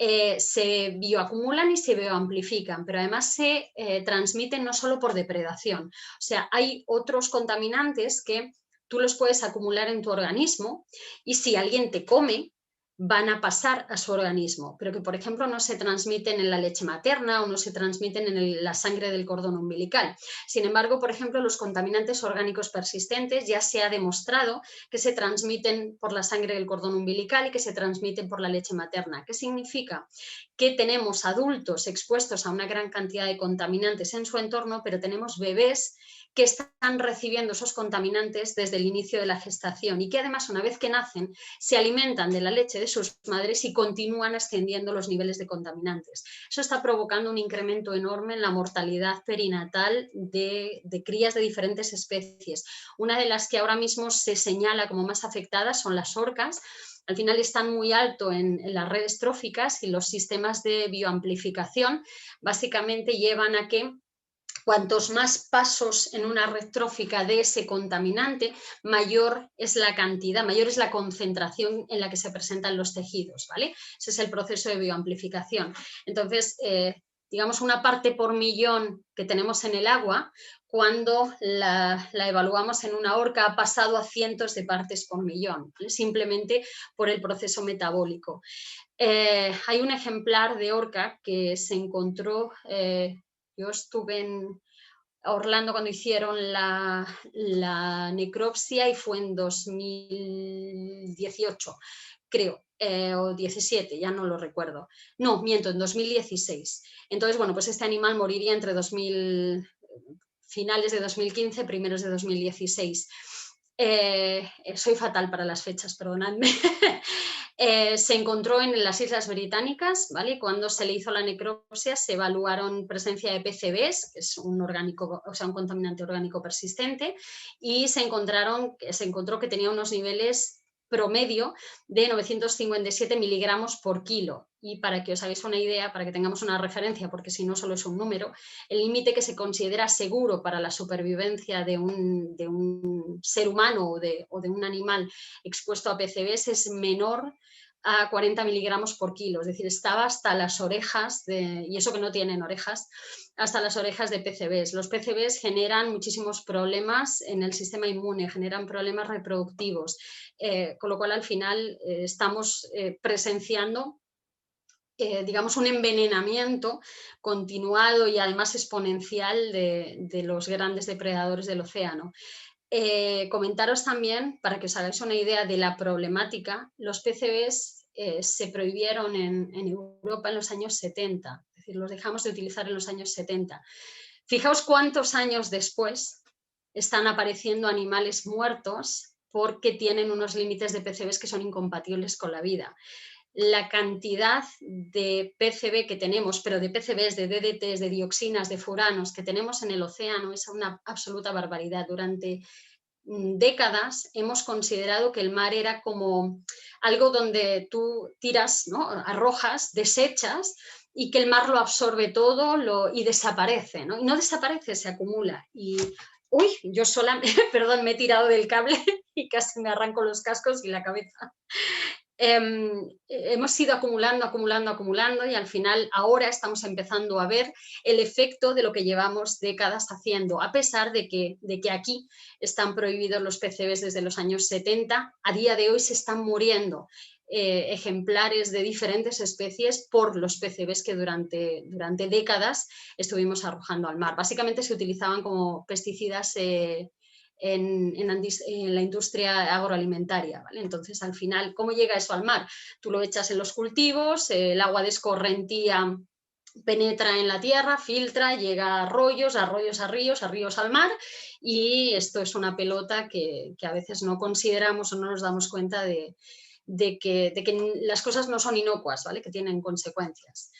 Se bioacumulan y se bioamplifican, pero además se transmiten no solo por depredación. O sea, hay otros contaminantes que tú los puedes acumular en tu organismo y si alguien te come, van a pasar a su organismo, pero que, por ejemplo, no se transmiten en la leche materna o no se transmiten en la sangre del cordón umbilical. Sin embargo, por ejemplo, los contaminantes orgánicos persistentes ya se ha demostrado que se transmiten por la sangre del cordón umbilical y que se transmiten por la leche materna. ¿Qué significa? Que tenemos adultos expuestos a una gran cantidad de contaminantes en su entorno, pero tenemos bebés que están recibiendo esos contaminantes desde el inicio de la gestación y que además una vez que nacen se alimentan de la leche de sus madres y continúan ascendiendo los niveles de contaminantes. Eso está provocando un incremento enorme en la mortalidad perinatal de crías de diferentes especies. Una de las que ahora mismo se señala como más afectadas son las orcas. Al final están muy alto en las redes tróficas y los sistemas de bioamplificación básicamente llevan a que cuantos más pasos en una red trófica de ese contaminante, mayor es la cantidad, mayor es la concentración en la que se presentan los tejidos, ¿vale? Ese es el proceso de bioamplificación. Entonces, digamos, una parte por millón que tenemos en el agua, cuando la evaluamos en una orca, ha pasado a cientos de partes por millón, ¿vale? Simplemente por el proceso metabólico. Hay un ejemplar de orca que se encontró... Yo estuve en Orlando cuando hicieron la necropsia y fue en 2018. creo, o 17, ya no lo recuerdo. No, miento, en 2016. Entonces, bueno, pues este animal moriría entre finales de 2015, primeros de 2016. Soy fatal para las fechas, perdonadme. Se encontró en las Islas Británicas, ¿vale? Cuando se le hizo la necropsia se evaluaron presencia de PCBs, que es un contaminante orgánico persistente, y se encontró que tenía unos niveles promedio de 957 miligramos por kilo. Y para que os hagáis una idea, para que tengamos una referencia, porque si no solo es un número, el límite que se considera seguro para la supervivencia de un ser humano o de un animal expuesto a PCBs es menor a 40 miligramos por kilo, es decir, estaba hasta las orejas, y eso que no tienen orejas, hasta las orejas de PCBs. Los PCBs generan muchísimos problemas en el sistema inmune, generan problemas reproductivos, con lo cual al final estamos presenciando digamos, un envenenamiento continuado y además exponencial de los grandes depredadores del océano. Comentaros también, para que os hagáis una idea de la problemática, los PCBs se prohibieron en Europa en los años 70, es decir, los dejamos de utilizar en los años 70. Fijaos cuántos años después están apareciendo animales muertos porque tienen unos límites de PCBs que son incompatibles con la vida. La cantidad de PCB que tenemos, pero de PCBs, de DDTs, de dioxinas, de furanos que tenemos en el océano es una absoluta barbaridad. Durante décadas hemos considerado que el mar era como algo donde tú tiras, ¿no? Arrojas, desechas y que el mar lo absorbe todo y desaparece, ¿no? Y no desaparece, se acumula. Y, uy, yo sola, perdón, me he tirado del cable y casi me arranco los cascos y la cabeza. Hemos ido acumulando y al final ahora estamos empezando a ver el efecto de lo que llevamos décadas haciendo, a pesar de que aquí están prohibidos los PCBs desde los años 70, a día de hoy se están muriendo ejemplares de diferentes especies por los PCBs que durante décadas estuvimos arrojando al mar. Básicamente se utilizaban como pesticidas en la industria agroalimentaria, ¿vale? Entonces, al final, ¿cómo llega eso al mar? Tú lo echas en los cultivos, el agua de escorrentía penetra en la tierra, filtra, llega a arroyos, a ríos, al mar, y esto es una pelota que a veces no consideramos o no nos damos cuenta de que las cosas no son inocuas, ¿vale? Que tienen consecuencias.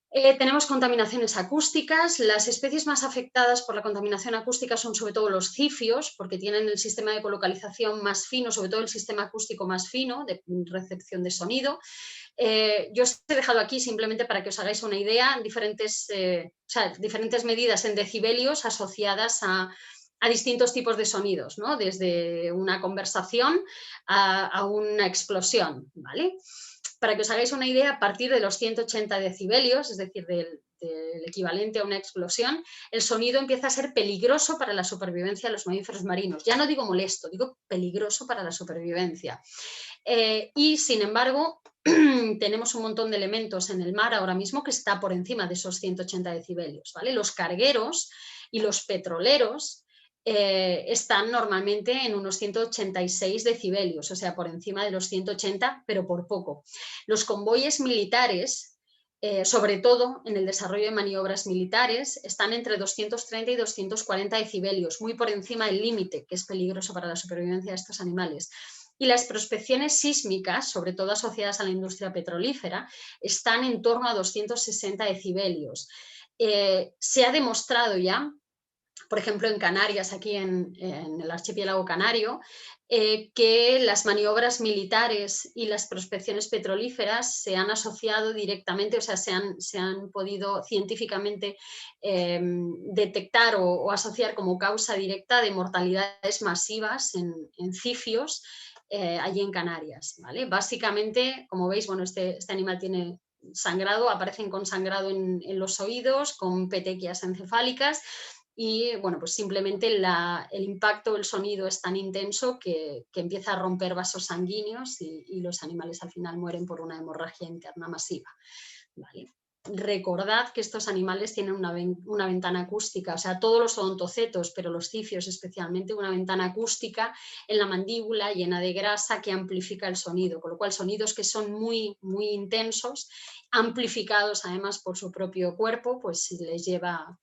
Tenemos contaminaciones acústicas. Las especies más afectadas por la contaminación acústica son sobre todo los cifios, porque tienen el sistema de colocalización más fino, sobre todo el sistema acústico más fino de recepción de sonido. Yo os he dejado aquí simplemente para que os hagáis una idea, diferentes medidas en decibelios asociadas a distintos tipos de sonidos, ¿no? Desde una conversación a una explosión, ¿vale? Para que os hagáis una idea, a partir de los 180 decibelios, es decir, del equivalente a una explosión, el sonido empieza a ser peligroso para la supervivencia de los mamíferos marinos. Ya no digo molesto, digo peligroso para la supervivencia. Y, sin embargo, tenemos un montón de elementos en el mar ahora mismo que está por encima de esos 180 decibelios, ¿vale? Los cargueros y los petroleros están normalmente en unos 186 decibelios, o sea, por encima de los 180, pero por poco. Los convoyes militares, sobre todo en el desarrollo de maniobras militares, están entre 230 y 240 decibelios, muy por encima del límite, que es peligroso para la supervivencia de estos animales. Y las prospecciones sísmicas, sobre todo asociadas a la industria petrolífera, están en torno a 260 decibelios. Se ha demostrado ya, por ejemplo, en Canarias, aquí en el archipiélago canario, que las maniobras militares y las prospecciones petrolíferas se han asociado directamente, o sea, se han podido científicamente detectar o asociar como causa directa de mortalidades masivas en cifios allí en Canarias, ¿vale? Básicamente, como veis, bueno, este animal tiene sangrado, aparecen con sangrado en los oídos, con petequias encefálicas. Y bueno, pues simplemente el impacto, el sonido es tan intenso que empieza a romper vasos sanguíneos y los animales al final mueren por una hemorragia interna masiva. ¿Vale? recordad que estos animales tienen una ventana acústica, o sea, todos los odontocetos, pero los cifios especialmente, una ventana acústica en la mandíbula llena de grasa que amplifica el sonido, con lo cual sonidos que son muy, muy intensos, amplificados además por su propio cuerpo, pues les lleva a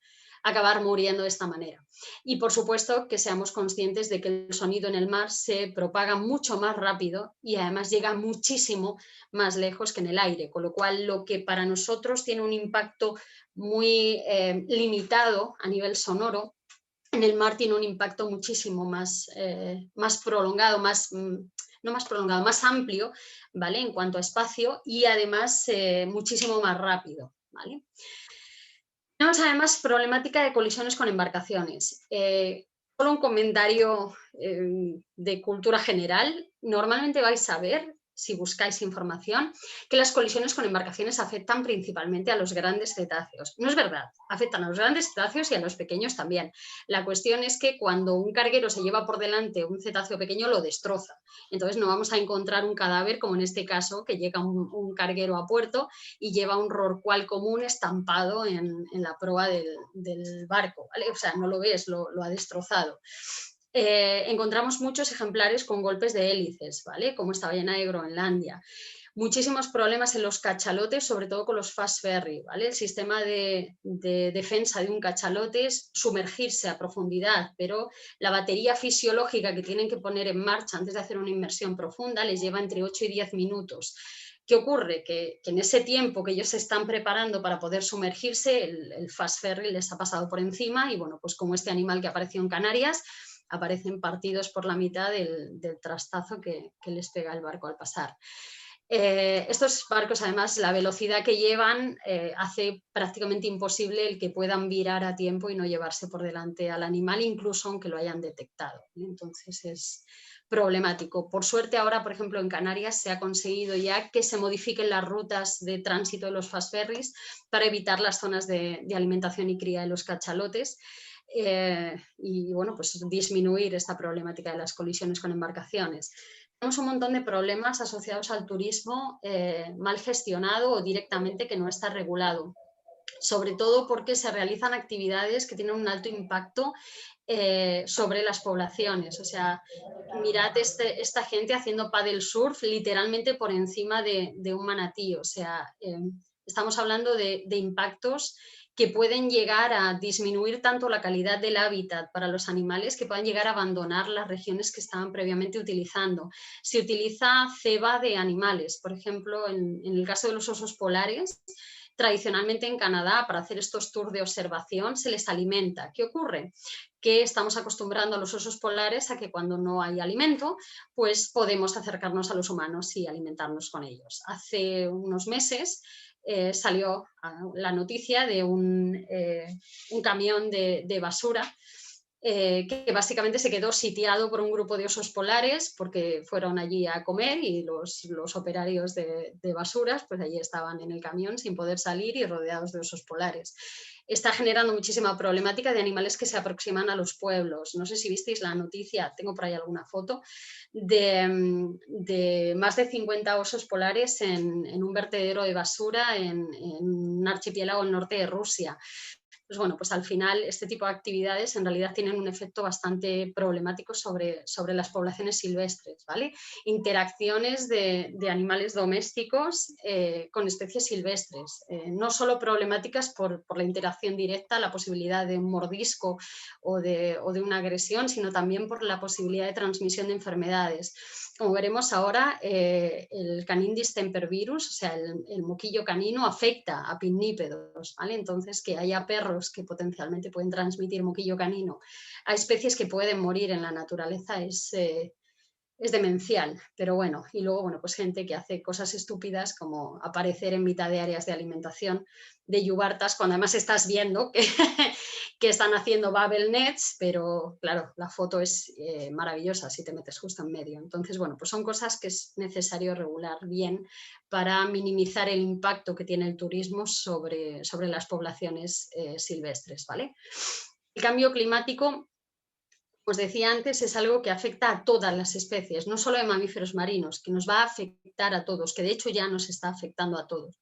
acabar muriendo de esta manera. Y por supuesto que seamos conscientes de que el sonido en el mar se propaga mucho más rápido y además llega muchísimo más lejos que en el aire, con lo cual lo que para nosotros tiene un impacto muy limitado a nivel sonoro, en el mar tiene un impacto muchísimo más, más prolongado, no más prolongado, más amplio, ¿vale? En cuanto a espacio y además muchísimo más rápido, ¿vale? Tenemos además problemática de colisiones con embarcaciones. Solo un comentario de cultura general. Normalmente vais a ver, si buscáis información, que las colisiones con embarcaciones afectan principalmente a los grandes cetáceos. No es verdad, afectan a los grandes cetáceos y a los pequeños también. La cuestión es que cuando un carguero se lleva por delante un cetáceo pequeño, lo destroza. Entonces no vamos a encontrar un cadáver, como en este caso, que llega un carguero a puerto y lleva un rorcual común estampado en la proa del barco, ¿vale? O sea, no lo ves, lo ha destrozado. Encontramos muchos ejemplares con golpes de hélices, ¿vale? Como esta ballena de Groenlandia. Muchísimos problemas en los cachalotes, sobre todo con los fast ferry, ¿vale? El sistema de defensa de un cachalote es sumergirse a profundidad, pero la batería fisiológica que tienen que poner en marcha antes de hacer una inmersión profunda les lleva entre 8 y 10 minutos. ¿Qué ocurre? Que en ese tiempo que ellos se están preparando para poder sumergirse, el fast ferry les ha pasado por encima y, bueno, pues como este animal que apareció en Canarias, aparecen partidos por la mitad del trastazo que les pega el barco al pasar. Estos barcos, además, la velocidad que llevan hace prácticamente imposible el que puedan virar a tiempo y no llevarse por delante al animal, incluso aunque lo hayan detectado. Entonces es problemático. Por suerte ahora, por ejemplo, en Canarias se ha conseguido ya que se modifiquen las rutas de tránsito de los fast ferries para evitar las zonas de alimentación y cría de los cachalotes. Y bueno, pues disminuir esta problemática de las colisiones con embarcaciones. Tenemos un montón de problemas asociados al turismo mal gestionado o directamente que no está regulado, sobre todo porque se realizan actividades que tienen un alto impacto sobre las poblaciones. O sea, mirad esta gente haciendo paddle surf literalmente por encima de un manatí. O sea, estamos hablando de impactos que pueden llegar a disminuir tanto la calidad del hábitat para los animales que puedan llegar a abandonar las regiones que estaban previamente utilizando. Se utiliza ceba de animales, por ejemplo, en el caso de los osos polares, tradicionalmente en Canadá, para hacer estos tours de observación, se les alimenta. ¿Qué ocurre? Que estamos acostumbrando a los osos polares a que cuando no hay alimento, pues podemos acercarnos a los humanos y alimentarnos con ellos. Hace unos meses salió la noticia de un camión de basura que básicamente se quedó sitiado por un grupo de osos polares porque fueron allí a comer y los operarios de basuras pues allí estaban en el camión sin poder salir y rodeados de osos polares. Está generando muchísima problemática de animales que se aproximan a los pueblos. No sé si visteis la noticia, tengo por ahí alguna foto, de más de 50 osos polares en un vertedero de basura en un archipiélago al norte de Rusia. Pues bueno, pues al final este tipo de actividades en realidad tienen un efecto bastante problemático sobre las poblaciones silvestres, ¿vale? Interacciones de animales domésticos con especies silvestres, no solo problemáticas por la interacción directa, la posibilidad de un mordisco o de una agresión, sino también por la posibilidad de transmisión de enfermedades. Como veremos ahora, el canine distemper virus, o sea, el moquillo canino, afecta a pinnípedos, ¿vale? Entonces, que haya perros que potencialmente pueden transmitir moquillo canino a especies que pueden morir en la naturaleza es demencial, pero bueno, y luego, bueno, pues gente que hace cosas estúpidas como aparecer en mitad de áreas de alimentación de yubartas cuando además estás viendo que están haciendo bubble nets, pero claro, la foto es maravillosa si te metes justo en medio. Entonces, bueno, pues son cosas que es necesario regular bien para minimizar el impacto que tiene el turismo sobre las poblaciones silvestres, ¿vale? El cambio climático, os decía antes, es algo que afecta a todas las especies, no solo de mamíferos marinos, que nos va a afectar a todos, que de hecho ya nos está afectando a todos.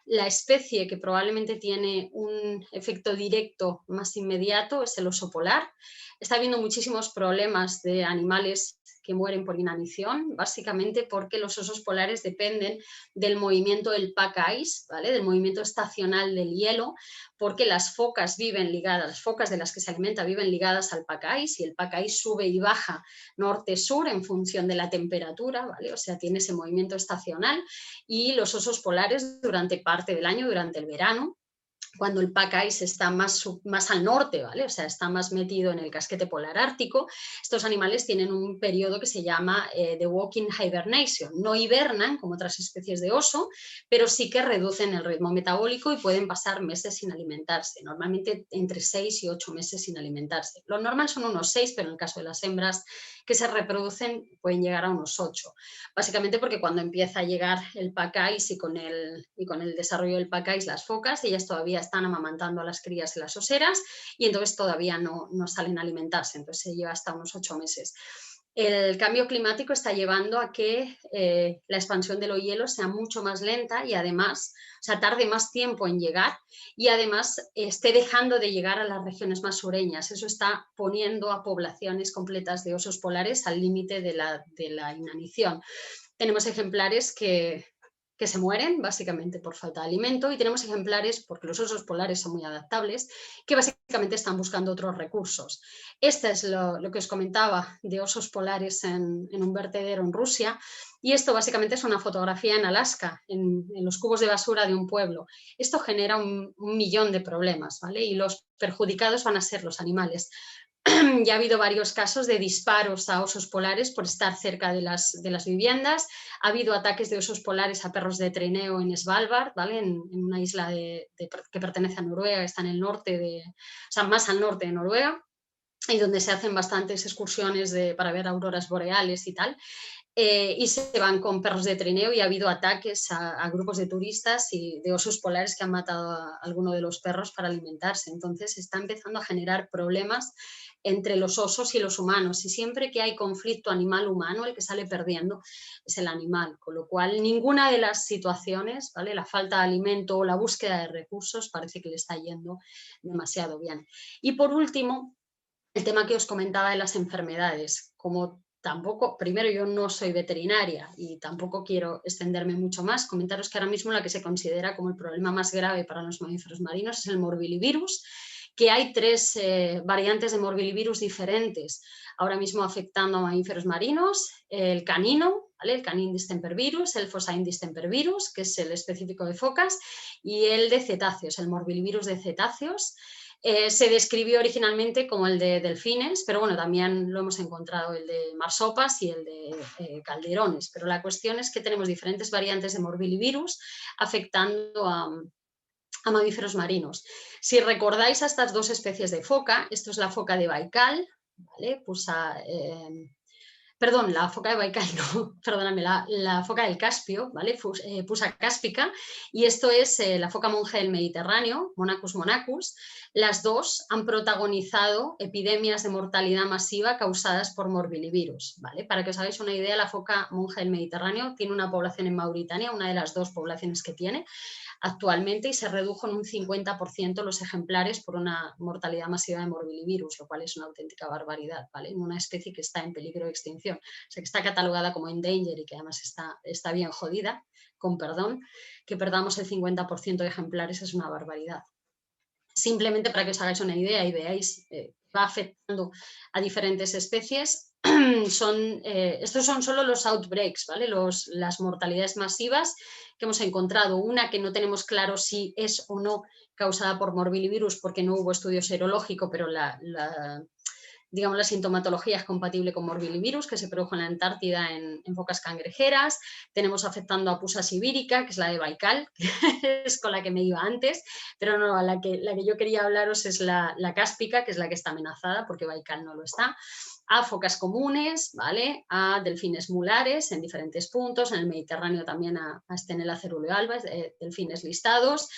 La especie que probablemente tiene un efecto directo más inmediato es el oso polar. Está habiendo muchísimos problemas de animales que mueren por inanición, básicamente porque los osos polares dependen del movimiento del pack ice, ¿vale? Del movimiento estacional del hielo, porque las focas viven ligadas, las focas de las que se alimenta viven ligadas al pack ice, y el pack ice sube y baja norte-sur en función de la temperatura, ¿vale? O sea, tiene ese movimiento estacional, y los osos polares durante parte del año, durante el verano, cuando el pack ice está más al norte, ¿vale? O sea, está más metido en el casquete polar ártico, estos animales tienen un periodo que se llama the walking hibernation. No hibernan como otras especies de oso, pero sí que reducen el ritmo metabólico y pueden pasar meses sin alimentarse, normalmente entre 6 y 8 meses sin alimentarse. Lo normal son unos 6, pero en el caso de las hembras que se reproducen pueden llegar a unos 8. Básicamente porque cuando empieza a llegar el pack ice y con el desarrollo del pack ice las focas, ellas todavía están amamantando a las crías en las oseras y entonces todavía no salen a alimentarse, entonces se lleva hasta unos 8 meses. El cambio climático está llevando a que la expansión de los hielos sea mucho más lenta y además, o sea, tarde más tiempo en llegar y además esté dejando de llegar a las regiones más sureñas. Eso está poniendo a poblaciones completas de osos polares al límite de la inanición. Tenemos ejemplares que se mueren básicamente por falta de alimento y tenemos ejemplares, porque los osos polares son muy adaptables, que básicamente están buscando otros recursos. Este es lo que os comentaba de osos polares en un vertedero en Rusia, y esto básicamente es una fotografía en Alaska, en los cubos de basura de un pueblo. Esto genera un millón de problemas, ¿vale? Y los perjudicados van a ser los animales. Ya ha habido varios casos de disparos a osos polares por estar cerca de las viviendas. Ha habido ataques de osos polares a perros de trineo en Svalbard, ¿vale? En una isla que pertenece a Noruega, que está en el norte, o sea, más al norte de Noruega, y donde se hacen bastantes excursiones para ver auroras boreales y tal. Y se van con perros de trineo y ha habido ataques a grupos de turistas y de osos polares que han matado a alguno de los perros para alimentarse. Entonces está empezando a generar problemas entre los osos y los humanos, y siempre que hay conflicto animal-humano, el que sale perdiendo es el animal, con lo cual ninguna de las situaciones, ¿vale? La falta de alimento o la búsqueda de recursos parece que le está yendo demasiado bien. Y por último, el tema que os comentaba de las enfermedades. Como tampoco, primero yo no soy veterinaria y tampoco quiero extenderme mucho más, comentaros que ahora mismo la que se considera como el problema más grave para los mamíferos marinos es el morbillivirus, que hay 3 variantes de morbillivirus diferentes ahora mismo afectando a mamíferos marinos: el canino, ¿vale? El canine distempervirus, el phocine distempervirus, que es el específico de focas, y el de cetáceos, el morbillivirus de cetáceos. Se describió originalmente como el de delfines, pero bueno, también lo hemos encontrado el de marsopas y el de calderones. Pero la cuestión es que tenemos diferentes variantes de morbillivirus afectando a mamíferos marinos. Si recordáis a estas 2 especies de foca, esto es la foca de Baikal, ¿vale? Perdón, la foca de Baikal, no, perdóname, la foca del Caspio, ¿vale? Pusa cáspica, y esto es la foca monje del Mediterráneo, Monachus monachus. Las 2 han protagonizado epidemias de mortalidad masiva causadas por morbillivirus, ¿vale? Para que os hagáis una idea, la foca monje del Mediterráneo tiene una población en Mauritania, una de las 2 poblaciones que tiene actualmente, y se redujo en un 50% los ejemplares por una mortalidad masiva de morbillivirus, lo cual es una auténtica barbaridad, ¿vale? En una especie que está en peligro de extinción, o sea, que está catalogada como endangered y que además está bien jodida, con perdón. Que perdamos el 50% de ejemplares es una barbaridad. Simplemente para que os hagáis una idea y veáis, va afectando a diferentes especies. Estos son solo los outbreaks, ¿vale? Las mortalidades masivas que hemos encontrado. Una que no tenemos claro si es o no causada por morbillivirus porque no hubo estudio serológico, pero digamos, la sintomatología es compatible con morbillivirus, que se produjo en la Antártida en focas cangrejeras. Tenemos afectando a Pusa sibírica, que es la de Baikal, que es con la que me iba antes, pero no, la que yo quería hablaros es la cáspica, que es la que está amenazada, porque Baikal no lo está. A focas comunes, ¿vale? A delfines mulares en diferentes puntos, en el Mediterráneo también a Stenella cerulealba, delfines listados.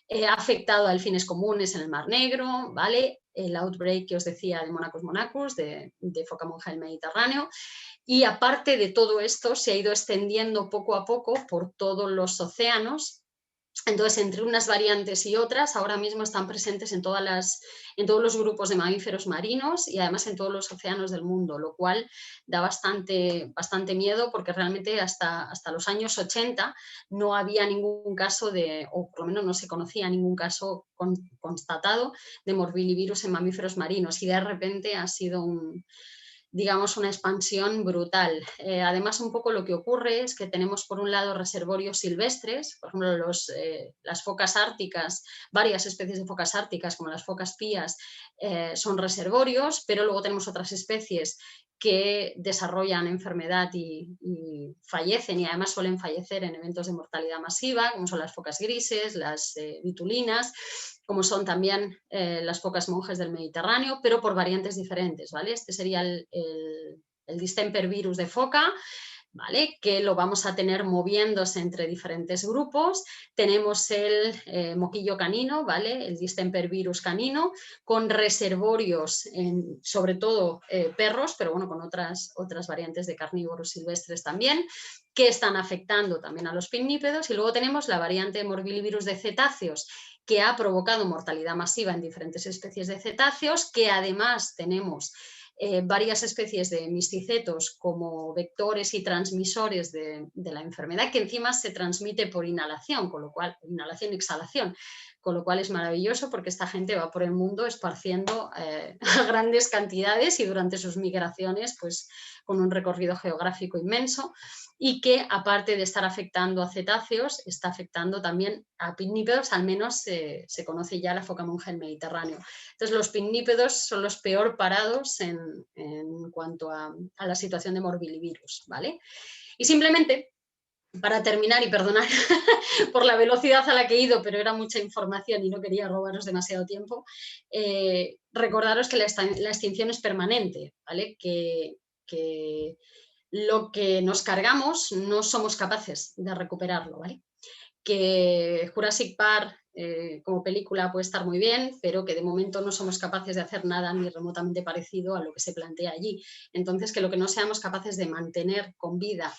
Ha afectado a delfines comunes en el Mar Negro, ¿vale? El outbreak que os decía de Monachus monachus, de foca monja del Mediterráneo. Y aparte de todo esto, se ha ido extendiendo poco a poco por todos los océanos, Entonces, entre unas variantes y otras, ahora mismo están presentes en todos los grupos de mamíferos marinos y además en todos los océanos del mundo, lo cual da bastante miedo, porque realmente hasta los años 80 no había ningún caso o por lo menos no se conocía ningún caso constatado de morbillivirus en mamíferos marinos, y de repente ha sido digamos, una expansión brutal. Además, un poco lo que ocurre es que tenemos, por un lado, reservorios silvestres, por ejemplo, las focas árticas, varias especies de focas árticas, como las focas pías, son reservorios, pero luego tenemos otras especies que desarrollan enfermedad y fallecen, y además suelen fallecer en eventos de mortalidad masiva, como son las focas grises, las vitulinas, como son también las focas monjes del Mediterráneo, pero por variantes diferentes, ¿vale? Este sería el distemper virus de foca, ¿vale? Que lo vamos a tener moviéndose entre diferentes grupos. Tenemos el moquillo canino, ¿vale? El distemper virus canino, con reservorios sobre todo perros, pero bueno, con otras variantes de carnívoros silvestres también, que están afectando también a los pinnípedos. Y luego tenemos la variante morbillivirus de cetáceos, que ha provocado mortalidad masiva en diferentes especies de cetáceos, que además tenemos varias especies de misticetos como vectores y transmisores de la enfermedad, que encima se transmite por inhalación, con lo cual, inhalación-exhalación, con lo cual es maravilloso, porque esta gente va por el mundo esparciendo a grandes cantidades y durante sus migraciones, pues con un recorrido geográfico inmenso, y que aparte de estar afectando a cetáceos, está afectando también a pinnípedos, al menos se conoce ya la foca monja del Mediterráneo. Entonces, los pinnípedos son los peor parados en cuanto a la situación de morbillivirus, ¿vale? Y simplemente, para terminar, y perdonad por la velocidad a la que he ido, pero era mucha información y no quería robaros demasiado tiempo, recordaros que la extinción es permanente, ¿vale? Que lo que nos cargamos no somos capaces de recuperarlo, ¿vale? Que Jurassic Park como película puede estar muy bien, pero que de momento no somos capaces de hacer nada ni remotamente parecido a lo que se plantea allí. Entonces, que lo que no seamos capaces de mantener con vida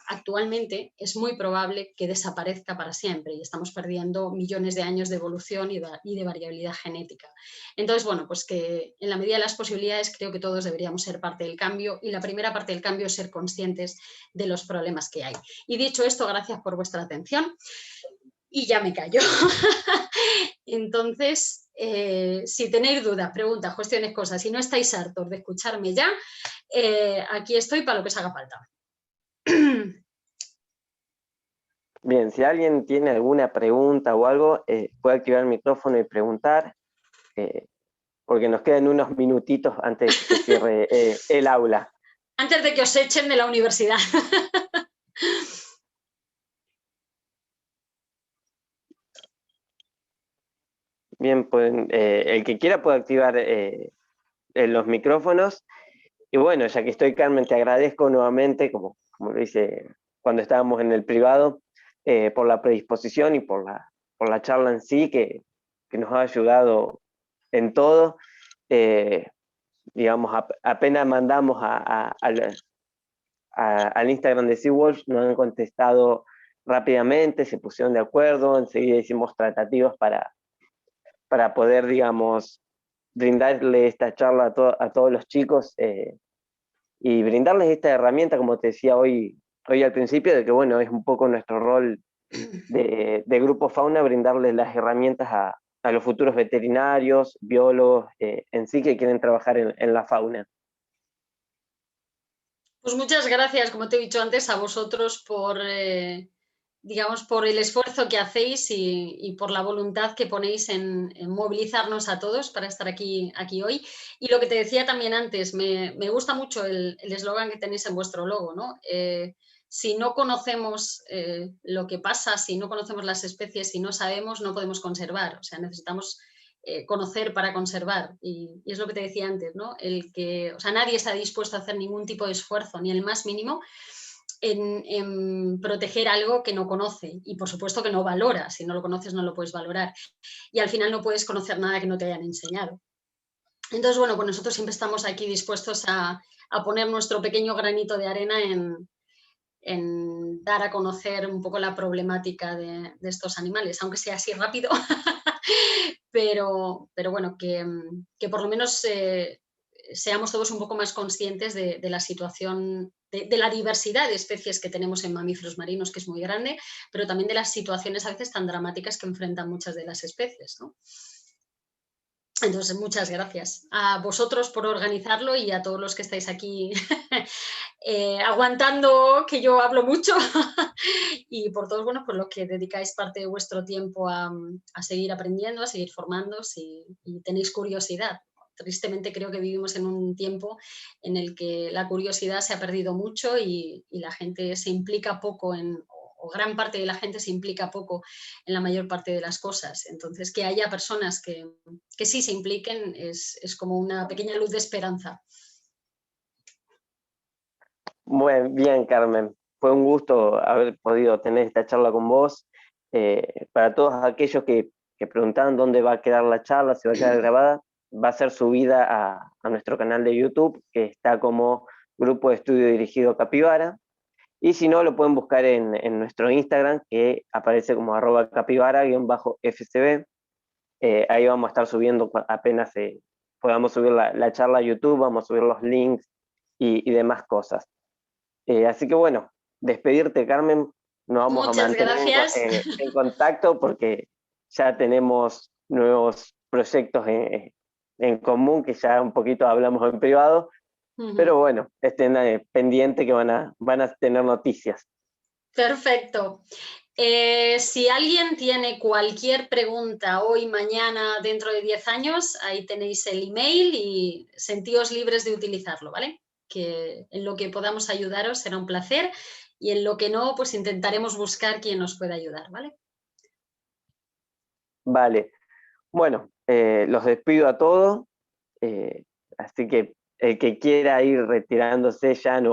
actualmente es muy probable que desaparezca para siempre, y estamos perdiendo millones de años de evolución y de variabilidad genética. Entonces, bueno, pues que en la medida de las posibilidades creo que todos deberíamos ser parte del cambio, y la primera parte del cambio es ser conscientes de los problemas que hay. Y dicho esto, gracias por vuestra atención. Y ya me callo. Entonces, si tenéis dudas, preguntas, cuestiones, cosas, si no estáis hartos de escucharme ya, aquí estoy para lo que os haga falta. Bien, si alguien tiene alguna pregunta o algo, puede activar el micrófono y preguntar, porque nos quedan unos minutitos antes de que se cierre el aula. Antes de que os echen de la universidad. Bien, pues el que quiera puede activar los micrófonos. Y bueno, ya que estoy, Carmen, te agradezco nuevamente, como lo hice cuando estábamos en el privado, por la predisposición y por la charla en sí, que nos ha ayudado en todo. Digamos, apenas mandamos al Instagram de Seawolf, nos han contestado rápidamente, se pusieron de acuerdo, enseguida hicimos tratativas para poder, digamos, brindarle esta charla a todos los chicos y brindarles esta herramienta, como te decía hoy al principio, de que bueno, es un poco nuestro rol de Grupo Fauna, brindarles las herramientas a los futuros veterinarios, biólogos en sí que quieren trabajar en la fauna. Pues muchas gracias, como te he dicho antes, a vosotros por, digamos, por el esfuerzo que hacéis y por la voluntad que ponéis en movilizarnos a todos para estar aquí hoy. Y lo que te decía también antes, me gusta mucho el eslogan que tenéis en vuestro logo, ¿no? Si no conocemos lo que pasa, si no conocemos las especies, si no sabemos, no podemos conservar. O sea, necesitamos conocer para conservar, y es lo que te decía antes, ¿no? O sea, nadie está dispuesto a hacer ningún tipo de esfuerzo, ni el más mínimo, en proteger algo que no conoce, y por supuesto que no valora. Si no lo conoces no lo puedes valorar, y al final no puedes conocer nada que no te hayan enseñado. Entonces, bueno, pues nosotros siempre estamos aquí dispuestos a poner nuestro pequeño granito de arena en en dar a conocer un poco la problemática de estos animales, aunque sea así rápido, pero bueno, que por lo menos seamos todos un poco más conscientes de la situación, de la diversidad de especies que tenemos en mamíferos marinos, que es muy grande, pero también de las situaciones a veces tan dramáticas que enfrentan muchas de las especies, ¿no? Entonces, muchas gracias a vosotros por organizarlo y a todos los que estáis aquí aguantando que yo hablo mucho y por todos, bueno, por lo que dedicáis parte de vuestro tiempo a seguir aprendiendo, a seguir formándoos y tenéis curiosidad. Tristemente creo que vivimos en un tiempo en el que la curiosidad se ha perdido mucho y la gente se implica poco o gran parte de la gente se implica poco en la mayor parte de las cosas. Entonces, que haya personas que sí se impliquen es como una pequeña luz de esperanza. Muy bien, Carmen. Fue un gusto haber podido tener esta charla con vos. Para todos aquellos que preguntaban dónde va a quedar la charla, si va a quedar grabada, va a ser subida a nuestro canal de YouTube, que está como Grupo de Estudio Dirigido Capibara. Y si no, lo pueden buscar en nuestro Instagram, que aparece como @capibara_fcb. Ahí vamos a estar subiendo apenas podamos subir la charla a YouTube, vamos a subir los links y demás cosas. Así que bueno, despedirte, Carmen, nos vamos a Muchas mantener gracias. en contacto porque ya tenemos nuevos proyectos en común, que ya un poquito hablamos en privado, pero bueno, estén pendientes que van a tener noticias. Perfecto. Si alguien tiene cualquier pregunta hoy, mañana, dentro de 10 años, ahí tenéis el email y sentíos libres de utilizarlo, ¿vale? Que en lo que podamos ayudaros será un placer y en lo que no, pues intentaremos buscar quien nos pueda ayudar, ¿vale? Vale, bueno, los despido a todos, así que el que quiera ir retirándose ya no